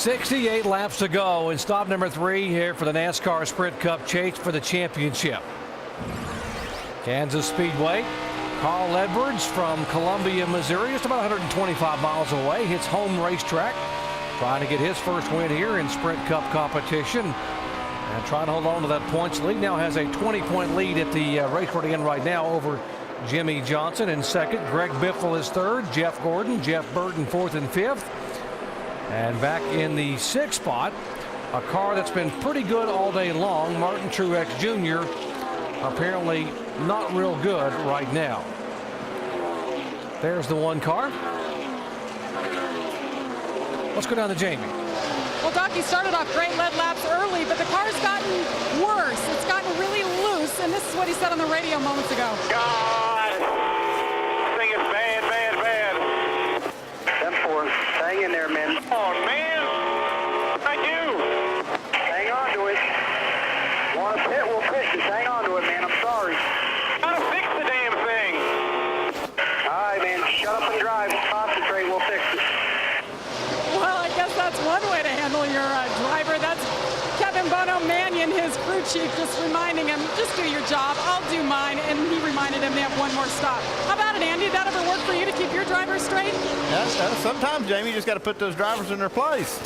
68 laps to go in stop number 3 here for the NASCAR Sprint Cup chase for the championship. Kansas Speedway. Carl Edwards from Columbia, Missouri, just about 125 miles away, hits home racetrack, trying to get his first win here in Sprint Cup competition and trying to hold on to that points lead. Now has a 20-point lead at the race we're in right now over Jimmy Johnson in second. Greg Biffle is third. Jeff Gordon, Jeff Burton fourth and fifth. And back in the 6th spot, a car that's been pretty good all day long, Martin Truex Jr., apparently not real good right now. There's the 1 car. Let's go down to Jamie. Well, Doc, he started off great, led laps early, but the car's gotten worse. It's gotten really loose, and this is what he said on the radio moments ago. God, this thing is bad, bad, bad. 10-4, hang in there, man. Come on, man. Thank you. Hang on to it. Want to pit, we'll pit. Just hang on to it, man. I'm sorry. Gotta fix the damn thing. All right, man. Shut up and drive. Concentrate. We'll fix it. Well, I guess that's one way to handle your driver. That's Kevin Bono Mannion, his crew chief, just reminding him, just do your job, I'll do mine. And he reminded him they have one more stop. How about it, Andy? Did that ever work for you to keep your driver straight? Sometimes, Jamie, you just got to put those drivers in their place.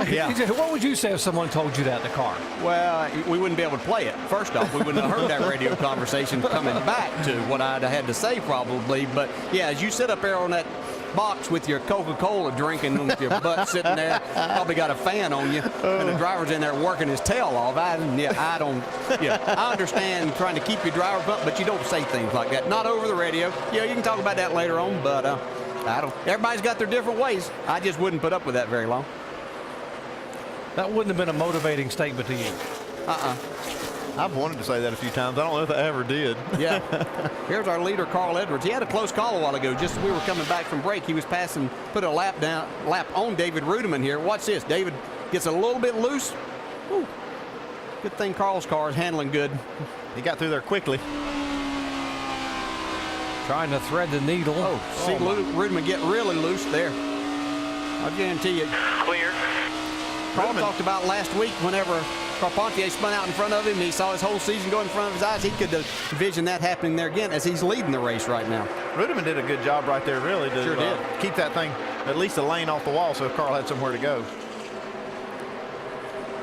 Yeah. What would you say if someone told you that in the car? Well, we wouldn't be able to play it. First off, we wouldn't have heard that radio conversation coming back to what I'd had to say probably. But, yeah, as you sit up there on that box with your Coca-Cola drinking with your butt sitting there, probably got a fan on you, and the driver's in there working his tail off. I understand trying to keep your driver pumped, but you don't say things like that. Not over the radio. Yeah, you can talk about that later on, but everybody's got their different ways. I just wouldn't put up with that very long. That wouldn't have been a motivating statement to you. I've wanted to say that a few times. I don't know if I ever did. Yeah. Here's our leader, Carl Edwards. He had a close call a while ago. Just as we were coming back from break, he was put a lap on David Rudiman here. Watch this. David gets a little bit loose. Ooh. Good thing Carl's car is handling good. He got through there quickly. Trying to thread the needle. See Rudiman get really loose there. I'll guarantee you. Clear. Carl talked about last week whenever Carpentier spun out in front of him, he saw his whole season go in front of his eyes. He could envision that happening there again as he's leading the race right now. Rudiman did a good job right there, really, to keep that thing at least a lane off the wall so Carl had somewhere to go.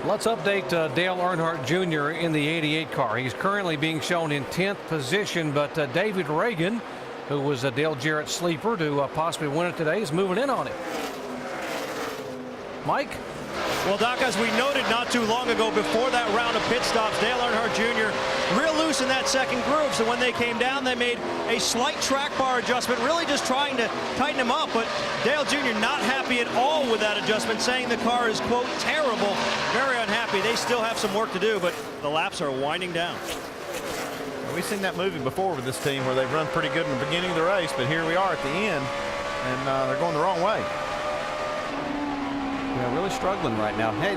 Let's update Dale Earnhardt Jr. in the 88 car. He's currently being shown in 10th position, but David Reagan, who was a Dale Jarrett sleeper to possibly win it today, is moving in on it. Mike? Well, Doc, as we noted not too long ago, before that round of pit stops, Dale Earnhardt Jr. real loose in that second groove. So when they came down, they made a slight track bar adjustment, really just trying to tighten him up. But Dale Jr. not happy at all with that adjustment, saying the car is, quote, terrible. Very unhappy. They still have some work to do, but the laps are winding down. We've seen that movie before with this team where they've run pretty good in the beginning of the race, but here we are at the end, and they're going the wrong way. Yeah, really struggling right now. Hey,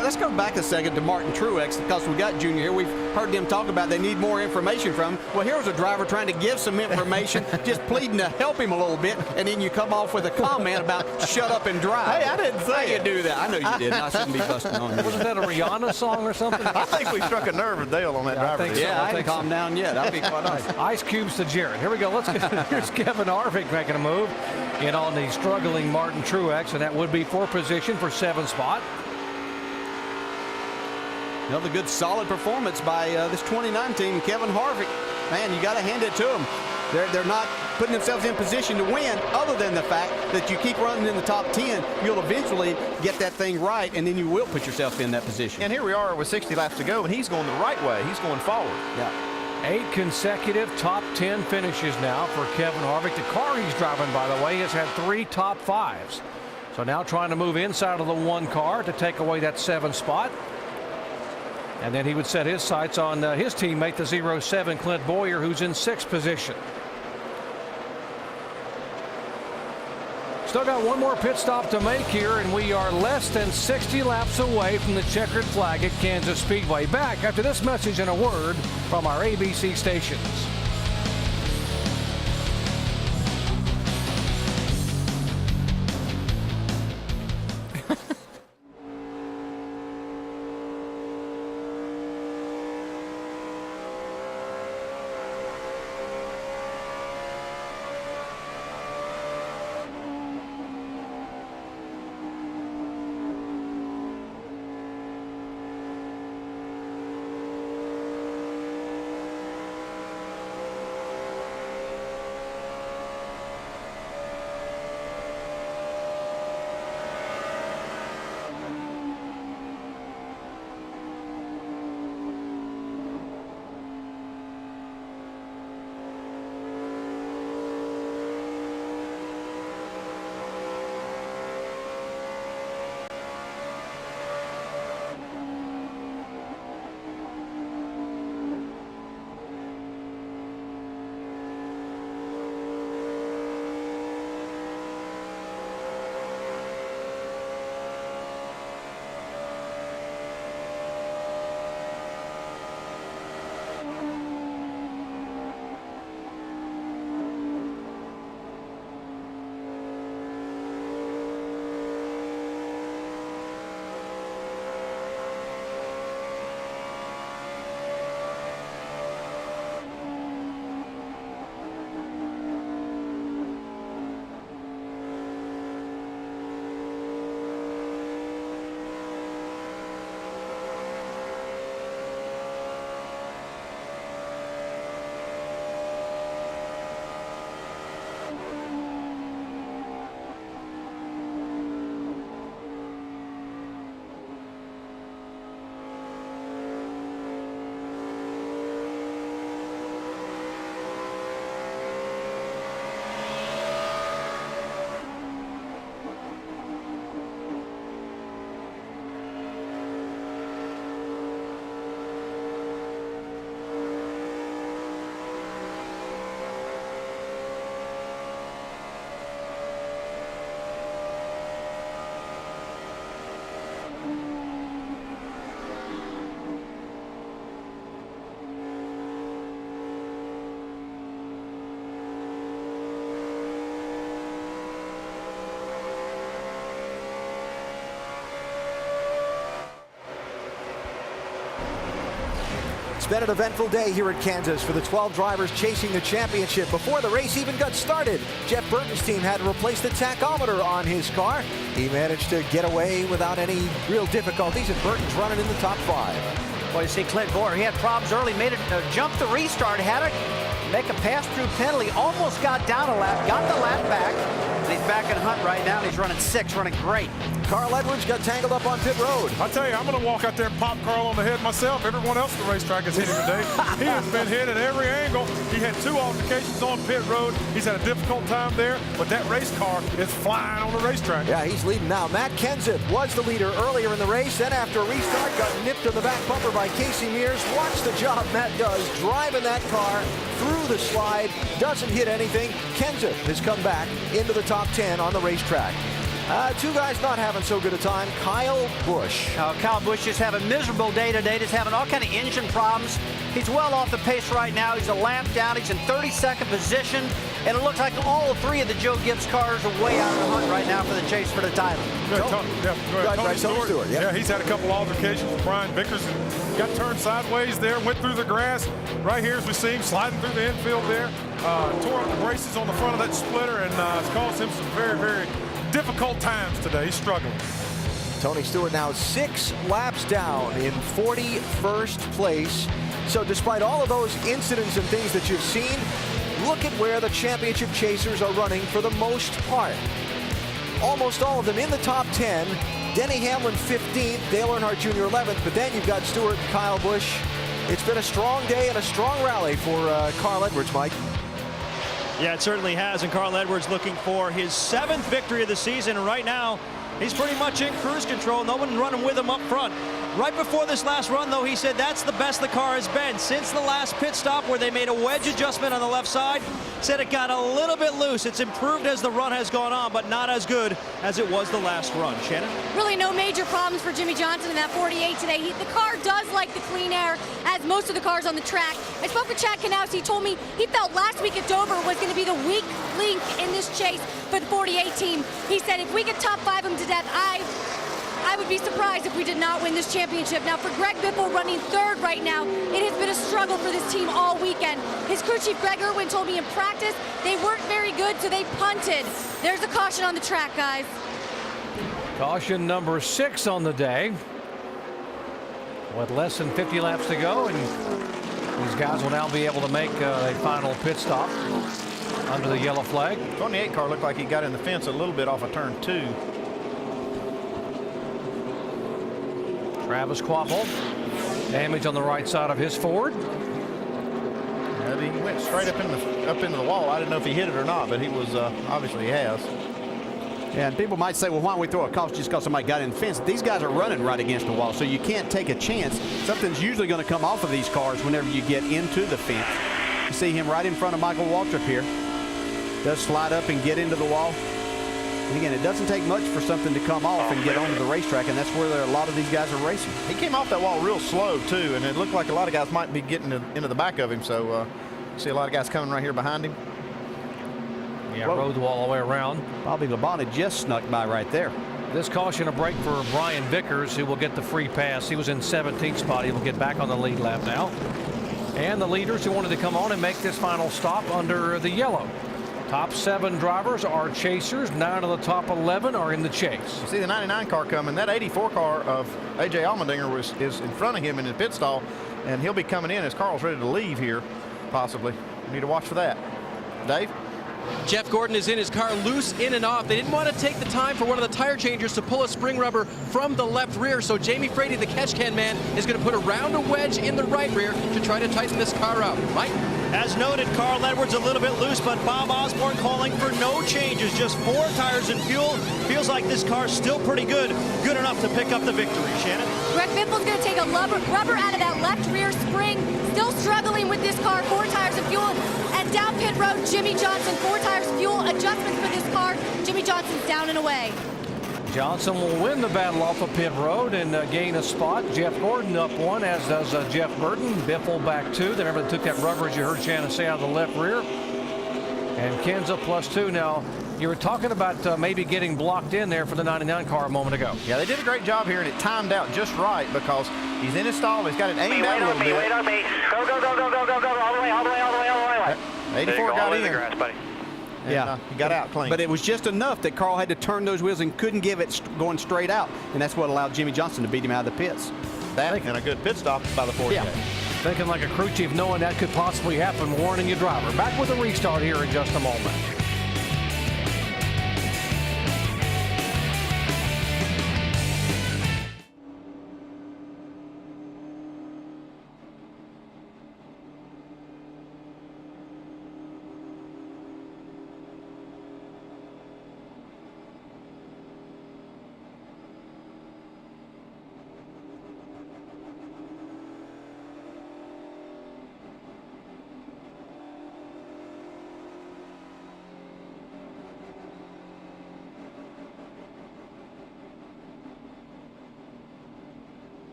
let's go back a second to Martin Truex because we got Junior here. We've heard them talk about they need more information from him. Well, here's a driver trying to give some information, just pleading to help him a little bit, and then you come off with a comment about shut up and drive. Hey, I didn't say you do that. I know you did. I shouldn't be busting on you. Wasn't that a Rihanna song or something? I think we struck a nerve with Dale on that driver. I haven't calmed down yet. I'll be quite honest. Ice cubes to Jarrett. Here we go. Let's get. Here's Kevin Harvick making a move in on the struggling Martin Truex, and that would be for position for 7th spot. Another good solid performance by this 29 team, Kevin Harvick. Man, you got to hand it to them. They're not putting themselves in position to win, other than the fact that you keep running in the top 10, you'll eventually get that thing right, and then you will put yourself in that position. And here we are with 60 laps to go, and he's going the right way. He's going forward. Yeah. 8 consecutive top 10 finishes now for Kevin Harvick. The car he's driving, by the way, has had 3 top 5s. So now trying to move inside of the 1 car to take away that 7th spot. And then he would set his sights on his teammate, the 07 Clint Bowyer, who's in 6th position. Still got one more pit stop to make here, and we are less than 60 laps away from the checkered flag at Kansas Speedway. Back after this message and a word from our ABC stations. been an eventful day here at Kansas for the 12 drivers chasing the championship. Before the race even got started, Jeff Burton's team had to replace the tachometer on his car. He managed to get away without any real difficulties, and Burton's running in the top 5. Well, you see Clint Bowyer, he had problems early, made it jump the restart, had to make a pass-through penalty, almost got down a lap, got the lap back, and he's back in Hunt right now, and he's running 6, running great. Carl Edwards got tangled up on pit road. I tell you, I'm going to walk out there and pop Carl on the head myself. Everyone else at the racetrack has hit him today. He has been hit at every angle. He had 2 altercations on pit road. He's had a difficult time there, but that race car is flying on the racetrack. Yeah, he's leading now. Matt Kenseth was the leader earlier in the race. Then after a restart, got nipped in the back bumper by Casey Mears. Watch the job Matt does, driving that car through the slide. Doesn't hit anything. Kenseth has come back into the top 10 on the racetrack. 2 guys not having so good a time. Kyle Busch. Kyle Busch just having a miserable day today, just having all kind of engine problems. He's well off the pace right now. He's a lap down. He's in 32nd position. And it looks like all 3 of the Joe Gibbs cars are way out of the hunt right now for the chase for the title. Tony Stewart. Yeah, he's had a couple altercations with Brian Vickers and got turned sideways there, went through the grass. Right here as we see him sliding through the infield there. Tore up the braces on the front of that splitter, and it's caused him some very, very difficult times today. He's struggling. Tony Stewart now 6 laps down in 41st place. So despite all of those incidents and things that you've seen, look at where the championship chasers are running for the most part. Almost all of them in the top 10. Denny Hamlin 15th, Dale Earnhardt Jr. 11th, but then you've got Stewart and Kyle Busch. It's been a strong day and a strong rally for Carl Edwards, Mike. Yeah, it certainly has, and Carl Edwards looking for his 7th victory of the season, and right now he's pretty much in cruise control. No one running with him up front. Right before this last run, though, he said that's the best the car has been since the last pit stop where they made a wedge adjustment on the left side. Said it got a little bit loose. It's improved as the run has gone on, but not as good as it was the last run. Shannon? Really no major problems for Jimmie Johnson in that 48 today. The car does like the clean air, as most of the cars on the track. I spoke with Chad Knaus. He told me he felt last week at Dover was going to be the weak link in this chase for the 48 team. He said if we could top 5 them to death, I would be surprised if we did not win this championship. Now, for Greg Biffle running 3rd right now, it has been a struggle for this team all weekend. His crew chief, Greg Irwin, told me in practice they weren't very good, so they punted. There's a caution on the track, guys. Caution number 6 on the day. With less than 50 laps to go, and these guys will now be able to make a final pit stop under the yellow flag. 28 car looked like he got in the fence a little bit off of turn 2. Travis Kvapil, damage on the right side of his Ford. Yeah, he went straight up into the wall. I didn't know if he hit it or not, but he was obviously he has. Yeah, and people might say, well, why don't we throw a caution just because somebody got in the fence? These guys are running right against the wall, so you can't take a chance. Something's usually going to come off of these cars whenever you get into the fence. You see him right in front of Michael Waltrip here. Does slide up and get into the wall. And again, it doesn't take much for something to come off and get onto the racetrack, and that's where a lot of these guys are racing. He came off that wall real slow, too, and it looked like a lot of guys might be getting into the back of him, so see a lot of guys coming right here behind him. Yeah, rode the wall all the way around. Bobby Labonte just snuck by right there. This caution a break for Brian Vickers, who will get the free pass. He was in 17th spot. He will get back on the lead lap now. And the leaders who wanted to come on and make this final stop under the yellow. Top 7 drivers are chasers. 9 of the top 11 are in the chase. You see the 99 car coming. That 84 car of A.J. Allmendinger is in front of him in the pit stall, and he'll be coming in as Carl's ready to leave here, possibly. We need to watch for that. Dave? Jeff Gordon is in his car, loose in and off. They didn't want to take the time for one of the tire changers to pull a spring rubber from the left rear, so Jamie Frady, the catch can man, is going to put a rounder wedge in the right rear to try to tighten this car up. Mike? As noted, Carl Edwards a little bit loose, but Bob Osborne calling for no changes, just 4 tires and fuel. Feels like this car's still pretty good enough to pick up the victory. Shannon? Greg Biffle's going to take a rubber out of that left rear spring. Still struggling with this car, 4 tires and fuel. And down pit road, Jimmie Johnson, 4 tires, fuel, adjustments for this car. Jimmie Johnson's down and away. Johnson will win the battle off of pit road and gain a spot. Jeff Gordon up 1, as does Jeff Burton. Biffle back 2. They never took that rubber, as you heard Shannon say, out of the left rear. And Kenseth +2. Now, You were talking about maybe getting blocked in there for the 99 car a moment ago. Yeah, they did a great job here, and it timed out just right because he's in his stall. He's got it aimed out a little bit. Wait on me. Go, go, go, go, go, go, go. All the way, all the way, all the way, all the way. 84 got in. Grass, buddy. Yeah, he got out clean. But it was just enough that Carl had to turn those wheels and couldn't give it going straight out. And that's what allowed Jimmie Johnson to beat him out of the pits. That and a good pit stop by the 48. Yeah. Thinking like a crew chief, knowing that could possibly happen, warning your driver. Back with a restart here in just a moment.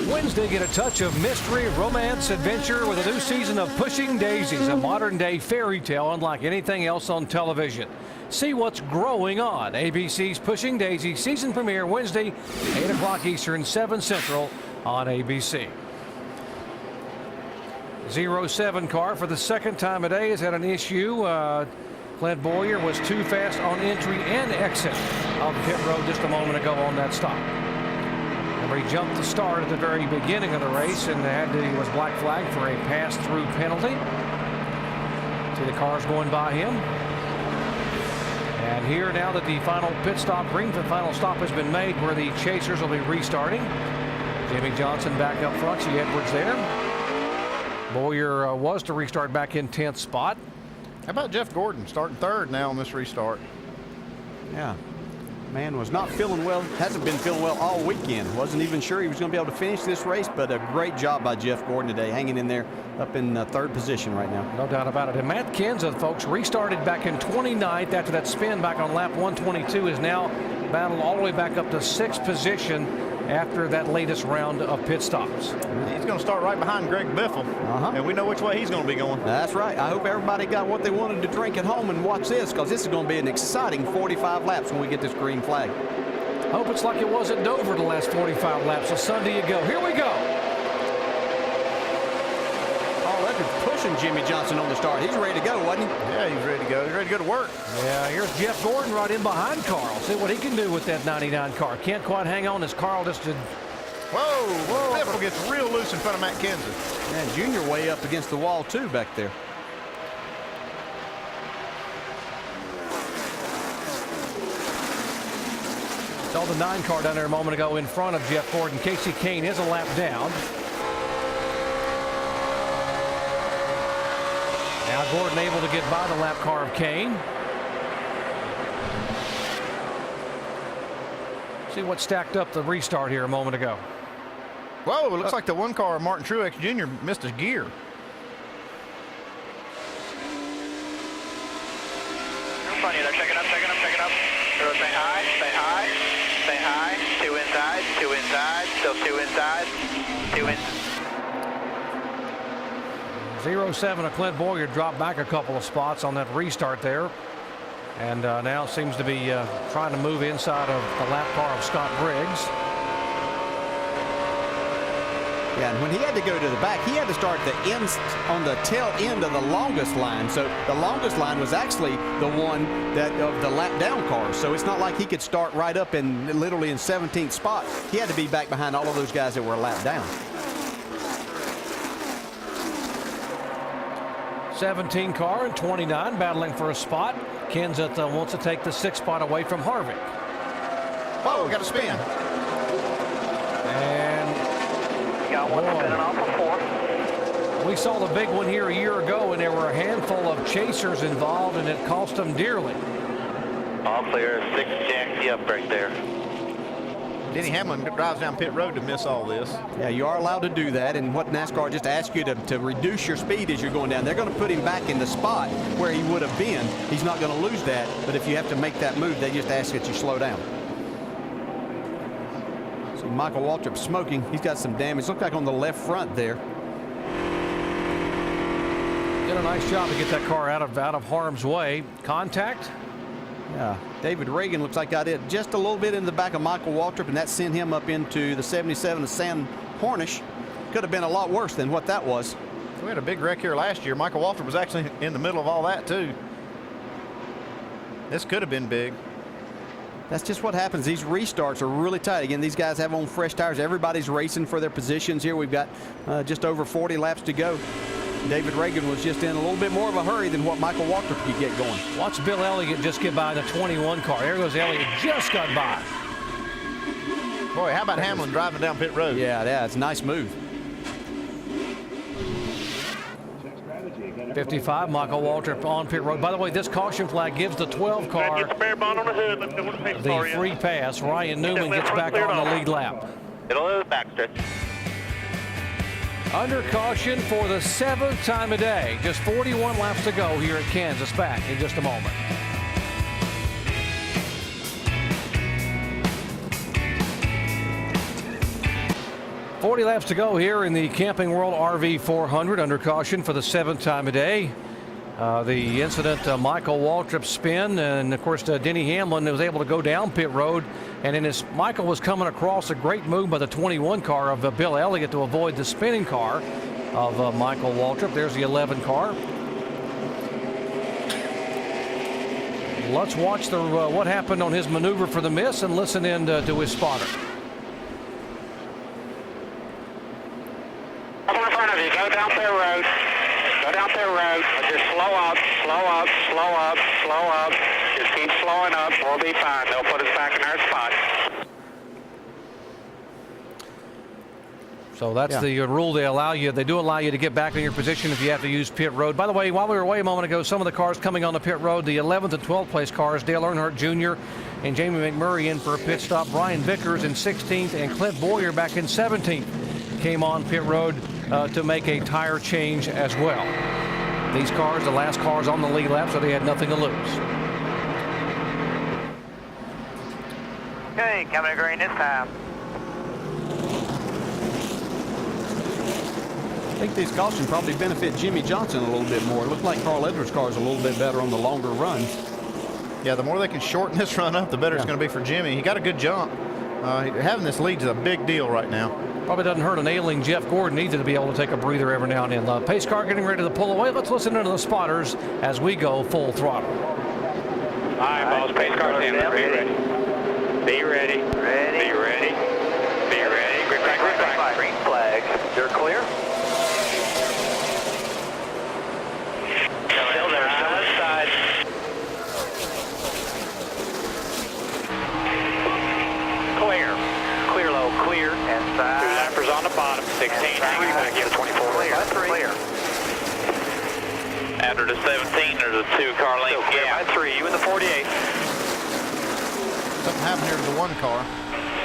Wednesday, get a touch of mystery, romance, adventure with a new season of Pushing Daisies, a modern-day fairy tale unlike anything else on television. See what's growing on ABC's Pushing Daisies season premiere Wednesday, 8 o'clock Eastern, 7 Central on ABC. 07 car for the second time today has had an issue. Clint Bowyer was too fast on entry and exit of pit road just a moment ago on that stop. Remember, he jumped the start at the very beginning of the race and was black flagged for a pass-through penalty. See the cars going by him. And here now that the final pit stop, Greenfield final stop has been made where the chasers will be restarting. Jimmie Johnson back up front, see Edwards there. Bowyer was to restart back in 10th spot. How about Jeff Gordon starting third now on this restart? Yeah. Man was not feeling well, hasn't been feeling well all weekend. Wasn't even sure he was going to be able to finish this race, but a great job by Jeff Gordon today, hanging in there up in third position right now. No doubt about it. And Matt Kenseth, folks, restarted back in 29th after that spin back on lap 122, is now battled all the way back up to 6th position after that latest round of pit stops. He's going to start right behind Greg Biffle, and we know which way he's going to be going. That's right. I hope everybody got what they wanted to drink at home and watch this, because this is going to be an exciting 45 laps when we get this green flag. Hope it's like it was at Dover the last 45 laps. So Sunday you go. Here we go. Oh, Edwards pushing Jimmie Johnson on the start. He's ready to go, wasn't he? Yeah, he's ready to go. He's ready to go to work. Yeah, here's Jeff Gordon right in behind Carl. See what he can do with that 99 car. Can't quite hang on as Carl just did. Whoa, Biffle gets real loose in front of Matt Kenseth. And Junior way up against the wall, too, back there. Saw the 9 car down there a moment ago in front of Jeff Gordon. Casey Kane is a lap down. Now Gordon able to get by the lap car of Kane. See what stacked up the restart here a moment ago. Whoa, it looks like the one car, Martin Truex Jr., missed his gear. front of you. They're checking up. Everyone stay high. 2 inside, still 2 inside, 2 inside. 0-7 of Clint Boyer dropped back a couple of spots on that restart there. And now seems to be trying to move inside of the lap car of Scott Briggs. Yeah, and when he had to go to the back, he had to start the ends on the tail end of the longest line. So the longest line was actually the one that of the lap down cars. So it's not like he could start right up in literally in 17th spot. He had to be back behind all of those guys that were a lap down. 17 car and 29 battling for a spot. Kenseth wants to take the 6th spot away from Harvick. Whoa, got a spin. And got one spinning off of 4. we saw the big one here a year ago, and there were a handful of chasers involved, and it cost them dearly. All clear. 6 jacked you up right there. Denny Hamlin drives down pit road to miss all this. Yeah, you are allowed to do that, and what NASCAR just asks you to reduce your speed as you're going down. They're going to put him back in the spot where he would have been. He's not going to lose that, but if you have to make that move, they just ask that you slow down. So Michael Waltrip smoking. He's got some damage. Looks like on the left front there. Did a nice job to get that car out of harm's way. Contact. Yeah, David Reagan looks like got it just a little bit in the back of Michael Waltrip, and that sent him up into the 77 of Sam Hornish. Could have been a lot worse than what that was. We had a big wreck here last year. Michael Waltrip was actually in the middle of all that too. This could have been big. That's just what happens. These restarts are really tight. Again, these guys have on fresh tires. Everybody's racing for their positions here. We've got just over 40 laps to go. David Reagan was just in a little bit more of a hurry than what Michael Waltrip could get going. Watch Bill Elliott just get by the 21 car. There goes Elliott, just got by. Boy, how about Hamlin driving down pit road? Yeah, it's a nice move. 55, Michael Waltrip on pit road. By the way, this caution flag gives the 12 car the free pass. Ryan Newman gets back on the lead lap. It'll do the backstretch. Under caution for the 7th time a day. Just 41 laps to go here at Kansas. Back in just a moment. $40 laps to go here in the Camping World RV 400. Under caution for the 7th time a day. The incident, Michael Waltrip spin, and of course Denny Hamlin was able to go down pit road, and then as Michael was coming across, a great move by the 21 car of Bill Elliott to avoid the spinning car of Michael Waltrip. There's the 11 car. Let's watch what happened on his maneuver for the miss and listen in to his spotter. Up in front of you, go down pit road. Go down pit road. Just slow up. Just keep slowing up. We'll be fine. They'll put us back in our spot. So that's the rule they allow you. They do allow you to get back in your position if you have to use pit road. By the way, while we were away a moment ago, some of the cars coming on the pit road, the 11th and 12th place cars, Dale Earnhardt Jr. and Jamie McMurray in for a pit stop. Brian Vickers in 16th and Clint Boyer back in 17th came on pit road to make a tire change as well. These cars, the last cars on the lead lap, so they had nothing to lose. Okay, coming to green this time. I think these cautions probably benefit Jimmy Johnson a little bit more. It looked like Carl Edwards' car is a little bit better on the longer runs. Yeah, the more they can shorten this run up, the better it's going to be for Jimmy. He got a good jump. Having this lead is a big deal right now. Probably doesn't hurt an ailing Jeff Gordon either to be able to take a breather every now and then. The pace car getting ready to pull away. Let's listen into the spotters as we go full throttle. All right, boss. Pace car's in. Be ready. Be ready. Be ready. Be ready. Green flag. Green flag. You're clear. Still there. Still inside. Clear. Clear low. Clear. Inside. 2 lappers on the bottom. 16. Hanging back in 24. Clear. After the 17, there's a 2-car length gap. By 3. You in the 48. Something happened here to the 1 car.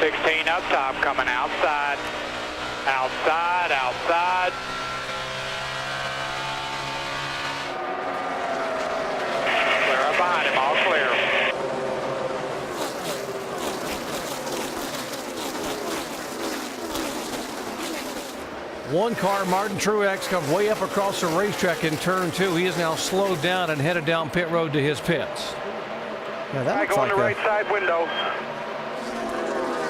16 up top, coming outside. Outside. Clear up behind him. All clear. one car, Martin Truex, comes way up across the racetrack in turn 2. He is now slowed down and headed down pit road to his pits. Yeah, that looks go like in the right side window.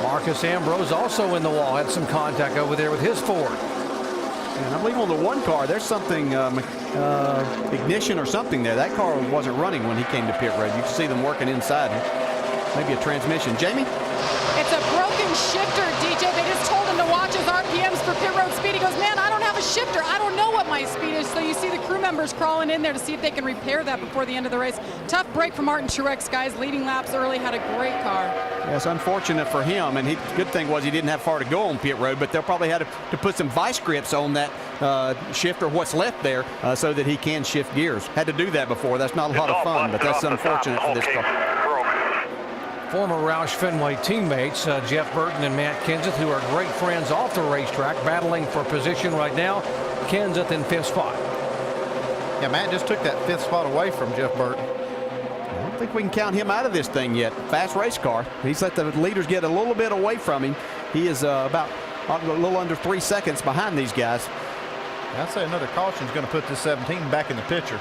Marcus Ambrose also in the wall, had some contact over there with his Ford. And I believe on the one car, there's something, ignition or something there. That car wasn't running when he came to pit road. You can see them working inside. Maybe a transmission. Jamie? It's a broken shifter, DJ. They just told him to watch his RPMs for pit road speed. He goes, man, I don't have a shifter. I don't know what my speed is. So you see the crew members crawling in there to see if they can repair that before the end of the race. Tough break for Martin Truex, guys. Leading laps early, had a great car. Yeah, it's unfortunate for him, and good thing was he didn't have far to go on pit road, but they'll probably have to put some vice grips on that shifter, what's left there, so that he can shift gears. Had to do that before. That's not a lot of fun, but that's unfortunate for this car. Former Roush Fenway teammates Jeff Burton and Matt Kenseth, who are great friends off the racetrack, battling for position right now. Kenseth in 5th spot. Yeah, Matt just took that 5th spot away from Jeff Burton. I don't think we can count him out of this thing yet. Fast race car. He's let the leaders get a little bit away from him. He is about a little under 3 seconds behind these guys. I'd say another caution is going to put this 17 back in the picture.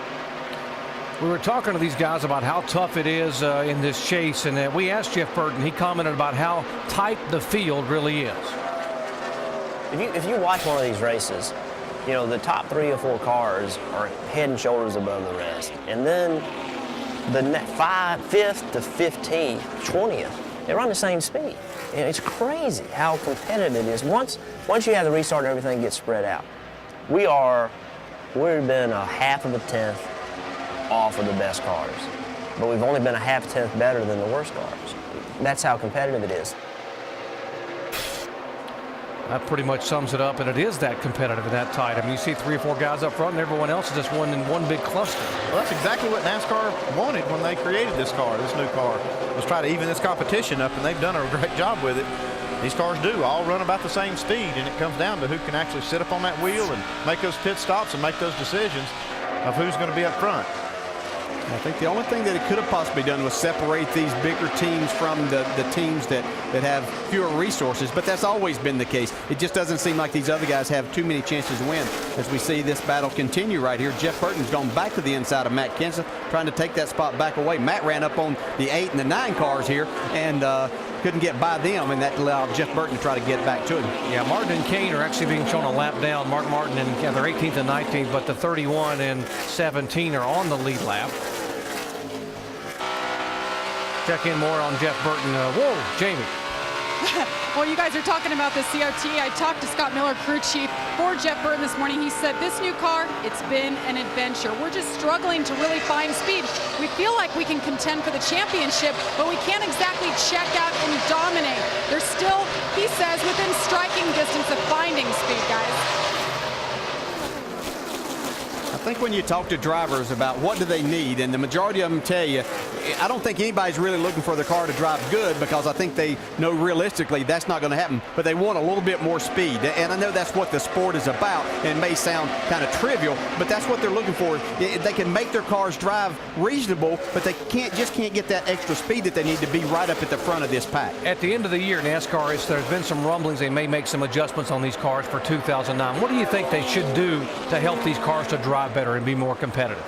We were talking to these guys about how tough it is in this chase, and we asked Jeff Burton. He commented about how tight the field really is. If you watch one of these races, you know, the top 3 or 4 cars are head and shoulders above the rest. And then the 5th to 15th, 20th, they run the same speed. And it's crazy how competitive it is. Once you have the restart and everything gets spread out, we've been a half of a tenth off of the best cars. But we've only been a half tenth better than the worst cars. That's how competitive it is. That pretty much sums it up, and it is that competitive and that tight. I mean, you see 3 or 4 guys up front, and everyone else is just one in one big cluster. Well, that's exactly what NASCAR wanted when they created this car, this new car, was try to even this competition up, and they've done a great job with it. These cars do all run about the same speed, and it comes down to who can actually sit up on that wheel and make those pit stops and make those decisions of who's going to be up front. I think the only thing that it could have possibly done was separate these bigger teams from the teams that have fewer resources, but that's always been the case. It just doesn't seem like these other guys have too many chances to win. As we see this battle continue right here, Jeff Burton's gone back to the inside of Matt Kenseth, trying to take that spot back away. Matt ran up on the 8 and the 9 cars here and couldn't get by them, and that allowed Jeff Burton to try to get back to him. Yeah, Martin and Kane are actually being shown a lap down. Mark Martin and they're 18th and 19th, but the 31 and 17 are on the lead lap. Check in more on Jeff Burton. Whoa, Jamie. Well, you guys are talking about the CRT. I talked to Scott Miller, crew chief for Jeff Burton this morning. He said this new car, it's been an adventure. We're just struggling to really find speed. We feel like we can contend for the championship, but we can't exactly check out and dominate. They're still, he says, within striking distance of finding speed, guys. I think when you talk to drivers about what do they need, and the majority of them tell you, I don't think anybody's really looking for the car to drive good, because I think they know realistically that's not going to happen, but they want a little bit more speed. And I know that's what the sport is about, and it may sound kind of trivial, but that's what they're looking for. They can make their cars drive reasonable, but they just can't get that extra speed that they need to be right up at the front of this pack. At the end of the year, NASCAR, there's been some rumblings they may make some adjustments on these cars for 2009. What do you think they should do to help these cars to drive better and be more competitive?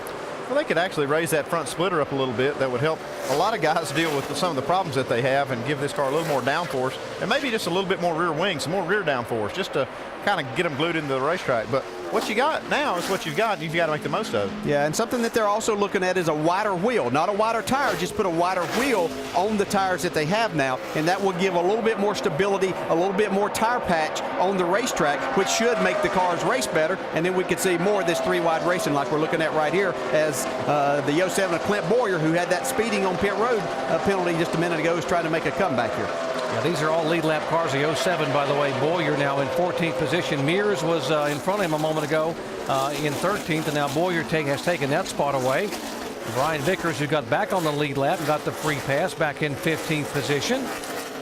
Well, they could actually raise that front splitter up a little bit. That would help a lot of guys deal with some of the problems that they have and give this car a little more downforce, and maybe just a little bit more rear wing, some more rear downforce, just to kind of get them glued into the racetrack. But what you got now is what you've got, and you've got to make the most of it. Yeah, and something that they're also looking at is a wider wheel, not a wider tire, just put a wider wheel on the tires that they have now, and that will give a little bit more stability, a little bit more tire patch on the racetrack, which should make the cars race better, and then we could see more of this 3-wide racing like we're looking at right here, as the 07 of Clint Boyer, who had that speeding on pit road penalty just a minute ago, is trying to make a comeback here. Yeah, these are all lead lap cars. The 07, by the way, Boyer now in 14th position. Mears was in front of him a moment ago in 13th, and now Boyer has taken that spot away. Brian Vickers, who got back on the lead lap and got the free pass, back in 15th position.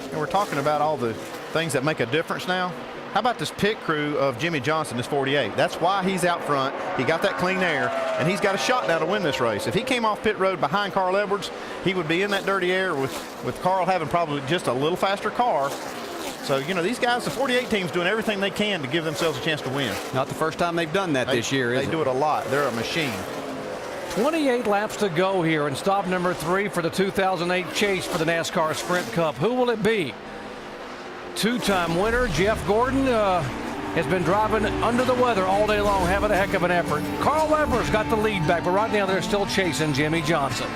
And we're talking about all the things that make a difference now. How about this pit crew of Jimmie Johnson, this 48? That's why he's out front. He got that clean air, and he's got a shot now to win this race. If he came off pit road behind Carl Edwards, he would be in that dirty air with Carl having probably just a little faster car. So, you know, these guys, the 48 team's doing everything they can to give themselves a chance to win. Not the first time they've done that this year, is They it? do it a lot. They're a machine. 28 laps to go here in stop number 3 for the 2008 chase for the NASCAR Sprint Cup. Who will it be? Two-time winner Jeff Gordon has been driving under the weather all day long, having a heck of an effort. Carl Edwards got the lead back, but right now they're still chasing Jimmie Johnson.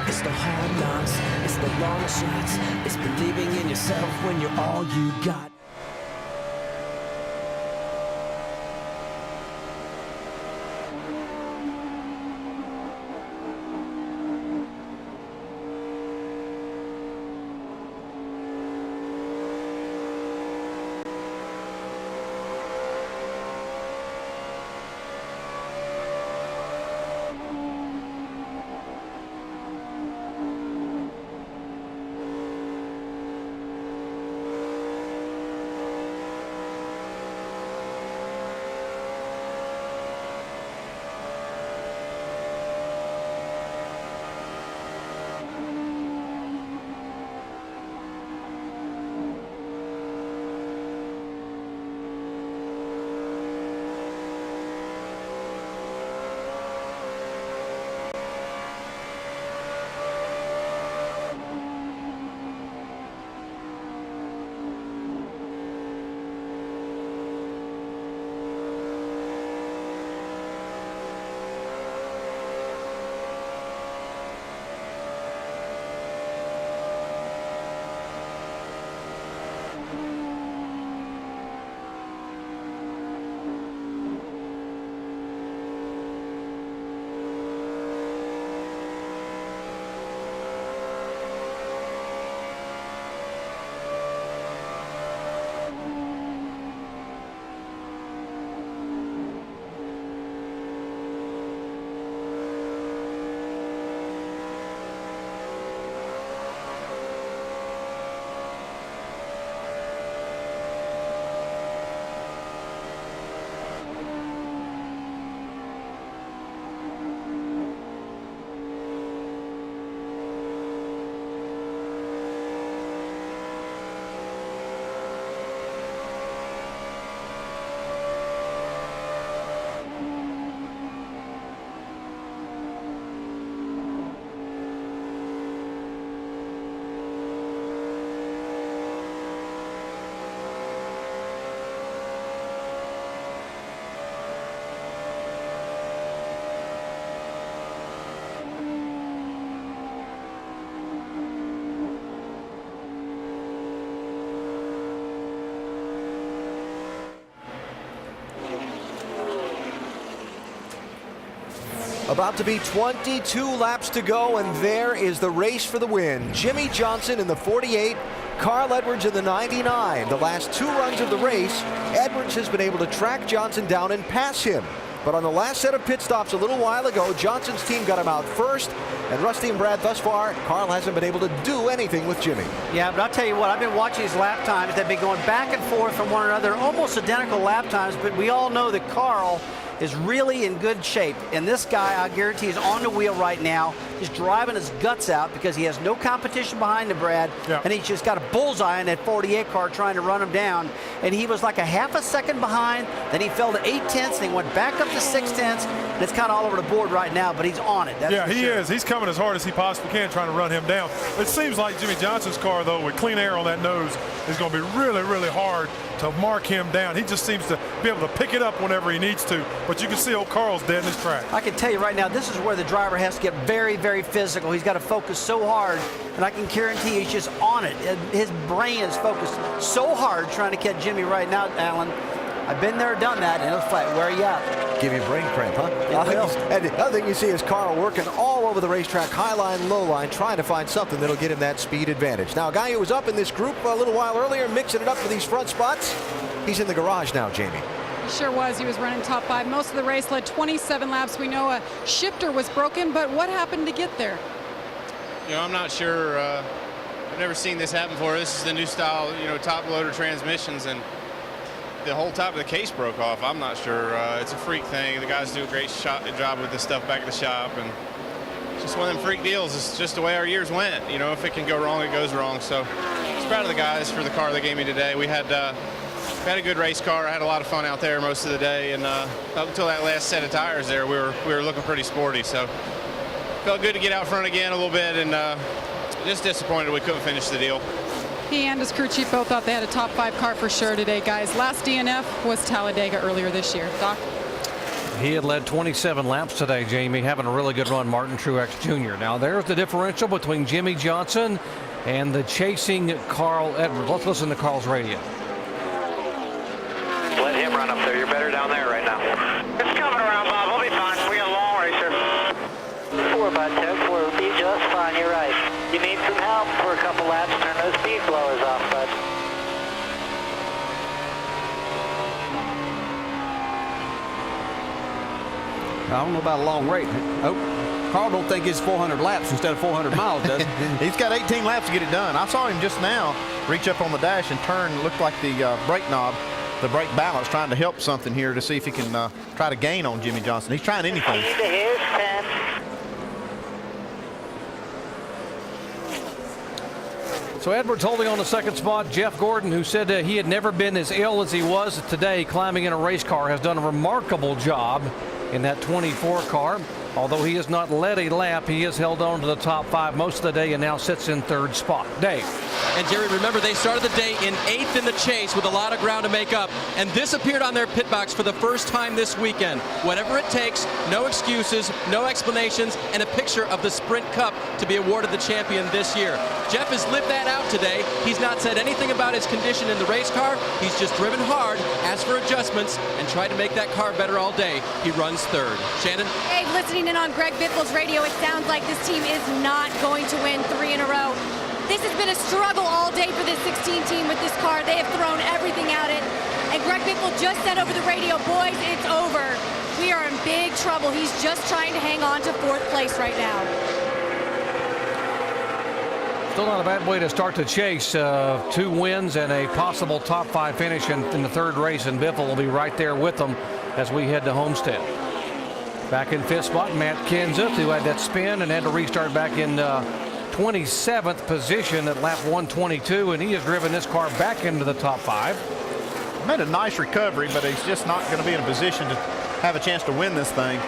It's the hard knocks, it's the long shots, it's believing in yourself when you're all you got. About to be 22 laps to go, and there is the race for the win. Jimmie Johnson in the 48, Carl Edwards in the 99. The last 2 runs of the race, Edwards has been able to track Johnson down and pass him. But on the last set of pit stops a little while ago, Johnson's team got him out first, and Rusty and Brad, thus far, Carl hasn't been able to do anything with Jimmie. Yeah, but I'll tell you what, I've been watching these lap times. They've been going back and forth from one another, almost identical lap times, but we all know that Carl is really in good shape. And this guy, I guarantee, is on the wheel right now. He's driving his guts out because he has no competition behind him, Brad. Yeah. And he's just got a bullseye in that 48 car trying to run him down. And he was like a half a second behind. Then he fell to 8/10, then he went back up to 6/10. And it's kind of all over the board right now, but he's on it. That's yeah, for he sure. is. He's coming as hard as he possibly can, trying to run him down. It seems like Jimmie Johnson's car, though, with clean air on that nose, is going to be really, really hard to mark him down. He just seems to be able to pick it up whenever he needs to. But you can see old Carl's dead in his track. I can tell you right now, this is where the driver has to get very, very physical. He's got to focus so hard, and I can guarantee he's just on it. His brain is focused so hard trying to catch Jimmie right now, Alan. I've been there, done that, and it was flat. Where are you at? Give you a brain cramp, huh? It will. And the other thing you see is Carl working all over the racetrack, high line, low line, trying to find something that'll get him that speed advantage. Now, a guy who was up in this group a little while earlier, mixing it up for these front spots, he's in the garage now, Jamie. He sure was. He was running top 5 most of the race, led 27 laps. We know a shifter was broken, but what happened to get there? You know, I'm not sure. I've never seen this happen before. This is the new style, you know, top loader transmissions, and the whole top of the case broke off. I'm not sure. It's a freak thing. The guys do a great job with this stuff back at the shop, and just one of them freak deals. It's just the way our years went. You know, if it can go wrong, it goes wrong. So just proud of the guys for the car they gave me today. We had a good race car. I had a lot of fun out there most of the day, and up until that last set of tires there, we were looking pretty sporty. So felt good to get out front again a little bit, and just disappointed we couldn't finish the deal. He and his crew chief both thought they had a top 5 car for sure today, guys. Last DNF was Talladega earlier this year. Doc? He had led 27 laps today, Jamie, having a really good run, Martin Truex Jr. Now there's the differential between Jimmie Johnson and the chasing Carl Edwards. Let's listen to Carl's radio. Let him run up there. You're better down there right now. It's coming around, Bob. We'll be fine. We got a long racer. 4x10, we'll be just fine. You're right. You need some help for a couple laps. Turn those speed blowers off, bud. I don't know about a long race. Oh, Carl don't think it's 400 laps instead of 400 miles, does he? He's got 18 laps to get it done. I saw him just now reach up on the dash and turn. Looked like the brake knob, the brake balance, trying to help something here to see if he can try to gain on Jimmie Johnson. He's trying anything. Here's 10. So Edwards holding on the second spot. Jeff Gordon, who said he had never been as ill as he was today climbing in a race car, has done a remarkable job in that 24 car. Although he has not led a lap, he has held on to the top 5 most of the day and now sits in 3rd spot. Dave. And Jerry, remember, they started the day in 8th in the chase with a lot of ground to make up. And this appeared on their pit box for the first time this weekend. Whatever it takes, no excuses, no explanations, and a picture of the Sprint Cup to be awarded the champion this year. Jeff has lived that out today. He's not said anything about his condition in the race car. He's just driven hard, asked for adjustments, and tried to make that car better all day. He runs 3rd. Shannon? Hey, listening in on Greg Biffle's radio, it sounds like this team is not going to win 3 in a row. This has been a struggle all day for this 16 team with this car. They have thrown everything at it. And Greg Biffle just said over the radio, boys, it's over. We are in big trouble. He's just trying to hang on to 4th place right now. Still not a bad way to start the chase. 2 wins and a possible top 5 finish in the 3rd race, and Biffle will be right there with them as we head to Homestead. Back in 5th spot, Matt Kenseth, who had that spin and had to restart back in 27th position at lap 122, and he has driven this car back into the top 5. Made a nice recovery, but he's just not going to be in a position to have a chance to win this thing.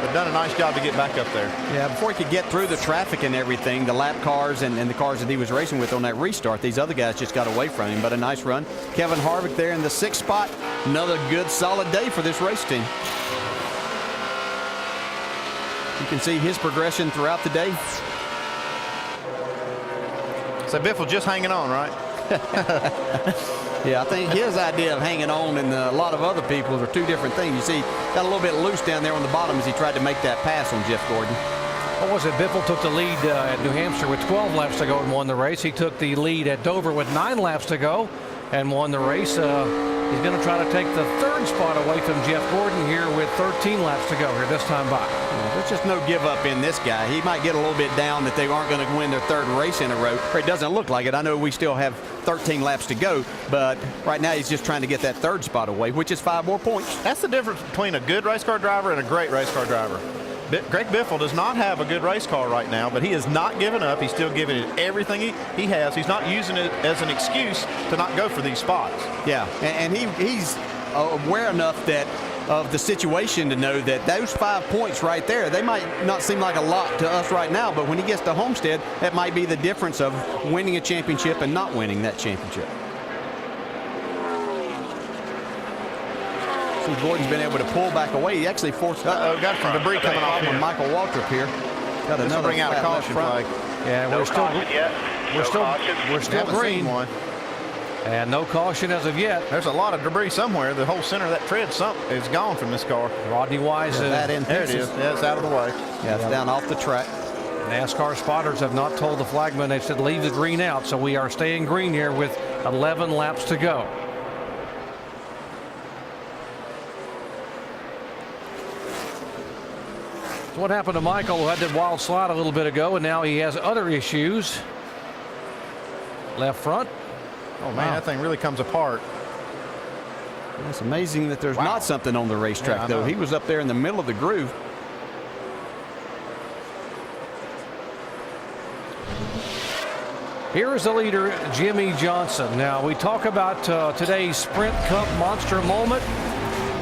But done a nice job to get back up there. Yeah, before he could get through the traffic and everything, the lap cars and the cars that he was racing with on that restart, these other guys just got away from him. But a nice run. Kevin Harvick there in the 6th spot. Another good, solid day for this race team. You can see his progression throughout the day. So Biffle just hanging on, right? Yeah, I think his idea of hanging on and a lot of other people's are 2 different things. You see, got a little bit loose down there on the bottom as he tried to make that pass on Jeff Gordon. What was it? Biffle took the lead at New Hampshire with 12 laps to go and won the race. He took the lead at Dover with 9 laps to go and won the race. He's going to try to take the 3rd spot away from Jeff Gordon here with 13 laps to go here this time by. There's just no give up in this guy. He might get a little bit down that they aren't going to win their 3rd race in a row. Or it doesn't look like it. I know we still have 13 laps to go, but right now he's just trying to get that 3rd spot away, which is 5 more points. That's the difference between a good race car driver and a great race car driver. Greg Biffle does not have a good race car right now, but he has not given up. He's still giving it everything he has. He's not using it as an excuse to not go for these spots. Yeah, and he's aware enough that of the situation to know that those 5 points right there, they might not seem like a lot to us right now, but when he gets to Homestead, that might be the difference of winning a championship and not winning that championship. See, Gordon's been able to pull back away. He actually forced. Got some debris coming off on Michael Waltrip here. Got this another bring out a caution flag. Yeah, No we're still green. One. And no caution as of yet. There's a lot of debris somewhere. The whole center of that tread is gone from this car. Rodney Wise. That in there it is. Yeah, it's out of the way. Yeah, it's down off the track. NASCAR spotters have not told the flagman. They said leave the green out, so we are staying green here with 11 laps to go. So what happened to Michael, who had that wild slide a little bit ago, and now he has other issues. Left front. Oh, man, that thing really comes apart. It's amazing that there's not something on the racetrack, though. He was up there in the middle of the groove. Here is the leader, Jimmie Johnson. Now, we talk about today's Sprint Cup monster moment.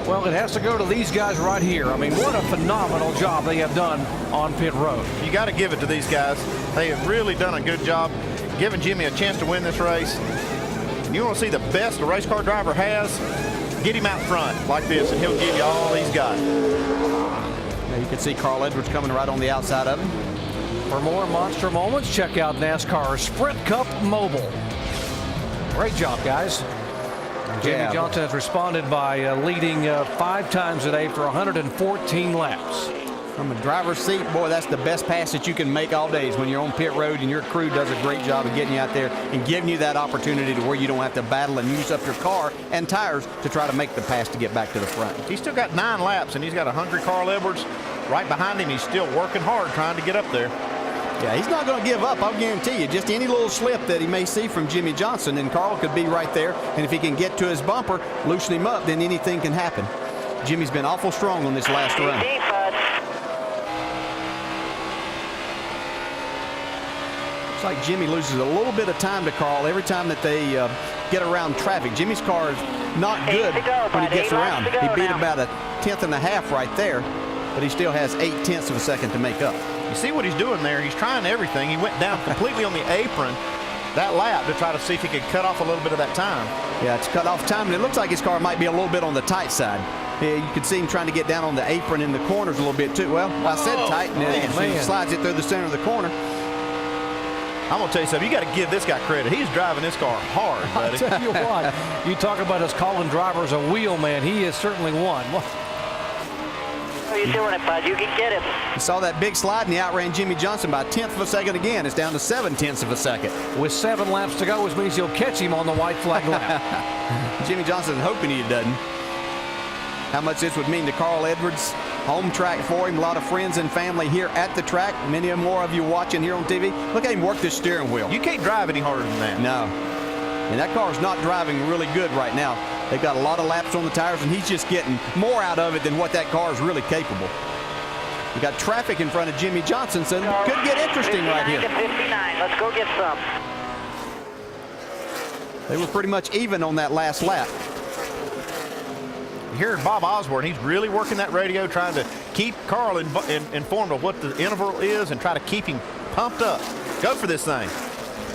Well, it has to go to these guys right here. I mean, what a phenomenal job they have done on pit road. You got to give it to these guys. They have really done a good job giving Jimmy a chance to win this race. And you want to see the best a race car driver has, get him out front like this, and he'll give you all he's got. Now you can see Carl Edwards coming right on the outside of him. For more monster moments, check out NASCAR Sprint Cup Mobile. Great job, guys. Jimmie Johnson has responded by leading 5 times today for 114 laps. From a driver's seat, boy, that's the best pass that you can make all day is when you're on pit road and your crew does a great job of getting you out there and giving you that opportunity to where you don't have to battle and use up your car and tires to try to make the pass to get back to the front. He's still got 9 laps, and he's got a hungry Carl Edwards right behind him. He's still working hard trying to get up there. Yeah, he's not going to give up, I'll guarantee you. Just any little slip that he may see from Jimmie Johnson, and Carl could be right there. And if he can get to his bumper, loosen him up, then anything can happen. Jimmy's been awful strong on this last run. Looks like Jimmy loses a little bit of time to Carl every time that they get around traffic. Jimmy's car is not good when he gets around. He beat about a 1/10 and a half right there, but he still has 8/10 of a second to make up. You see what he's doing there? He's trying everything. He went down completely on the apron that lap to try to see if he could cut off a little bit of that time. Yeah, it's cut off time, and it looks like his car might be a little bit on the tight side. Yeah, you can see him trying to get down on the apron in the corners a little bit too. Well, I said tight, and he slides it through the center of the corner. I'm going to tell you something. You got to give this guy credit. He's driving this car hard, buddy. I tell you what, you talk about us calling drivers a wheel man. He is certainly one. How you doing it, bud? You can get him. You saw that big slide, and he outran Jimmie Johnson by 1/10 of a second again. It's down to 7/10 of a second. With 7 laps to go, which means he'll catch him on the white flag lap. Jimmie Johnson hoping he doesn't. How much this would mean to Carl Edwards. Home track for him. A lot of friends and family here at the track. Many more of you watching here on TV. Look at him work this steering wheel. You can't drive any harder than that. No. And that car's not driving really good right now. They've got a lot of laps on the tires, and he's just getting more out of it than what that car is really capable. We got traffic in front of Jimmie Johnson, so it could get interesting right here. 59. Let's go get some. They were pretty much even on that last lap. Here Bob Osborne, he's really working that radio, trying to keep Carl informed of what the interval is and try to keep him pumped up. Go for this thing.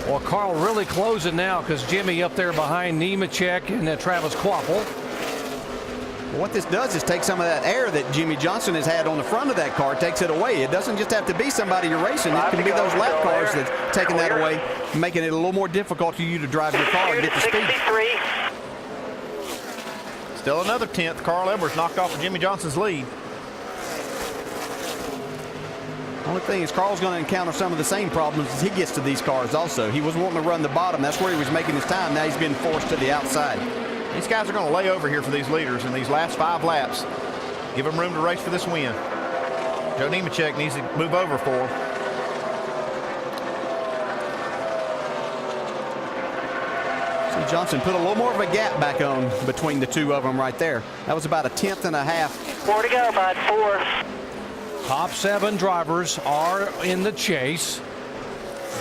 Well, Carl really closing now because Jimmy up there behind Nemechek and Travis Kvapil. Well, what this does is take some of that air that Jimmie Johnson has had on the front of that car, takes it away. It doesn't just have to be somebody you're racing. It can be those lap cars that's taking that away, making it a little more difficult for you to drive your car and get the speed. Still another 10th. Carl Edwards knocked off of Jimmie Johnson's lead. Only thing is Carl's going to encounter some of the same problems as he gets to these cars also. He was wanting to run the bottom. That's where he was making his time. Now he's been forced to the outside. These guys are going to lay over here for these leaders in these last 5 laps. Give them room to race for this win. Joe Nemechek needs to move over for him. See Johnson put a little more of a gap back on between the two of them right there. That was about a 1/10 and a half. 4 to go, bud. 4. Top 7 drivers are in the chase.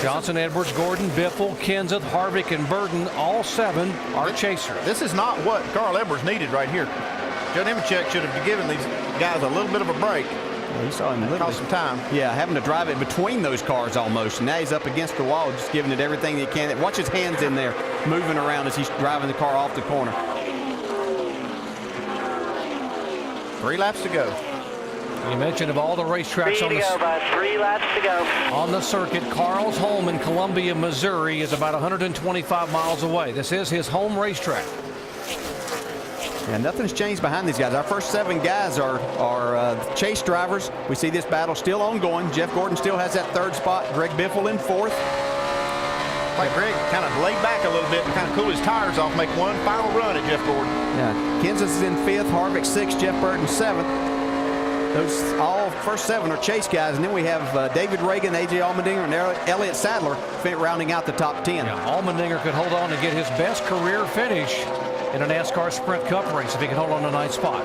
Johnson, Edwards, Gordon, Biffle, Kenseth, Harvick, and Burton, all 7 are chasers. This is not what Carl Edwards needed right here. Joe Nemechek should have given these guys a little bit of a break. Well, he saw him literally cost some time. Yeah, having to drive it between those cars almost. And now he's up against the wall, just giving it everything he can. Watch his hands in there, moving around as he's driving the car off the corner. 3 laps to go. You mentioned of all the racetracks on 3 laps to go. On the circuit, Carl's home in Columbia, Missouri is about 125 miles away. This is his home racetrack. And nothing's changed behind these guys. Our first 7 guys are chase drivers. We see this battle still ongoing. Jeff Gordon still has that 3rd spot. Greg Biffle in 4th. Like Greg kind of laid back a little bit and kind of cool his tires off, make one final run at Jeff Gordon. Yeah, Kenseth is in 5th, Harvick 6th, Jeff Burton 7th. Those all first 7 are chase guys, and then we have David Reagan, A.J. Allmendinger, and Elliott Sadler rounding out the top 10. Yeah, Allmendinger could hold on to get his best career finish in a NASCAR Sprint Cup race if he can hold on to 9th spot.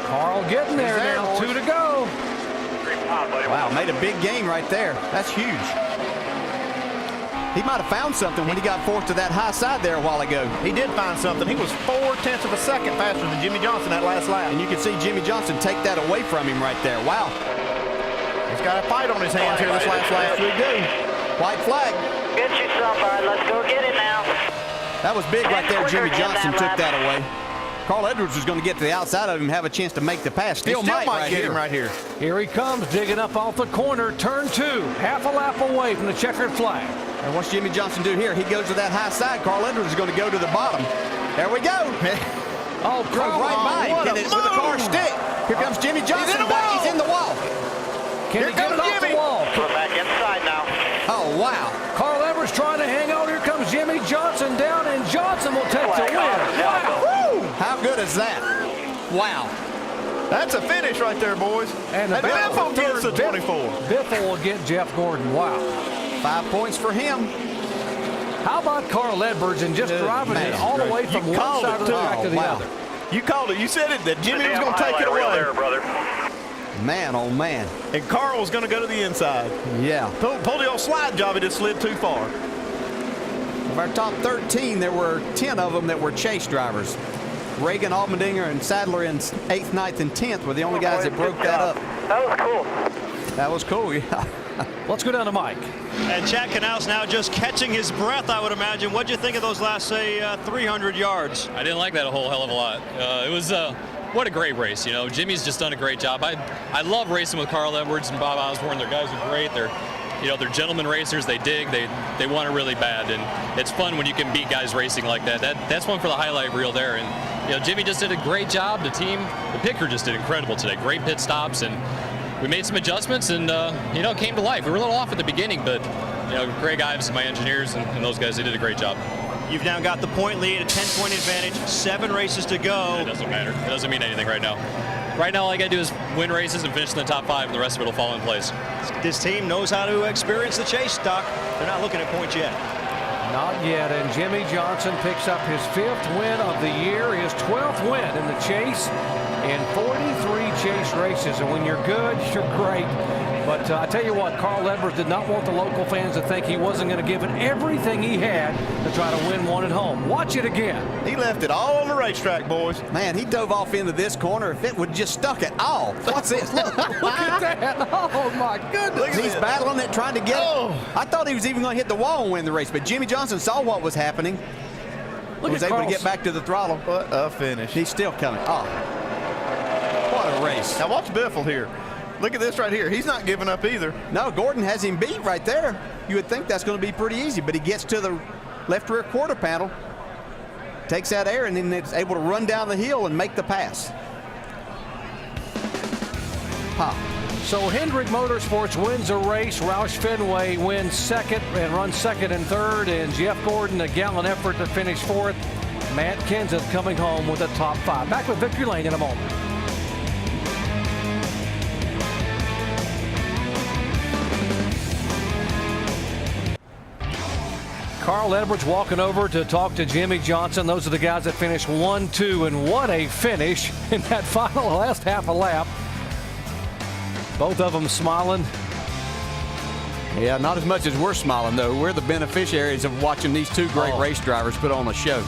Carl getting there now, 2 to go. Wow, made a big gain right there. That's huge. He might have found something when he got forced to that high side there a while ago. He did find something. He was 0.4 of a second faster than Jimmy Johnson that last lap. And you can see Jimmy Johnson take that away from him right there. Wow. He's got a fight on his hands here this last lap. Yes, we do. White flag. Get yourself out. Let's go get it now. That was big right there. Jimmy Johnson took that away. Carl Edwards was going to get to the outside of him and have a chance to make the pass. Still might get him right here. Here he comes, digging up off the corner. Turn 2, half a lap away from the checkered flag. And what's Jimmy Johnson do here? He goes to that high side. Carl Edwards is going to go to the bottom. There we go. Oh, drove right by him with a car stick. Here comes Jimmy Johnson. He's in the wall. Can he get it off the wall? We're back inside now. Oh, wow. Carl Edwards trying to hang on. Here comes Jimmy Johnson down, and Johnson will take the win. Wow. Woo. How good is that? Wow. That's a finish right there, boys. And the Biffle gets the 24. Biffle will get Jeff Gordon. Wow. 5 points for him. How about Carl Edwards and just driving it all the way from one side of the track to the other? You called it. You said it that Jimmy was going to take it away. There, brother. Man, oh man. And Carl was going to go to the inside. Yeah. Pulled the old slide job. It just slid too far. Of our top 13, there were 10 of them that were chase drivers. Reagan, Allmendinger, and Sadler in 8th, 9th, and 10th were the only guys that broke that up. That was cool. That was cool, yeah. Let's go down to Mike. And Chad Canals now just catching his breath, I would imagine. What'd you think of those last, say, 300 yards? I didn't like that a whole hell of a lot. It was what a great race. You know, Jimmy's just done a great job. I love racing with Carl Edwards and Bob Osborne. Their guys are great. They're gentlemen racers. They dig. They want it really bad, and it's fun when you can beat guys racing like that. That's one for the highlight reel there. And Jimmy just did a great job. The picker just did incredible today. Great pit stops, and we made some adjustments, and it came to life. We were a little off at the beginning, but Greg Ives and my engineers and those guys, they did a great job. You've now got the point lead, a 10-point advantage, 7 races to go. It doesn't matter. It doesn't mean anything right now. Right now, all I got to do is win races and finish in the top 5, and the rest of it will fall in place. This team knows how to experience the chase, Doc. They're not looking at points yet. Not yet, and Jimmy Johnson picks up his 5th win of the year, his 12th win in the chase in 43 chase races. And when you're good, you're great. But I tell you what, Carl Edwards did not want the local fans to think he wasn't going to give it everything he had to try to win one at home. Watch it again. He left it all on the racetrack, boys. Man, he dove off into this corner. If it would just stuck at all. What's this? Look at that. Oh, my goodness. He's battling it, trying to get it. I thought he was even going to hit the wall and win the race, but Jimmy Johnson saw what was happening. Was able to get back to the throttle. What a finish. He's still coming. Oh, what a race. Now watch Biffle here. Look at this right here. He's not giving up either. No, Gordon has him beat right there. You would think that's going to be pretty easy, but he gets to the left rear quarter panel, takes that air, and then is able to run down the hill and make the pass. So Hendrick Motorsports wins a race. Roush Fenway wins 2nd and runs 2nd and 3rd, and Jeff Gordon a gallant effort to finish 4th. Matt Kenseth coming home with a top 5. Back with Victory Lane in a moment. Carl Edwards walking over to talk to Jimmy Johnson. Those are the guys that finished 1, 2, and what a finish in that final last half a lap. Both of them smiling. Yeah, not as much as we're smiling, though. We're the beneficiaries of watching these two great race drivers put on a show.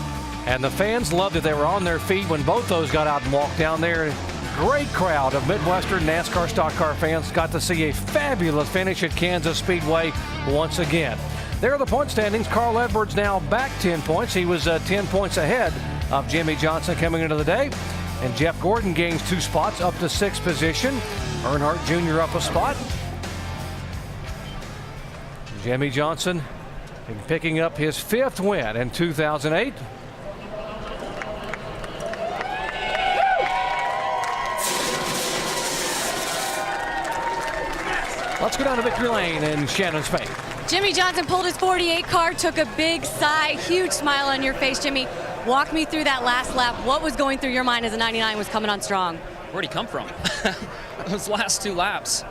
And the fans loved it. They were on their feet when both those got out and walked down there. Great crowd of Midwestern NASCAR stock car fans got to see a fabulous finish at Kansas Speedway once again. There are the point standings. Carl Edwards now back 10 points. He was 10 points ahead of Jimmy Johnson coming into the day. And Jeff Gordon gains 2 spots up to 6th position. Earnhardt Jr. up a spot. Jimmy Johnson picking up his 5th win in 2008. Let's go down to Victory Lane in Shannon Spain. Jimmy Johnson pulled his 48 car, took a big sigh, huge smile on your face. Jimmy, walk me through that last lap. What was going through your mind as the 99 was coming on strong? Where'd he come from? Those last 2 laps,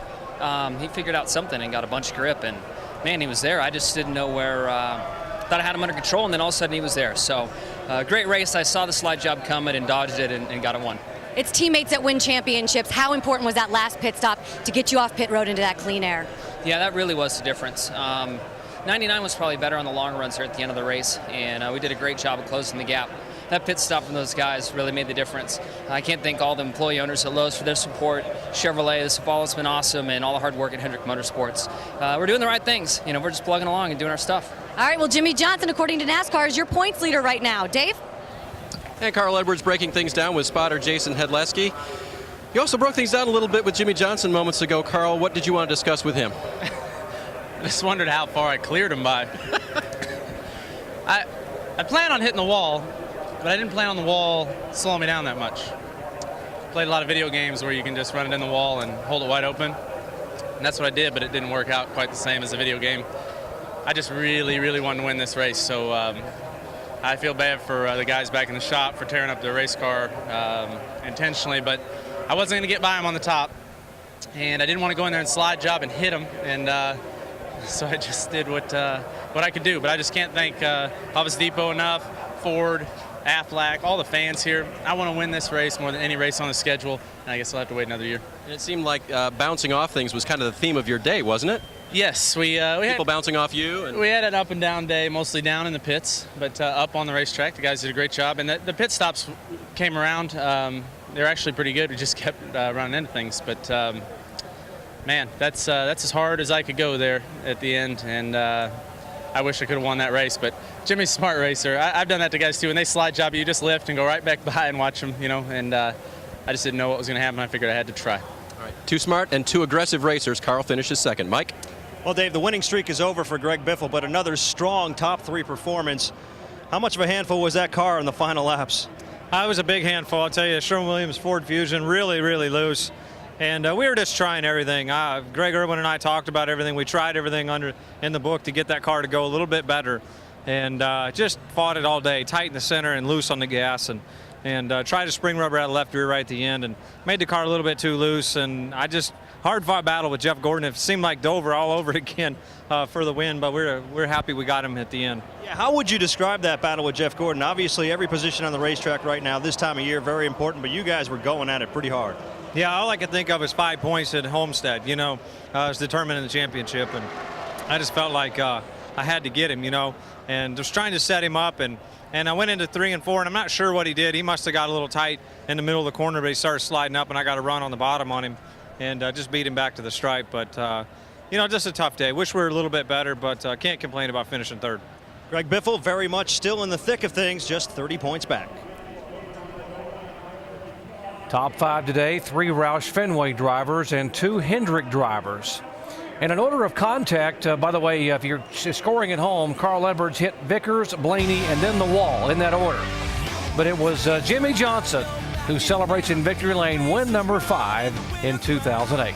he figured out something and got a bunch of grip, and man, he was there. I just didn't know where. Thought I had him under control, and then all of a sudden he was there. So great race. I saw the slide job coming and dodged it and got a 1. It's teammates that win championships. How important was that last pit stop to get you off pit road into that clean air? Yeah, that really was the difference. 99 was probably better on the long runs there at the end of the race, and we did a great job of closing the gap. That pit stop from those guys really made the difference. I can't thank all the employee owners at Lowe's for their support. Chevrolet, this fall has been awesome, and all the hard work at Hendrick Motorsports. We're doing the right things. You know, we're just plugging along and doing our stuff. All right, well, Jimmie Johnson, according to NASCAR, is your points leader right now. Dave? And Carl Edwards breaking things down with spotter Jason Hedleski. You also broke things down a little bit with Jimmie Johnson moments ago. Carl, what did you want to discuss with him? I just wondered how far I cleared him by. I planned on hitting the wall, but I didn't plan on the wall slowing me down that much. Played a lot of video games where you can just run it in the wall and hold it wide open. And that's what I did, but it didn't work out quite the same as a video game. I just really, really wanted to win this race, so I feel bad for the guys back in the shop for tearing up their race car intentionally, but I wasn't going to get by them on the top, and I didn't want to go in there and slide job and hit them, and so I just did what I could do. But I just can't thank Office Depot enough, Ford, Aflac, all the fans here. I want to win this race more than any race on the schedule, and I guess I'll have to wait another year. And it seemed like bouncing off things was kind of the theme of your day, wasn't it? Yes, we People had, bouncing off you. And we had an up and down day, mostly down in the pits, but up on the racetrack. The guys did a great job, and the pit stops came around. They're actually pretty good. We just kept running into things, but man, that's as hard as I could go there at the end, and I wish I could have won that race. But Jimmy's a smart racer. I've done that to guys too. When they slide job, you just lift and go right back by and watch them, you know. And I just didn't know what was going to happen. I figured I had to try. All right. Two smart and two aggressive racers. Carl finishes second. Mike? Well, Dave, the winning streak is over for Greg Biffle, but another strong top three performance. How much of a handful was that car in the final laps? It was a big handful. I'll tell you, Sherwin-Williams Ford Fusion, really, really loose. And we were just trying everything. Greg Irwin and I talked about everything. We tried everything in the book to get that car to go a little bit better. And just fought it all day, tight in the center and loose on the gas. And tried to spring rubber out of left rear right at the end and made the car a little bit too loose. And I just hard-fought battle with Jeff Gordon. It seemed like Dover all over again for the win, but we're happy we got him at the end. Yeah, how would you describe that battle with Jeff Gordon? Obviously, every position on the racetrack right now, this time of year, very important, but you guys were going at it pretty hard. Yeah, all I could think of is 5 points at Homestead, you know, was determining the championship, and I just felt like I had to get him, you know, and just trying to set him up, and I went into 3 and 4, and I'm not sure what he did. He must have got a little tight in the middle of the corner, but he started sliding up, and I got a run on the bottom on him, and just beat him back to the stripe. But, you know, just a tough day. Wish we were a little bit better, but can't complain about finishing third. Greg Biffle very much still in the thick of things, just 30 points back. Top 5 today, 3 Roush Fenway drivers and 2 Hendrick drivers. And an order of contact, by the way, if you're scoring at home, Carl Edwards hit Vickers, Blaney, and then the wall in that order. But it was Jimmie Johnson who celebrates in victory lane win number 5 in 2008.